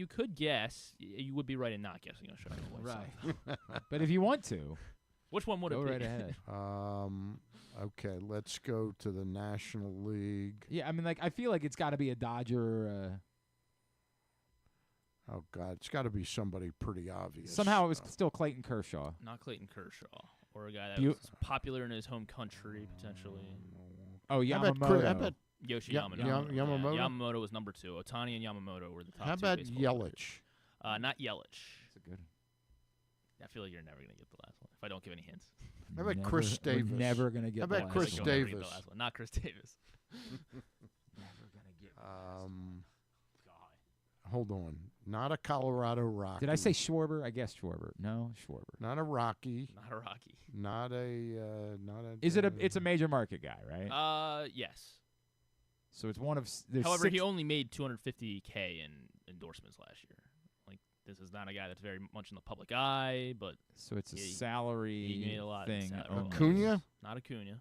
could guess. You would be right in not guessing a Chicago White Sox. Right. But if you want to. Which one would it be? Go right ahead. Okay, let's go to the National League. Yeah, I feel like it's got to be a Dodger. Oh, God, it's got to be somebody pretty obvious. Somehow it was still Clayton Kershaw. Not Clayton Kershaw. Or a guy that was popular in his home country, potentially. Oh, Yamamoto. How about Yoshi Yamamoto. Yamamoto? Yeah, Yamamoto was number 2. Ohtani and Yamamoto were the top 2 How about baseball Yelich? players. Not Yelich. That's a good one. I feel like you're never going to get the last one if I don't give any hints. How about Chris Davis? We're never going to get the last one. How about Chris Davis? The last one. Not Chris Davis. Never going to get Hold on. Not a Colorado Rocky. Did I say Schwarber? I guess Schwarber. No, Schwarber. Not a Rocky. Not a Rocky. Not a. Is it it's a major market guy, right? Yes. So it's one of. However, he only made $250K in endorsements last year. This is not a guy that's very much in the public eye, but so it's a salary he made a lot thing. Acuna? Not Acuna.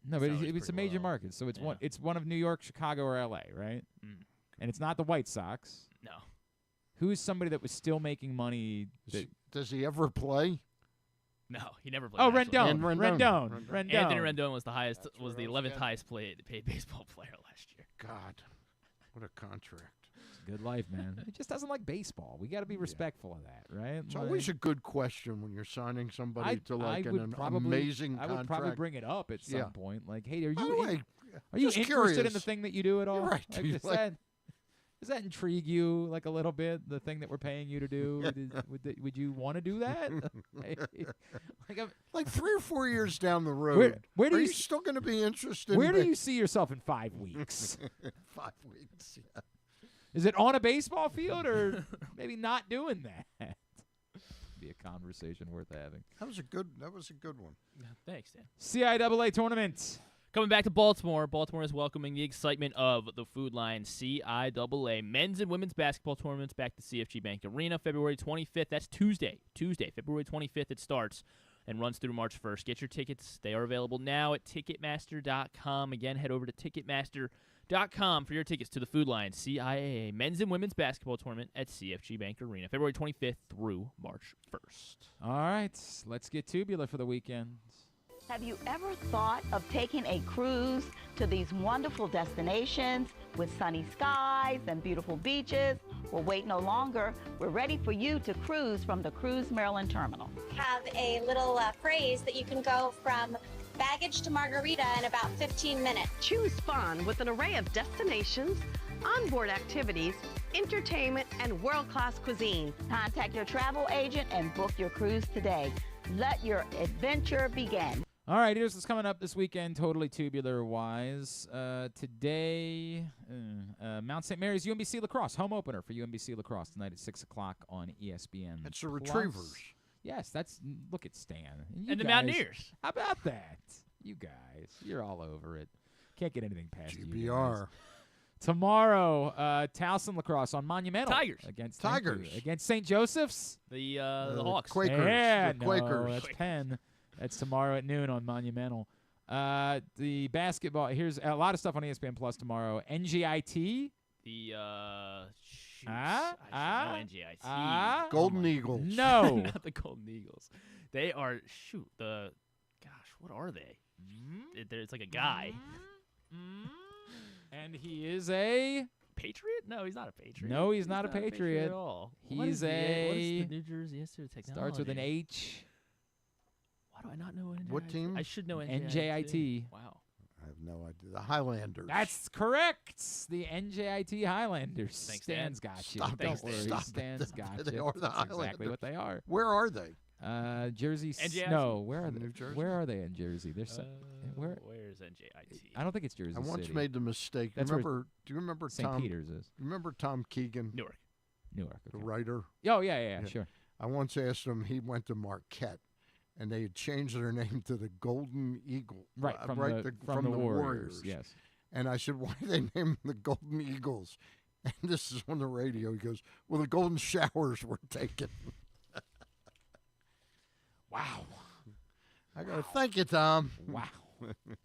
No, but it's a major market, so it's one. It's one of New York, Chicago, or L.A., right? Mm. And it's not the White Sox. No. Who is somebody that was still making money? Does he ever play? No, he never played. Oh, Rendon. Anthony Rendon was the highest. Was the 11th highest paid baseball player last year. God, what a contract. It's a good life, man. He just doesn't like baseball. We got to be respectful of that, right? It's always a good question when you're signing somebody to an amazing contract. I would probably bring it up at some point. Like, hey, are you just interested curious. in the thing that you do at all? You're right. Like, does that intrigue you like a little bit? The thing that we're paying you to do? Would you want to do that? like 3 or 4 years down the road, where do are you you still going to be interested? Where do you see yourself in 5 weeks? 5 weeks. Yeah. Is it on a baseball field or maybe not doing that? Be a conversation worth having. That was a good one. Thanks, Dan. CIAA tournament. Coming back to Baltimore. Baltimore is welcoming the excitement of the Food Line CIAA men's and women's basketball tournaments back to CFG Bank Arena February 25th. That's Tuesday, February 25th it starts and runs through March 1st. Get your tickets. They are available now at Ticketmaster.com. Again, head over to Ticketmaster.com for your tickets to the Food Line CIAA men's and women's basketball tournament at CFG Bank Arena February 25th through March 1st. All right, let's get tubular for the weekend. Have you ever thought of taking a cruise to these wonderful destinations with sunny skies and beautiful beaches? Well, wait no longer. We're ready for you to cruise from the Cruise Maryland Terminal. Have a little phrase that you can go from baggage to margarita in about 15 minutes. Choose fun with an array of destinations, onboard activities, entertainment, and world-class cuisine. Contact your travel agent and book your cruise today. Let your adventure begin. All right, here's what's coming up this weekend, totally tubular-wise. Today, Mount St. Mary's UMBC Lacrosse, home opener for UMBC Lacrosse tonight at 6 o'clock on ESPN. It's the Retrievers. Yes, look at Stan. And the Mountaineers. How about that? You guys, you're all over it. Can't get anything past you GBR. guys. Tomorrow, Towson Lacrosse on Monumental. Tigers. Against St. Joseph's. The Hawks. Quakers. Yeah, The Quakers. that's Penn. That's tomorrow at noon on Monumental. The basketball, here's a lot of stuff on ESPN Plus tomorrow. NGIT. The I should know NGIT. Golden Eagles. No. Not the Golden Eagles. They are, what are they? It's like a guy. And he is a Patriot? No, he's not a Patriot. No, he's not a Patriot at all. He's what is the New Jersey Institute of Technology? Starts with an H. Why do I not know NJIT? What team? I should know NJIT. Wow. I have no idea. The Highlanders. That's correct. The NJIT Highlanders. Thanks, Stan's Dan. got you. Stop Don't it. worry. Stop Stan's it. got you. They are the That's Highlanders. exactly what they are. Where are they? Jersey. NJIT? No, where are they? New Jersey? Where are they in Jersey? Where's NJIT? I don't think it's Jersey I once City. made the mistake. That's Do you remember St. Tom? Peter's is. You remember Tom Keegan? Newark. Okay. The writer. Oh yeah, sure. I once asked him. He went to Marquette, and they had changed their name to the Golden Eagle. Right, from the Warriors. Yes. And I said, why did they name them the Golden Eagles? And this is on the radio. He goes, well, the golden showers were taken. Wow. I got to thank you, Tom. Wow.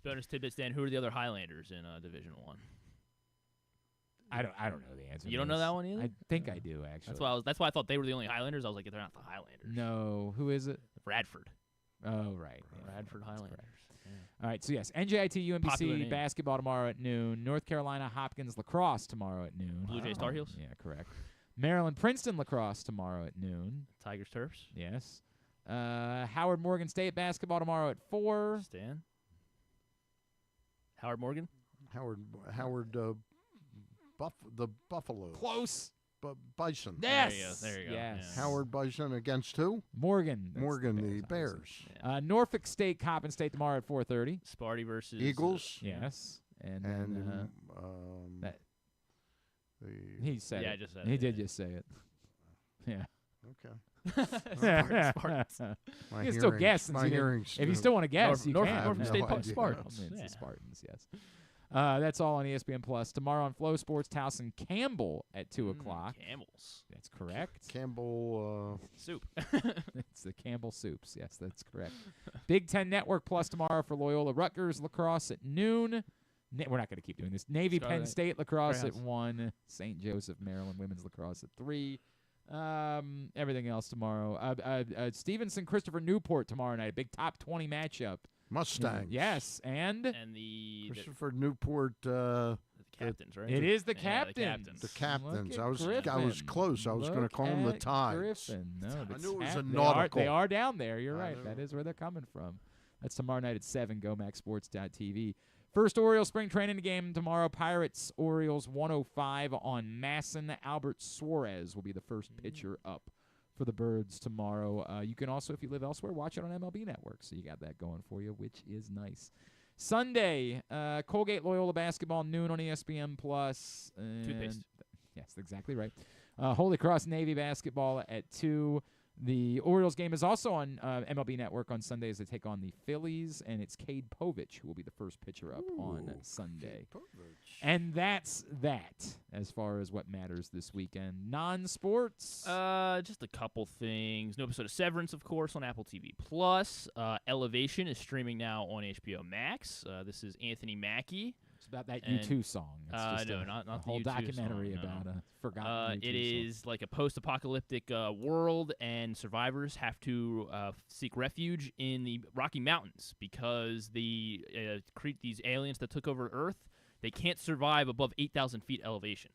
Bonus tidbits, Dan. Who are the other Highlanders in Division One? I don't know the answer. You don't know that one either? I think I do actually. That's why I thought they were the only Highlanders. I was like, they're not the Highlanders. No, who is it? Bradford. Oh, right. Bradford Highlanders. Yeah. All right, so yes, NJIT UMBC basketball tomorrow at noon. North Carolina Hopkins lacrosse tomorrow at noon. Blue Jays Tar Heels? Yeah, correct. Maryland Princeton lacrosse tomorrow at noon. Tigers Terps? Yes. Howard Morgan State basketball tomorrow at 4. Stan? Howard Morgan? The Buffalo. Close. Bison. Yes. There you go. Yes. Yeah. Howard Bison against who? Morgan. The Bears. Yeah. Norfolk State Coppin State tomorrow at 4:30. Sparty versus Eagles. Yes. And he said it. I just said he it. did just say it. Yeah. Okay. Spartans. You can still guess. If you still want to guess, you can. Norfolk State idea. Spartans. It's the Spartans, yes. That's all on ESPN Plus. Tomorrow on Flow Sports, Towson Campbell at 2 o'clock. Camels. That's correct. Campbell Soup. It's the Campbell Soups. Yes, that's correct. Big Ten Network Plus tomorrow for Loyola Rutgers lacrosse at noon. We're not going to keep doing this. Navy Penn State lacrosse at 1. St. Joseph Maryland women's lacrosse at 3. Everything else tomorrow. Stevenson Christopher Newport tomorrow night. A big top 20 matchup. Mustangs. Yes, and the Christopher Newport. The captains, right? It is the Yeah, captains. The captains. Look at I was Griffin. close. I was going to call them the Tides. Griffin. No, I the knew it was Cap- a nautical. They are down there. You're right. That is where they're coming from. That's tomorrow night at 7. GoMaxSports.tv. First Orioles spring training game tomorrow. Pirates Orioles 105 on Masson. Albert Suarez will be the first pitcher up for the Birds tomorrow. You can also, if you live elsewhere, watch it on MLB Network. So you got that going for you, which is nice. Sunday, Colgate Loyola basketball noon on ESPN Plus. Toothpaste. Yes, exactly right. Holy Cross Navy basketball at 2. The Orioles game is also on MLB Network on Sunday as they take on the Phillies, and it's Cade Povich who will be the first pitcher up on Sunday. And that's that as far as what matters this weekend. Non-sports? Just a couple things. New episode of Severance, of course, on Apple TV Plus. Elevation is streaming now on HBO Max. This is Anthony Mackie. It's about that U2 song. It's just not a the whole U2 documentary song, no. about a forgotten U2 It is like a post-apocalyptic world, and survivors have to seek refuge in the Rocky Mountains because these aliens that took over Earth, they can't survive above 8,000 feet elevation.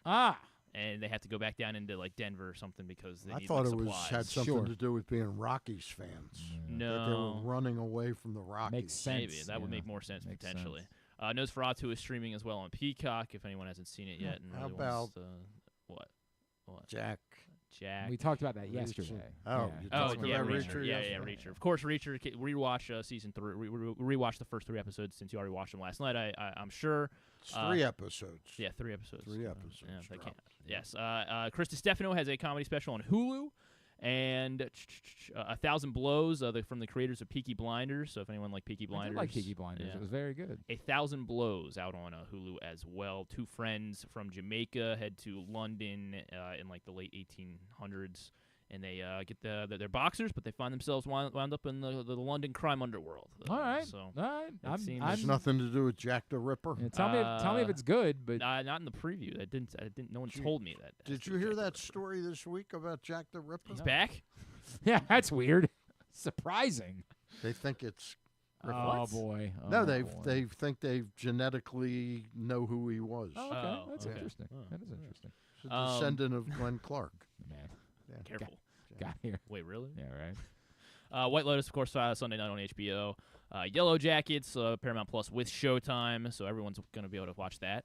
And they have to go back down into like Denver or something because they need supplies. Had something to do with being Rockies fans. No, that they were running away from the Rockies. Makes sense. Maybe that would make more sense potentially. Sense. Nosferatu is streaming as well on Peacock if anyone hasn't seen it yet. And How really about what? Jack? We talked about that yesterday. Reacher. Yeah, Reacher. Of course, Reacher. Rewatch season 3. Rewatch the first 3 episodes since you already watched them last night. I'm sure. It's 3 episodes. Yeah, 3 episodes. 3 episodes. Yeah, they can't. Yes. Chris Stefano has a comedy special on Hulu. And 1,000 Blows from the creators of Peaky Blinders. So if anyone liked Peaky Blinders. I did like Peaky Blinders. It was very good. 1,000 Blows out on Hulu as well. 2 friends from Jamaica head to London in like the late 1800s. And they get they're boxers, but they find themselves wound up in the London crime underworld. All right. There's nothing to do with Jack the Ripper. Yeah, tell me if it's good, but not in the preview. I didn't. No one told me that. Did you hear that story this week about Jack the Ripper? He's back. Yeah, that's weird. Surprising. They think it's. Oh boy. No, they think they genetically know who he was. Oh, okay. That's interesting. That is interesting. He's a descendant of Glenn Clark. Man. Yeah. Careful. Got here. Wait, really? Yeah, right. White Lotus, of course, Sunday night on HBO. Yellow Jackets, Paramount Plus with Showtime, so everyone's going to be able to watch that.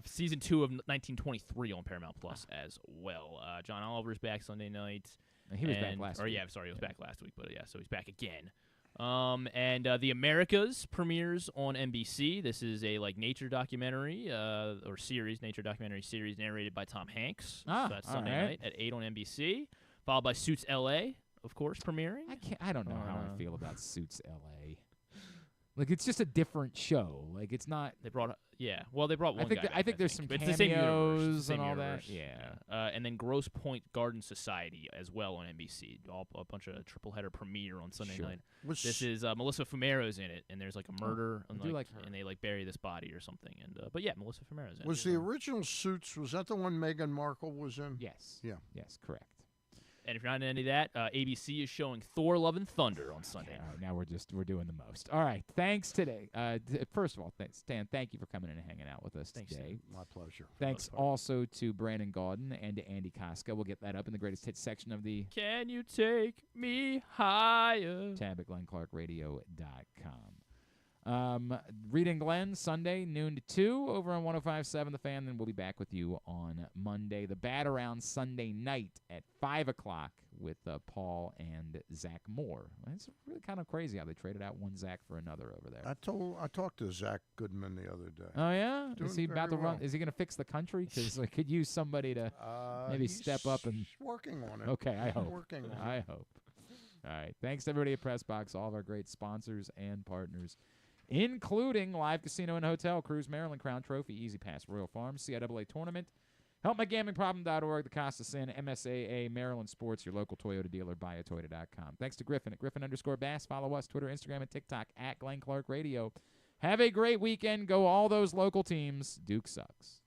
Season 2 of 1923 on Paramount Plus as well. John Oliver's back Sunday night. He was back last week. Yeah, sorry, he was back last week, but so he's back again. And The Americas premieres on NBC. This is a nature documentary or series, nature documentary series narrated by Tom Hanks. So that's Sunday night at 8 on NBC. Followed by Suits LA, of course, premiering. I don't know how I feel about Suits LA. It's just a different show. It's not. They brought one guy. I think there's some it's cameos the same and all universe. that. Yeah. And then Grosse Pointe Garden Society as well on NBC. A bunch of triple header premiere on Sunday night. This is Melissa Fumero's in it, and there's a murder, and they bury this body or something. And Melissa Fumero's in it. Was the original Suits? Was that the one Meghan Markle was in? Yes. Yeah. Yes, correct. And if you're not into any of that, ABC is showing Thor: Love and Thunder on Sunday. All right, now we're doing the most. All right, thanks today. First of all, Stan, thank you for coming in and hanging out with us today. Stan. My pleasure. Thanks also to Brandon Gaudin and to Andy Kostka. We'll get that up in the greatest hits section of the Can You Take Me Higher tab at GlennClarkRadio.com. Reed and Glenn, Sunday, noon to 2 over on 105.7 The Fan. Then we'll be back with you on Monday. The Bat Around Sunday night at 5 o'clock with Paul and Zach Moore. It's really kind of crazy how they traded out one Zach for another over there. I talked to Zach Goodman the other day. Oh, yeah? Doing Is he about to very run? well. Is he going to fix the country? Because I could use somebody to maybe step up and. He's working on it. Okay, I hope. Working on it. I hope. All right. Thanks to everybody at PressBox, all of our great sponsors and partners, including Live Casino and Hotel, Cruise Maryland, Crown Trophy, Easy Pass, Royal Farms, CIAA Tournament, HelpMyGamblingProblem.org, The Costa Sin, MSAA, Maryland Sports, your local Toyota dealer, buyatoyota.com. Thanks to Griffin at Griffin_Bass. Follow us, Twitter, Instagram, and TikTok at Glenn Clark Radio. Have a great weekend. Go all those local teams. Duke sucks.